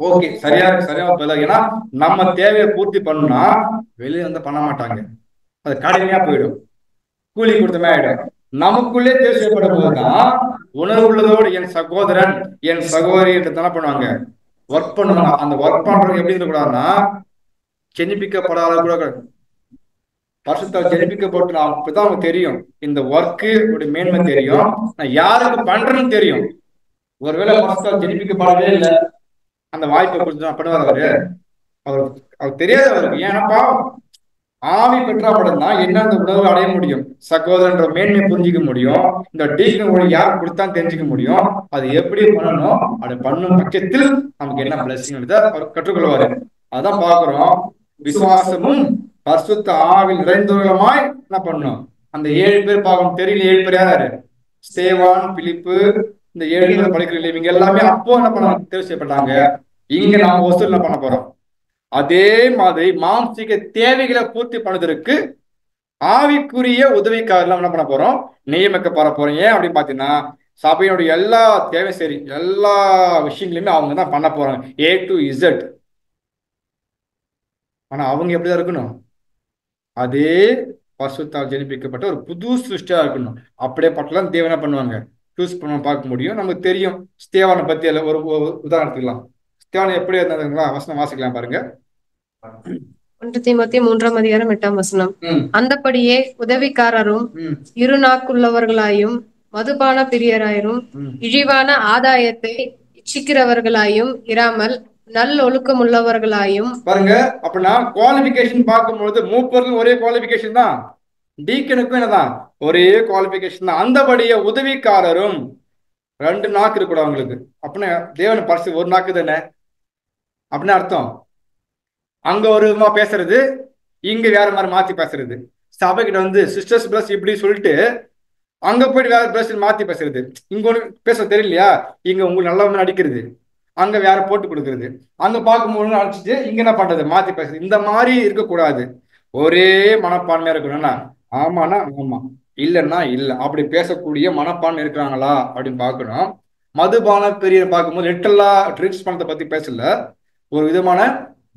ஓகே, சரியா இருக்கு, சரியா பதிலா. ஏன்னா நம்ம தேவையை பூர்த்தி பண்ணா வெளியே வந்து பண்ண மாட்டாங்க, அது கடுமையா போயிடும், கூலி கொடுத்தமே ஆயிடும். நமக்குள்ளே தேர்வு செய்யப்படும் போதுதான் உணர்வுள்ளதோடு என் சகோதரன் என் சகோதரி என்ன பண்ணுவாங்க, ஒர்க் பண்ணுவாங்க. அந்த ஒர்க் பண்றவங்க எப்படி இருக்கக்கூடாதுன்னா ஜெனிப்பிக்கப்படாத கூட பரிசுத்தால் ஜெனிப்பிக்கப்பட்டு அப்பதான் அவங்க தெரியும் இந்த ஒர்க்கு மேன்மை தெரியும், நான் யாருக்கு பண்றேன்னு தெரியும். ஒருவேளை பரிசுத்தால் ஜெனிப்பிக்கப்படவே இல்லை, அந்த வாய்ப்பை கொடுத்து பண்ணுவார் அவரு, அவர் அவர் தெரியாது அவருக்கு. ஏன்னா ஆவி பெற்றாப்படம் தான் என்ன அந்த உணர்வு அடைய முடியும், சகோதரன்ற மேன்மை புரிஞ்சிக்க முடியும், இந்த டீக்கன் யார் கொடுத்தான்னு தெரிஞ்சுக்க முடியும். அது எப்படி பண்ணணும், அதை பண்ணும் பட்சத்தில் நமக்கு என்ன பிளஸிங் அவர் கற்றுக்கொள்வாரு. அதான் பாக்குறோம். விசுவாசமும் பரிசுத்த ஆவில் நிறைந்தவர்களுமாய் என்ன பண்ணணும், அந்த 7 பேர் பாகம் தெரியல. 7 பேர் யாரு? ஸ்தேவான், பிலிப்பு, இந்த 7 பேர் படிக்கிற இவங்க எல்லாமே அப்போ என்ன பண்ண தேர்வு செய்யப்பட்டாங்க. இங்க நாம வசூல் என்ன பண்ண போறோம், அதே மாதிரி மாம்சிக தேவைகளை பூர்த்தி பண்ணுவதற்கு ஆவிக்குரிய உதவிக்காரெல்லாம் என்ன பண்ண போறோம், நியமிக்கப்பட போறோம். ஏன் அப்படின்னு பாத்தீங்கன்னா சபையினுடைய எல்லா தேவை சரி எல்லா விஷயங்களையுமே அவங்க தான் பண்ண போறாங்க, A to Z. ஆனா அவங்க எப்படிதான் இருக்கணும், அதே பரிசுத்தால் ஜெனிப்பிக்கப்பட்ட ஒரு புது சிருஷ்டியா இருக்கணும். அப்படியே பட்டலாம் தேவனா பண்ணுவாங்க, சூஸ் பண்ண பார்க்க முடியும். நமக்கு தெரியும் ஸ்தேவானை பத்தி எல்லாம் ஒரு உதாரணம் எடுத்துக்கலாம். ஸ்தேவானை எப்படி இருந்தாங்களா, வசனம் வாசிக்கலாம் பாருங்க. 1 தீமோத்தேயு 3:8. அந்தபடியே உதவிக்காரரும் இருநாக்குள்ளவர்களாயும் மதுபான பிரியராயும் இழிவான ஆதாயத்தை இச்சிக்கிறவர்களாயும் இராமல் நல் ஒழுக்கமுள்ளவர்களாயும் பாருங்க. அப்படின்னா குவாலிபிகேஷன் பார்க்கும்பொழுது மூப்பருக்கும் ஒரே குவாலிபிகேஷன் தான், டீக்கனுக்கும் என்னதான் ஒரே குவாலிபிகேஷன் தான். அந்தபடியே உதவிக்காரரும் 2 நாக்கு இருக்கக்கூடாது அவங்களுக்கு. அப்படின்னா தேவன் பரிசு ஒரு நாக்கு தானே அப்படின்னு அர்த்தம். அங்க ஒரு விதமா பேசுறது, இங்க வேற மாதிரி மாத்தி பேசுறது. சபைக்கிட்ட வந்து சிஸ்டர்ஸ் பிளஸ் இப்படி சொல்லிட்டு அங்க போயிட்டு வேற பிளஸ் மாத்தி பேசுறது. இங்க ஒண்ணு பேச தெரியலையா, இங்க உங்களுக்கு நல்ல நடிக்கிறது, அங்க வேற போட்டு கொடுக்கறது, அங்க பார்க்கும்போது அழைச்சிட்டு இங்க என்ன பண்றது மாத்தி பேசுறது. இந்த மாதிரி இருக்கக்கூடாது, ஒரே மனப்பான்மையா இருக்கணும்னா ஆமானா ஆமா இல்லைன்னா இல்லை அப்படி பேசக்கூடிய மனப்பான்மை இருக்கிறாங்களா அப்படின்னு பார்க்கணும். மதுபான பெரிய பார்க்கும்போது நெட்டெல்லா ட்ரிங்க்ஸ் பணத்தை பத்தி பேசல, ஒரு விதமான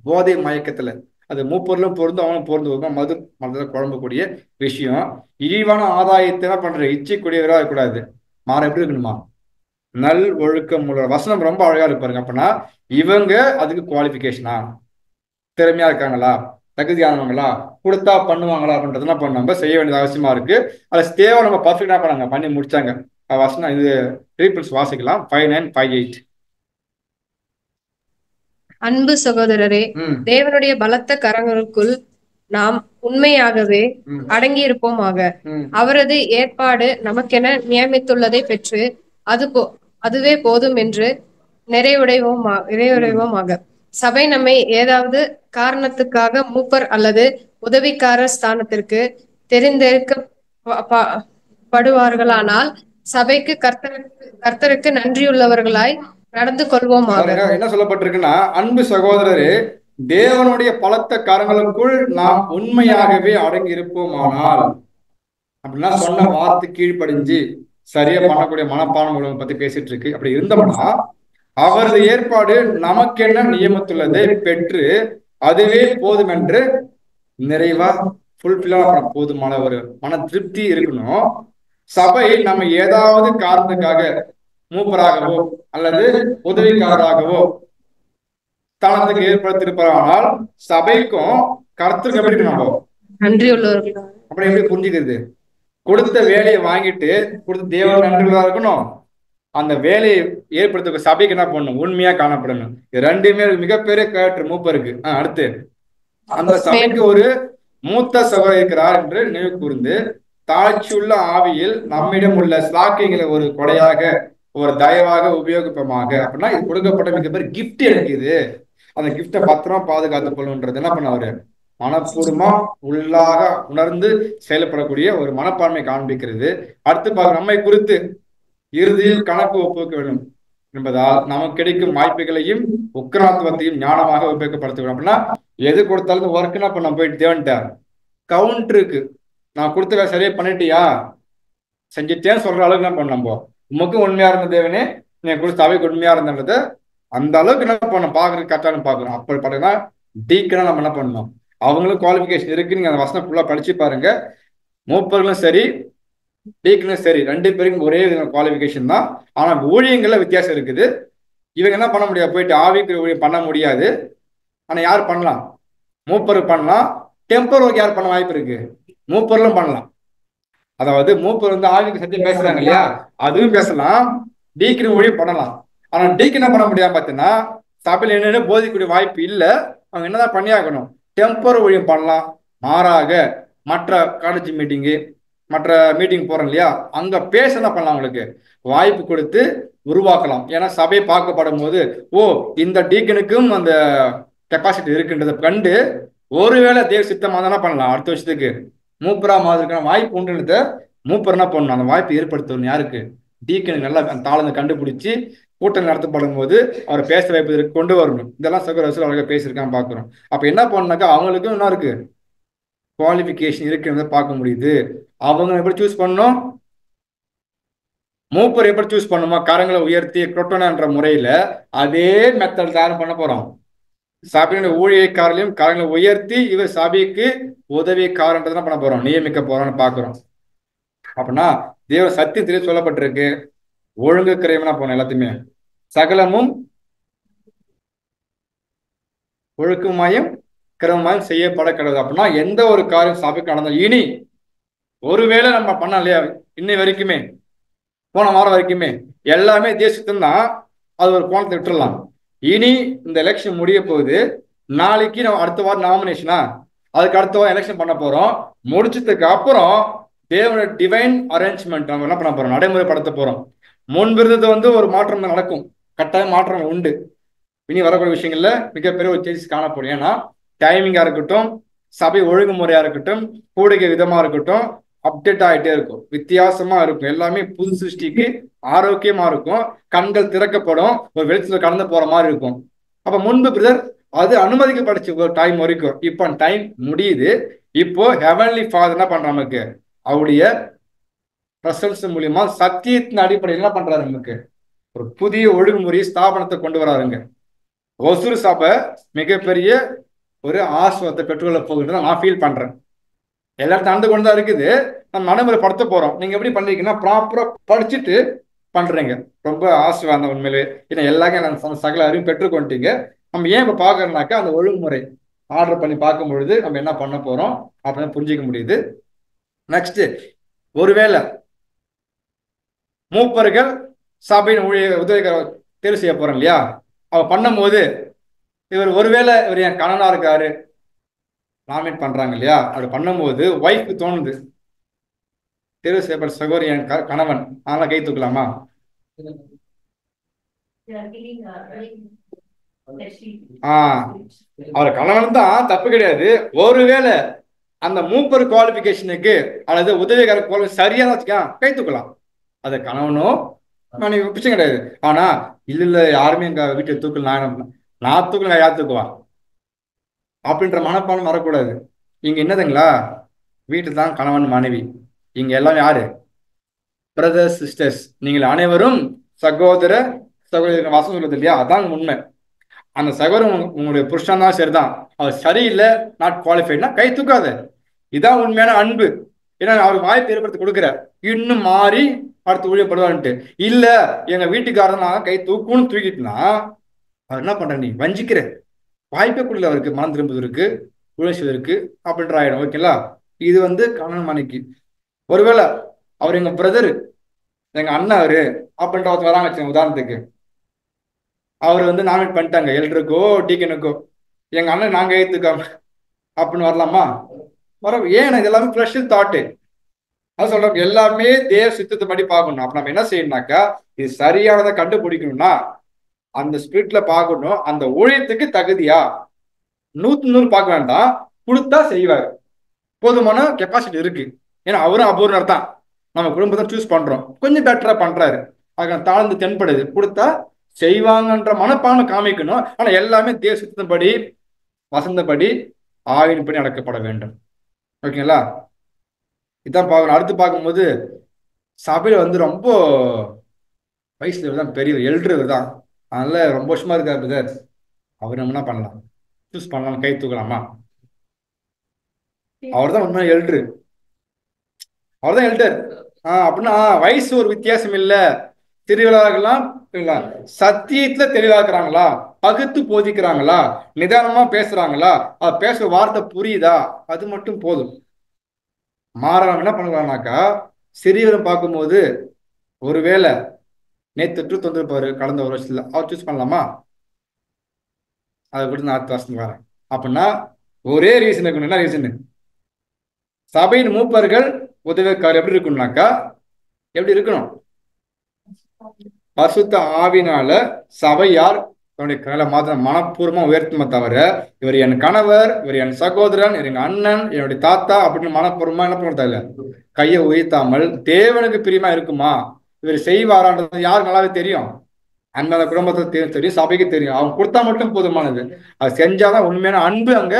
போதை மயக்கத்துல அது மூப்பொருளும் பொருந்து அவனும் பொருந்து மது மனதில் குழம்பக்கூடிய விஷயம். இழிவான ஆதாயத்தை என்ன பண்ற இச்சைக்கூடியவராக இருக்கக்கூடாது, மாற எப்படி இருக்கணுமா, நல் ஒழுக்கம் உள்ள. வசனம் ரொம்ப அழகா இருப்பாருங்க. அப்படின்னா இவங்க அதுக்கு குவாலிபிகேஷனா, திறமையா இருக்காங்களா, தகுதியானவங்களா, கொடுத்தா பண்ணுவாங்களா அப்படின்றதுனா நம்ம செய்ய வேண்டியது அவசியமா இருக்கு. அது தேவை நம்ம பர்ஃபெக்டா பண்ணாங்க, பண்ணி முடிச்சாங்க. வசனம் இது ரீபிள்ஸ் வாசிக்கலாம் 5958. அன்பு சகோதரரே, தேவனுடைய பலத்த கரங்களுக்குள் நாம் உண்மையாகவே அடங்கி இருப்போமாக. அவரது ஏற்பாடு நமக்கென நியமித்துள்ளதை பெற்று அதுவே போதும் என்று நிறைவுடைவோமாக. சபை நம்மை ஏதாவது காரணத்துக்காக மூப்பர் அல்லது உதவிக்காரர் ஸ்தானத்திற்கு தெரிந்தெடுக்கப்படுவார்களானால் சபைக்கு கர்த்தருக்கு நன்றியுள்ளவர்களாய் நடந்து கொள்வோமாக. என்ன சொல்லப்பட்டிருக்குன்னா, அன்பு சகோதரரே, தேவனுடைய பலத்த கரங்களுக்குள் நாம் உண்மையாகவே அடங்கி இருப்போமானால், அப்படின்னா சொன்ன வார்த்தை கீழ்ப்படிஞ்சு சரியா பண்ணக்கூடிய மனப்பான்மை பத்தி பேசிட்டு இருக்கு. அப்படி இருந்தோம்னா அவரது ஏற்பாடு நமக்கென்ன நியமித்துள்ளதை பெற்று அதுவே போதும் என்று நிறைவா ஃபுல்ஃபில்லா போதுமான ஒரு மன திருப்தி இருக்கணும். சபை நம்ம ஏதாவது காரணத்துக்காக மூப்பராகவோ அல்லது உதவிக்காரராகவோ ஸ்தானத்துக்கு ஏற்படுத்தியிருப்பார்கள், சபைக்கும் கர்த்தருக்கு எப்படி இருக்கணும், நன்றி உள்ளவர்கள். அப்படி எப்படி புரிஞ்சுக்கிறது, கொடுத்த வேலையை வாங்கிட்டு கொடுத்த தேவன் நன்றிகளா இருக்கணும், அந்த வேலையை ஏற்படுத்த சபைக்கு என்ன பண்ணணும், உண்மையா காணப்படணும். இது ரெண்டுமே மிகப்பெரிய கேரக்டர் மூப்பருக்கு. அடுத்து அந்த சபைக்கு ஒரு மூத்த சகோதரர் இருக்கிறார் என்று நினைவு கூர்ந்து தாழ்ச்சியுள்ள ஆவியில் நம்மிடம் உள்ள சாக்கியங்களை ஒரு கொடையாக ஒரு தயவாக உபயோகிப்போமாக. அப்படின்னா இது கொடுக்கப்பட்ட மிகப்பெரிய கிஃப்ட் எனக்கு. இது அந்த கிஃப்டை பத்திரமா பாதுகாத்து கொள்ளுன்றது என்ன பண்ண அவரு மனப்பூர்வமா உள்ளாக உணர்ந்து செயல்படக்கூடிய ஒரு மனப்பான்மை காண்பிக்கிறது. அடுத்து பார்க்க நம்மை குறித்து இறுதியில் கணக்கு ஒப்புக்க வேண்டும் என்பதால் நமக்கு கிடைக்கும் வாய்ப்புகளையும் உக்ராத்துவத்தையும் ஞானமாக உபயோகப்படுத்த அப்படின்னா எது கொடுத்தாலும் ஒர்க் என்ன பண்ண போயிட்டு தேவன்ட்டார் கவுண்டருக்கு நான் கொடுத்த வேலை சரியா பண்ணிட்டியா செஞ்சுட்டேன்னு சொல்ற அளவுக்கு என்ன பண்ண நம்ம உமக்கும் உண்மையா இருந்த தேவனே நீ கொடுத்த அவைக்கு உண்மையா இருந்தது அந்த அளவுக்கு என்ன பண்ணணும் பாக்குறது கரெக்டானு பாக்குறோம். அப்படி பார்த்தீங்கன்னா டீக்கனா நம்ம என்ன பண்ணணும் அவங்களும் குவாலிஃபிகேஷன் இருக்கு. நீங்க அந்த வசனம் ஃபுல்லா படிச்சு பாருங்க. மூப்பர்களும் சரி டீக்கனும் சரி 2 பேருக்கும் ஒரே குவாலிஃபிகேஷன் தான். ஆனா ஊழியங்கள்ல வித்தியாசம் இருக்குது. இவங்க என்ன பண்ண முடியாது போயிட்டு ஆவிக்கு ஊழியம் பண்ண முடியாது. ஆனா யார் பண்ணலாம் மூப்பர் பண்ணலாம். டெம்பர் ஒர்க் யார் பண்ண வாய்ப்பு இருக்கு மூப்பர்களும் பண்ணலாம். அதாவது மூப்பர் வந்து ஆவிக்கு சத்தியம் பேசுறாங்க இல்லையா அதுவும் பேசலாம். டீக்கன் ஊழியம் பண்ணலாம். ஆனா டீக்கன் என்ன பண்ண முடியாது பார்த்தீங்கன்னா சபையில் என்னென்ன போதிக்கக்கூடிய வாய்ப்பு இல்லை. அவங்க என்னதான் பண்ணியாகணும் டெம்பர் ஊழியம் பண்ணலாம். மாறாக மற்ற காலேஜ் மீட்டிங்கு மற்ற மீட்டிங் போறோம் இல்லையா அங்க பேச என்ன பண்ணலாம் அவங்களுக்கு வாய்ப்பு கொடுத்து உருவாக்கலாம். ஏன்னா சபையை பார்க்கப்படும் போது ஓ இந்த டீக்கனுக்கும் அந்த கெப்பாசிட்டி இருக்குன்றதை கண்டு ஒருவேளை தேவ சித்தமா தானே பண்ணலாம் அடுத்த வருஷத்துக்கு மூப்பரா மாதிரிக்கான வாய்ப்பு உண்டுன்றத மூப்பர் என்ன பண்ணணும் அந்த வாய்ப்பு ஏற்படுத்தணும் யாருக்கு டீக்கனுக்கு நல்லா அந்த தாளத்தை கண்டுபிடிச்சி கூட்டம் நடத்தப்படும் போது அவர் பேச வைப்பதற்கு கொண்டு வரணும். இதெல்லாம் சகோதரர்கள் அழகாக பேசியிருக்கான்னு பார்க்குறோம். அப்போ என்ன பண்ணாக்கா அவங்களுக்கும் என்ன இருக்கு குவாலிஃபிகேஷன் இருக்குன்றத பார்க்க முடியுது. அவங்க எப்படி சூஸ் பண்ணணும் மூப்பர் எப்படி சூஸ் பண்ணுமா கரங்களை உயர்த்தி குரோட்டோனான்ற முறையில அதே மெத்தட் தயார் பண்ண போறோம். சபையினுடைய ஊழியக்காரர்களையும் கரங்களை உயர்த்தி இவர் சபைக்கு உதவிக்காரன்றதை பண்ண போறோம் நியமிக்க போறோம்னு பார்க்கிறோம். அப்படின்னா தேவ சத்தியத்திலே சொல்லப்பட்டிருக்கு ஒழுங்கு கிரயம்னா போனோம் எல்லாத்தையுமே சகலமும் ஒழுக்கமாயும் கிரமமாயும் செய்யப்பட கிடையாது. அப்படின்னா எந்த ஒரு காரியம் சபைக்கு நடந்தோம் இனி ஒருவேளை நம்ம பண்ணோம் இல்லையா இன்னை வரைக்குமே போன வாரம் வரைக்குமே எல்லாமே தேசத்தும் தான் அது ஒரு கோணத்தை விட்டுடலாம். இனி இந்த எலெக்ஷன் முடிய போகுது. நாளைக்கு நம்ம அடுத்த வாரம் நாமினேஷனா அதுக்கு அடுத்த வாரம் எலெக்ஷன் பண்ண போறோம். முடிச்சதுக்கு அப்புறம் தேவனுடைய டிவைன் அரேஞ்ச்மெண்ட் நம்ம என்ன பண்ண போறோம் நடைமுறைப்படுத்த போறோம். முன்பிருந்தது வந்து ஒரு மாற்றம் நடக்கும் கட்டாயம் மாற்றம் உண்டு. இனி வரக்கூடிய விஷயங்கள்ல மிகப்பெரிய ஒரு சேஞ்சஸ் காணப்படும். ஏன்னா டைமிங்கா இருக்கட்டும் சபை ஒழுங்குமுறையா இருக்கட்டும் கூடுகை விதமா இருக்கட்டும் அப்டேட் ஆகிட்டே இருக்கும் வித்தியாசமா இருக்கும். எல்லாமே புது சிருஷ்டிக்கு ஆரோக்கியமா இருக்கும். கண்கள் திறக்கப்படும் ஒரு வெளிச்சத்துல கடந்து போற மாதிரி இருக்கும். அப்ப முன்பு பிரதர் அது அனுமதிக்கப்பட்டுச்சு ஒரு டைம் வரைக்கும். இப்போ டைம் முடியுது. இப்போ ஹெவன்லி ஃபாதர் என்ன பண்ற நமக்கு அவருடைய பிரசன்ஸ் மூலியமா சத்தியத்தின் அடிப்படையில் என்ன பண்றாரு நமக்கு ஒரு புதிய ஒழுங்குமுறை ஸ்தாபனத்தை கொண்டு வராருங்க. ஒசூர் சபை மிகப்பெரிய ஒரு ஆசுவத்தை பெற்றுக்கொள்ள போகுதுன்னு நான் ஃபீல் பண்றேன். எல்லாரும் தந்து கொண்டு தான் இருக்குது. நம்ம நடைமுறைப்படுத்த போறோம். நீங்க எப்படி பண்றீங்கன்னா ப்ராப்பரா படிச்சுட்டு பண்றீங்க ரொம்ப ஆசீர்வாதம் உண்மையிலே. ஏன்னா எல்லாருக்கும் சகல அறிவும் பெற்றுக்கொண்டீங்க. நம்ம ஏன் இப்ப பாக்குறோம்னாக்கா அந்த ஒழுங்குமுறை ஆர்டர் பண்ணி பார்க்கும் பொழுது நம்ம என்ன பண்ண போறோம் அப்படின்னு புரிஞ்சிக்க முடியுது. நெக்ஸ்ட் ஒருவேளை மூப்பர்கள் சபையின் ஊழிய உதவிக்கார தேர்வு செய்ய போறோம் இல்லையா அவ பண்ணும் போது இவர் ஒருவேளை இவர் என் கணவனா இருக்காரு நாமினேட் பண்றாங்க இல்லையா அப்படி பண்ணும்போது ஒய்ஃப்க்கு தோணுது தேர்வு செய்யப்பட்ட சகோதரி என் கணவன் அதனால கை தூக்கலாமா அவர் கணவன் தான் தப்பு கிடையாது. ஒருவேளை அந்த மூப்பர் குவாலிபிகேஷனுக்கு அல்லது உதவிக்கார குவாலிஃபிகேஷன் சரியான வச்சுக்கா கை தூக்கலாம். அது கணவனோ மனைவி பிரச்சனை கிடையாது. ஆனா இல்ல யாருமே எங்க வீட்டை தூக்கல நான் தூக்கல யார் தூக்குவா அப்படின்ற மனப்பான்மை வரக்கூடாது. இங்க என்னதுங்களா வீட்டு தான் கணவன் மனைவி இங்க எல்லாம் யாரு பிரதர்ஸ் சிஸ்டர்ஸ் நீங்கள் அனைவரும் சகோதர சகோதரர் வாசம் சொல்றது இல்லையா அதான் உண்மை. அந்த சகோதரன் உங்களுடைய புருஷன் தான் சரிதான் அவர் சரியில்லை நாட் குவாலிஃபைட்னா கை தூக்காத. இதான் உண்மையான அன்பு. ஏன்னா அவருக்கு வாய்ப்பு ஏற்படுத்தி கொடுக்குற இன்னும் மாறி அடுத்து ஊழியப்படுவான்ட்டு இல்ல எங்க வீட்டுக்காரன் நான் கை தூக்குன்னு தூக்கிட்டுனா அவர் என்ன பண்ற நீ வஞ்சிக்கிற வாய்ப்பே கொடுக்கல அவருக்கு மனம் திரும்புவதற்கு உழைச்சதற்கு அப்படின்ற ஆயிடும். ஓகேங்களா இது வந்து கணவன் மனைக்கு. ஒருவேளை அவர் எங்க பிரதரு எங்க அண்ணன் அவரு அப்படின்ற ஒருத்தர் வராங்க வச்சுங்க உதாரணத்துக்கு அவர் வந்து நாமினேட் பண்ணிட்டாங்க எல்டருக்கோ டீக்கனுக்கோ எங்க அண்ணன் நாங்க ஏத்துக்காம அப்படின்னு வரலாமா வர ஏன் இது எல்லாமே ஃப்ரெஷ் தாட்டு அது சொல்றோம். எல்லாமே தேவ சித்தத்தை படி பார்க்கணும். அப்ப நம்ம என்ன செய்யணும்னாக்கா இது சரியானதை கண்டுபிடிக்கணும்னா அந்த ஸ்பிரிட்ல பார்க்கணும், அந்த ஊழியத்துக்கு தகுதியா 100 பார்க்க வேண்டாம், கொடுத்தா செய்வார். போதுமான கெப்பாசிட்டி இருக்கு. ஏன்னா அவரும் அபூர்ணர் தான், நம்ம குடும்பத்தை சூஸ் பண்றோம், கொஞ்சம் பெட்டரா பண்றாரு, அதுக்கு தாழ்ந்து தென்படுது, கொடுத்தா செய்வாங்கன்ற மனப்பான்மை காமிக்கணும். ஆனா எல்லாமே தேசத்தின்படி வசந்தபடி ஆவின்படி நடக்கப்பட வேண்டும். ஓகேங்களா? இதான் பார்க்கணும். அடுத்து பார்க்கும்போது சபையில ரொம்ப வயசுல தான் பெரிய எல்டர் தான், அதனால ரொம்ப வருஷமா இருக்காரு பிரதர், அவர் நம்ம என்ன பண்ணலாம், சூஸ் பண்ணலாம், கை தூக்கலாமா? அவர் தான் உண்மையான எல்டர், அவர் தான் எல்டர். அப்படின்னா வயசு ஒரு வித்தியாசம் இல்ல. திருவிழாக்கெல்லாம் சத்தியத்துல தெளிவாக்குறாங்களா, பகுத்து போதிக்கிறாங்களா, நிதானமா பேசுறாங்களா, அது பேசுற வார்த்தை புரியுதா, அது மட்டும் போதும். மாறலாம் என்ன பண்ணுவாங்கனாக்கா, சிறியவரை பார்க்கும்போது ஒருவேளை நேற்று ட்ரூத் வந்துருப்பாரு கடந்த ஒரு வருஷத்துல, அவர் சூஸ் பண்ணலாமா? அதை விட்டு நான் அடுத்த வருஷம் வரேன். அப்படின்னா ஒரே ரீசன் இருக்கணும். என்ன ரீசன்? சபையின் மூப்பர்கள் உதவிக்காரர் எப்படி இருக்கணும்னாக்கா, எப்படி இருக்கணும்? பரிசுத்த ஆவினால சபையார் தன்னுடைய கையில மாத்திரம் மனப்பூர்வமா உயர்த்துமே தவிர, இவர் என் கணவர், இவர் என் சகோதரன், இவர் எங்க அண்ணன், என்னுடைய தாத்தா அப்படின்னு மனப்பூர்வமா என்ன பண்ண தேவையில்ல, கையை உயர்த்தாமல் தேவனுக்கு பிரியமா இருக்குமா, இவர் செய்வாரான்றது யாருக்கு நல்லாவே தெரியும். அந்த குடும்பத்தை தெரியும், சபைக்கு தெரியும். அவங்க கொடுத்தா மட்டும் போதுமானது. அது செஞ்சாதான் உண்மையான அன்பு அங்க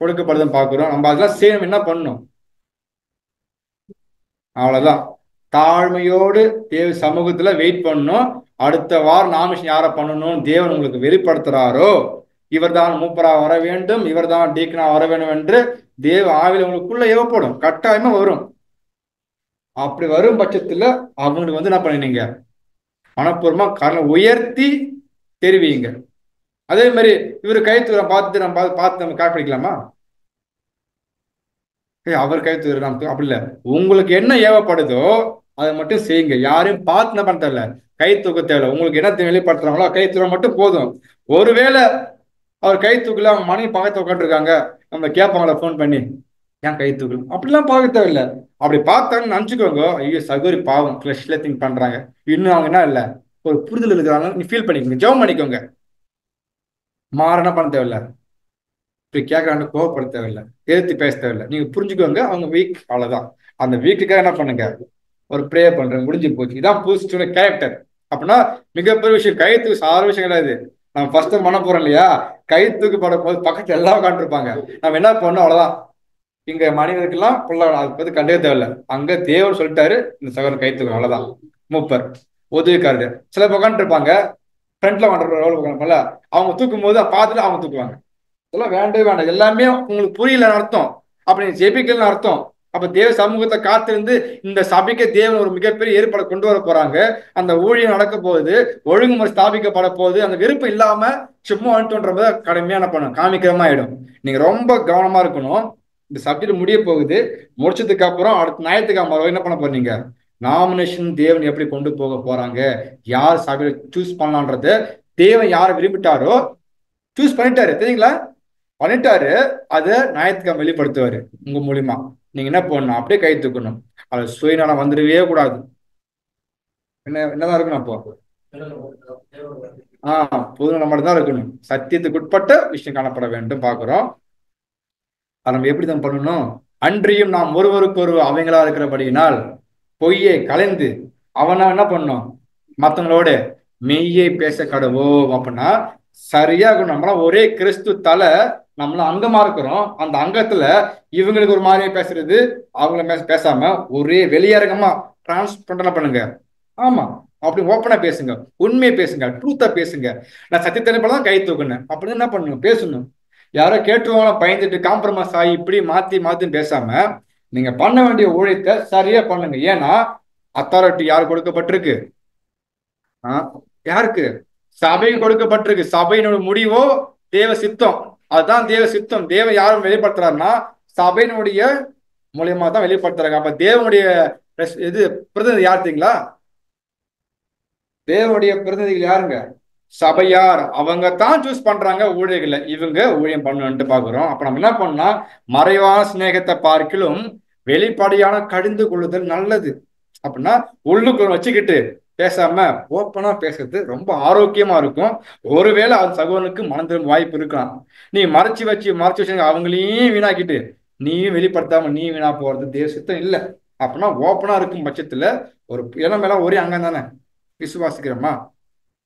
கொடுக்கப்படுதுன்னு பாக்குறோம். நம்ம அதெல்லாம் செய்யணும். என்ன பண்ணணும்? அவ்வளவுதான். தாழ்மையோடு தேவ சமூகத்துல வெயிட் பண்ணணும். அடுத்த வாரம் நாமிஷன் யாரை பண்ணணும் தேவன் உங்களுக்கு வெளிப்படுத்துறாரோ, இவர் தான் மூப்பரா வர வேண்டும், இவர் தான் டீக்கனா வர வேண்டும் என்று தேவ ஆவில உங்களுக்குள்ள ஏவப்படும், கட்டாயமா வரும். அப்படி வரும் பட்சத்துல அவங்களுக்கு என்ன பண்ணினீங்க, மனப்பூர்வமா காரணம் உயர்த்தி தெரிவிங்க. அதே மாதிரி இவரு கைத்துறை பார்த்து நம்ம காப்பிடிக்கலாமா? அவர் கைத்துறை அப்படி இல்லை. உங்களுக்கு என்ன ஏவப்படுதோ அதை மட்டும் செய்யுங்க. யாரையும் பார்த்து என்ன பண்ண தேவையில்ல, கை தூக்க தேவையில்ல. உங்களுக்கு என்ன வெளிப்படுத்துறாங்களோ கை தூக்க மட்டும் போதும். ஒருவேளை அவர் கை தூக்கல, அவங்க மனைவி பக்கத்தை உட்காந்துருக்காங்க, நம்ம கேட்பாங்களா போன் பண்ணி, ஏன் கை தூக்கல, அப்படிலாம் பார்க்க தேவையில்லை. அப்படி பார்த்தாங்கன்னு நினைச்சுக்கோங்க, ஐயோ சகோதரி பாவம் கிளஷ்ல திங்க் பண்றாங்க, இன்னும் அவங்க என்ன இல்லை ஒரு புரிதல் இருக்கிறாங்க, நீ ஃபீல் பண்ணிக்கோங்க, ஜெபம் பண்ணிக்கோங்க. மாற என்ன பண்ண தேவையில்ல, இப்படி கேட்கறாங்க கோவப்பட தேவையில்லை, எதிர்த்து பேச தேவையில்லை. நீங்க புரிஞ்சுக்கோங்க அவங்க வீக், அவ்வளவுதான். அந்த வீக்குக்காக என்ன பண்ணுங்க, ஒரு ப்ரே பண்றேன், முடிஞ்சு போச்சு. இதான் பூஸ்டோட கேரக்டர். அப்படின்னா மிகப்பெரிய விஷயம். கைத்துக்கு சாதாரண விஷயம் கிடையாது. நம்ம ஃபர்ஸ்ட் பண்ண போறோம் இல்லையா, கைத்துக்கு பட போது பக்கத்துல எல்லாம் உட்காந்துருப்பாங்க, நம்ம என்ன பண்ணோம், அவ்வளவுதான். இங்க மனிதருக்கெல்லாம் அதை பத்தி கண்டே தேவையில்ல. அங்க தேவன் சொல்லிட்டாரு இந்த சகோதரன் கைத்துக்கு, அவ்வளவுதான். மூப்பர் உதவிக்காரரு சில உட்காந்து இருப்பாங்க, ஃப்ரண்ட்ல உட்காந்துருப்பாங்கல்ல, அவங்க தூக்கும் போது பார்த்துட்டு அவங்க தூக்குவாங்க. இதெல்லாம் வேண்டவே வேண்டாம். எல்லாமே உங்களுக்கு புரியலன்னு அர்த்தம், அப்படி ஜெபிக்கலன்னு அர்த்தம். அப்ப தேவ சமூகத்தை காத்திருந்து இந்த சபைக்கு தேவன் ஒரு மிகப்பெரிய ஏற்பாடு கொண்டு வர போறாங்க. அந்த ஊழியம் நடக்க போகுது, ஒழுங்குமுறை ஸ்தாபிக்கப்பட போகுது. அந்த விருப்பம் இல்லாம சும்மா வந்துட்டோன்றத கடுமையான பண்ணும், காமிக்கிறமா ஆயிடும். நீங்க ரொம்ப கவனமா இருக்கணும். இந்த சப்ஜெக்ட் முடிய போகுது, முடிச்சதுக்கு அப்புறம் அடுத்த ஞாயிற்றுக்கிழமை என்ன பண்ண போறீங்க, நாமினேஷன் தேவன் எப்படி கொண்டு போக போறாங்க, யார் சபையில சூஸ் பண்ணலான்றது, தேவன் யாரை விரும்பிட்டாரோ சூஸ் பண்ணிட்டாரு, தெரியுங்களா, பண்ணிட்டாரு. அதை ஞாயிற்றுக்கிழமை வெளிப்படுத்துவாரு உங்க மூலியமா. நீங்க என்ன பண்ணணும், அப்படியே கை தூக்கணும். அது சுயநலம் வந்துடவே கூடாது. என்னதான் இருக்கணும் அப்போ, பொதுநலம் மட்டும் தான் இருக்கணும். சத்தியத்துக்கு உட்பட்ட விஷயம் காணப்பட வேண்டும் பாக்குறோம். அதை நம்ம எப்படி தான் பண்ணணும், அன்றியும் நாம் ஒருவருக்கு ஒரு அவங்களா இருக்கிறபடியினால் பொய்யை கலைந்து அவனா என்ன பண்ணணும், மற்றவங்களோட மெய்யை பேச கடவோம். அப்படின்னா சரியா நம்மளாம் ஒரே கிறிஸ்து தலை, நம்மளாம் அங்கமா இருக்கிறோம். அந்த அங்கத்துல இவங்களுக்கு ஒரு மாதிரியா பேசுறது, அவங்கள பேசாம ஒரே வெளியரங்கமா டிரான்ஸ்பரண்டா பண்ணுங்க. ஆமா, அப்படி ஓப்பனா பேசுங்க, உண்மையை பேசுங்க, ட்ரூத்தா பேசுங்க. நான் சத்தியத்தினை தான் கை தூக்குனேன் அப்படின்னு என்ன பண்ணுங்க, பேசணும். யாரோ கேட்டுருவாங்க பயந்துட்டு காம்ப்ரமைஸ் ஆகி இப்படி மாத்தி பேசாம நீங்க பண்ண வேண்டிய ஊழியத்தை சரியா பண்ணுங்க. ஏன்னா அத்தாரிட்டி யார் கொடுக்கப்பட்டிருக்கு, யாருக்கு, சபைக்கு கொடுக்கப்பட்டிருக்கு. சபையினோட முடிவோ தேவ சித்தம், அதுதான் தேவ சித்தம். தேவன் யாரும் வெளிப்படுத்துறாருன்னா சபையினுடைய மூலியமா தான் வெளிப்படுத்துறாங்க. அப்ப தேவனுடைய இது பிரதிநிதி யார் தெரியுங்களா, தேவனுடைய பிரதிநிதிகள் யாருங்க, சபையார். அவங்க தான் சூஸ் பண்றாங்க ஊழியர்களை, இவங்க ஊழியம் பண்ணணும்ட்டு பாக்குறோம். அப்ப நம்ம என்ன பண்ணா, மறைவான சிநேகத்தை பார்க்கிலும் வெளிப்படையான கடிந்து கொள்ளுதல் நல்லது. அப்படின்னா உள்ளுக்குள்ள வச்சுக்கிட்டு பேசாம ஓப்பனா பேசுறது ரொம்ப ஆரோக்கியமா இருக்கும். ஒருவேளை அது சகோதரனுக்கு மனம் திரும்ப வாய்ப்பு இருக்கலாம். நீ மறைச்சு வச்சு அவங்களையும் வீணாக்கிட்டு நீயும் வெளிப்படுத்தாம நீ வீணா போறது தேவ சித்தம் இல்லை. அப்படின்னா ஓப்பனா இருக்கும் பட்சத்துல ஒரு இளம் மேல ஒரே அங்கம் தானே விசுவாசிக்கிறோமா,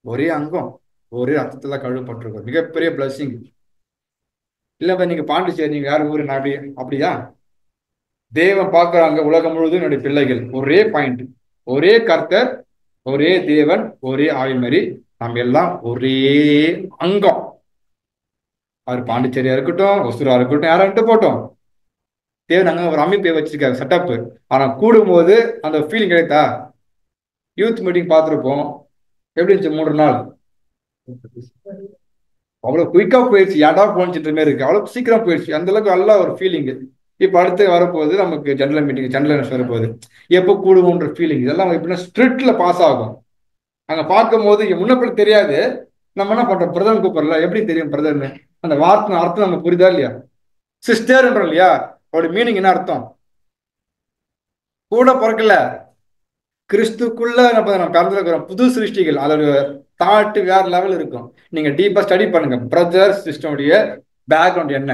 ஒரே அங்கம் ஒரே ரத்தத்துல கழுவப்பட்டிருக்கும், மிகப்பெரிய பிளஸிங். இல்ல நீங்க பாண்டிச்சேரி, நீங்க யார் ஊரு, நான் அப்படியா? தேவன் பார்க்கறாங்க உலகம் முழுவதும் என்னுடைய பிள்ளைகள், ஒரே பாயிண்ட், ஒரே கர்த்தர், ஒரே தேவன், ஒரே ஆவிமரி, நம்ம எல்லாம் ஒரே அங்கம். அவர் பாண்டிச்சேரியா இருக்கட்டும், ஒசூரா இருக்கட்டும், யாரா இருக்கட்டும் போட்டோம், தேவன் அங்க ஒரு அமைப்பை வச்சிருக்காரு, செட்டப். ஆனா கூடும்போது அந்த ஃபீலிங் கிடைத்தா? யூத் மீட்டிங் பார்த்துருப்போம், எப்படி இருந்துச்சு 3 நாள்? அவ்வளவு குயிக்கா போயிடுச்சு, ஏடா போனிச்சுன்ற மாதிரி இருக்கு, அவ்வளவு சீக்கிரம் போயிடுச்சு. அந்த அளவுக்கு நல்ல ஒரு ஃபீலிங். இப்ப அடுத்து வரப்போகுது நமக்கு ஜெனரல் மீட்டிங், ஜெனரல் வரப்போகுது, எப்போ கூடுவோன்ற ஃபீலிங். இதெல்லாம் எப்படின்னா ஸ்ட்ரிக்ட்ல பாஸ் ஆகும். அங்க பார்க்கும் போது முன்னப்படி தெரியாது. நம்ம என்ன பண்றோம், பிரதர் கூப்பிடல, எப்படி தெரியும் பிரதர்னு? அந்த வார்த்தை அர்த்தம் நமக்கு புரியுதா இல்லையா? சிஸ்டர்ன்றோம் இல்லையா, அவருடைய மீனிங் என்ன அர்த்தம்? கூட பிறக்கல, கிறிஸ்துக்குள்ள நம்ம பிறந்திருக்கிறோம், புது சிருஷ்டிகள். அதோட தாட்டு வேற லெவல் இருக்கும். நீங்க டீப்பா ஸ்டடி பண்ணுங்க பிரதர் சிஸ்டருடைய பேக்ரவுண்ட் என்ன.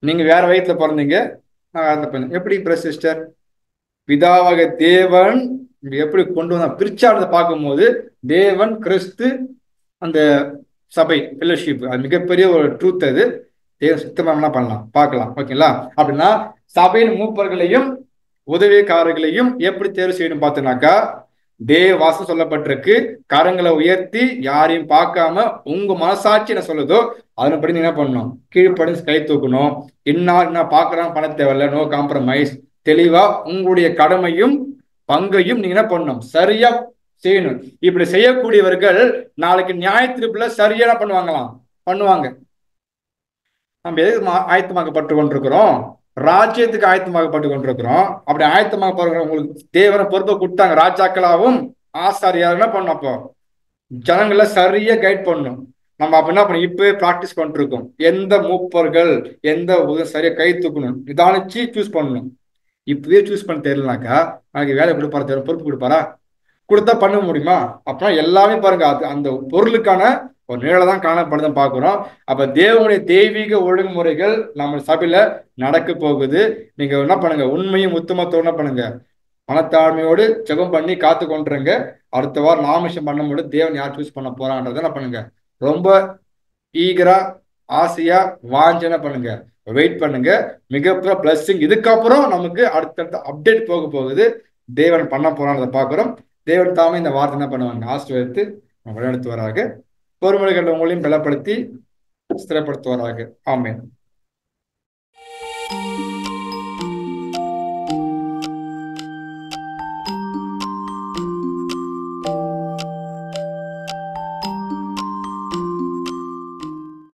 நீங்க வேற வயிற்றுல பிறந்தீங்க, எப்படி பிரதர் சிஸ்டர், பிதாவாக தேவன் எப்படி கொண்டு வந்தா பிரிச்சாடுறதை பார்க்கும்போது தேவன் கிறிஸ்து அந்த சபை ஃபெல்லோஷிப், அது மிகப்பெரிய ஒரு ட்ரூத். அது தேவன் சுத்தமா என்ன பண்ணலாம் பார்க்கலாம். ஓகேங்களா? அப்படின்னா சபையின் மூப்பர்களையும் உதவிக்காரர்களையும் எப்படி தேர்வு செய்யணும் பார்த்தோம்னாக்கா, தேவ வாசம் சொல்லப்பட்டிருக்கு, கரங்களை உயர்த்தி யாரையும் பார்க்காம உங்க மனசாட்சி என்ன சொல்லுதோ அதன்படி நீங்க என்ன பண்ணணும், கீழ்ப்படிஞ்சு கை தூக்கணும். என்ன பார்க்கறான் பண்ண தேவையில்ல, நோ காம்ப்ரமைஸ். தெளிவா உங்களுடைய கடமையும் பங்கையும் நீங்க என்ன பண்ணணும், சரியா செய்யணும். இப்படி செய்யக்கூடியவர்கள் நாளைக்கு நியாய தீர்ப்புல சரியா என்ன பண்ணுவாங்க. நம்ம எதுக்கு ஆயத்தமாக்கப்பட்டு கொண்டிருக்கிறோம்? ராஜ்யத்துக்கு ஆயத்தமாக்கப்பட்டு கொண்டிருக்கிறோம். அப்படி ஆயத்தமாக போற உங்களுக்கு தேவனை பொறுப்பை கொடுத்தாங்க, ராஜாக்களாவும் ஆசாரியார் என்ன பண்ணணும், அப்போ ஜனங்களை சரியா கைட் பண்ணணும். நம்ம அப்ப என்ன பண்ணணும், இப்பவே பிராக்டிஸ் பண்ணிட்டு இருக்கோம். எந்த மூப்பர்கள் எந்த சரியா கை தூக்கணும் நிதானிச்சு சூஸ் பண்ணணும். இப்பவே சூஸ் பண்ண தெரியலனாக்கா நாளைக்கு வேலை கொடுப்பாரா, பொறுப்பு கொடுப்பாரா? கொடுத்தா பண்ண முடியுமா? அப்படின்னா எல்லாமே பாருங்க, அது அந்த பொருளுக்கான ஒரு நிழலை தான் காணப்படுதான் பார்க்கிறோம். அப்ப தேவனுடைய தெய்வீக ஒழுங்குமுறைகள் நம்ம சபையில நடக்க போகுது. நீங்க என்ன பண்ணுங்க, உண்மையும் உத்தமத்தோடு என்ன பண்ணுங்க, மனத்தாழ்மையோடு ஜெபம் பண்ணி காத்து கொண்டுருங்க. அடுத்த வாரம் நாமிஷம் பண்ணும்போது தேவன் யார் சூஸ் பண்ண போறான்றதை என்ன பண்ணுங்க, ரொம்ப ஈகரா ஆசையா வாஞ்சனை பண்ணுங்க, வெயிட் பண்ணுங்க. மிகப்பெரிய பிளஸ்ஸிங் இதுக்கப்புறம் நமக்கு அடுத்தடுத்த அப்டேட் போக போகுது. தேவன் பண்ண போறான்றதை பார்க்கிறோம். தேவன் தாமே இந்த வார்த்தை என்ன பண்ணுவாங்க, ஆசீர்வதித்து வழிநடத்துவாராக. பொறுமைகள் உங்களையும் பலப்படுத்தி ஸ்திரப்படுத்துவாராக. ஆமென்.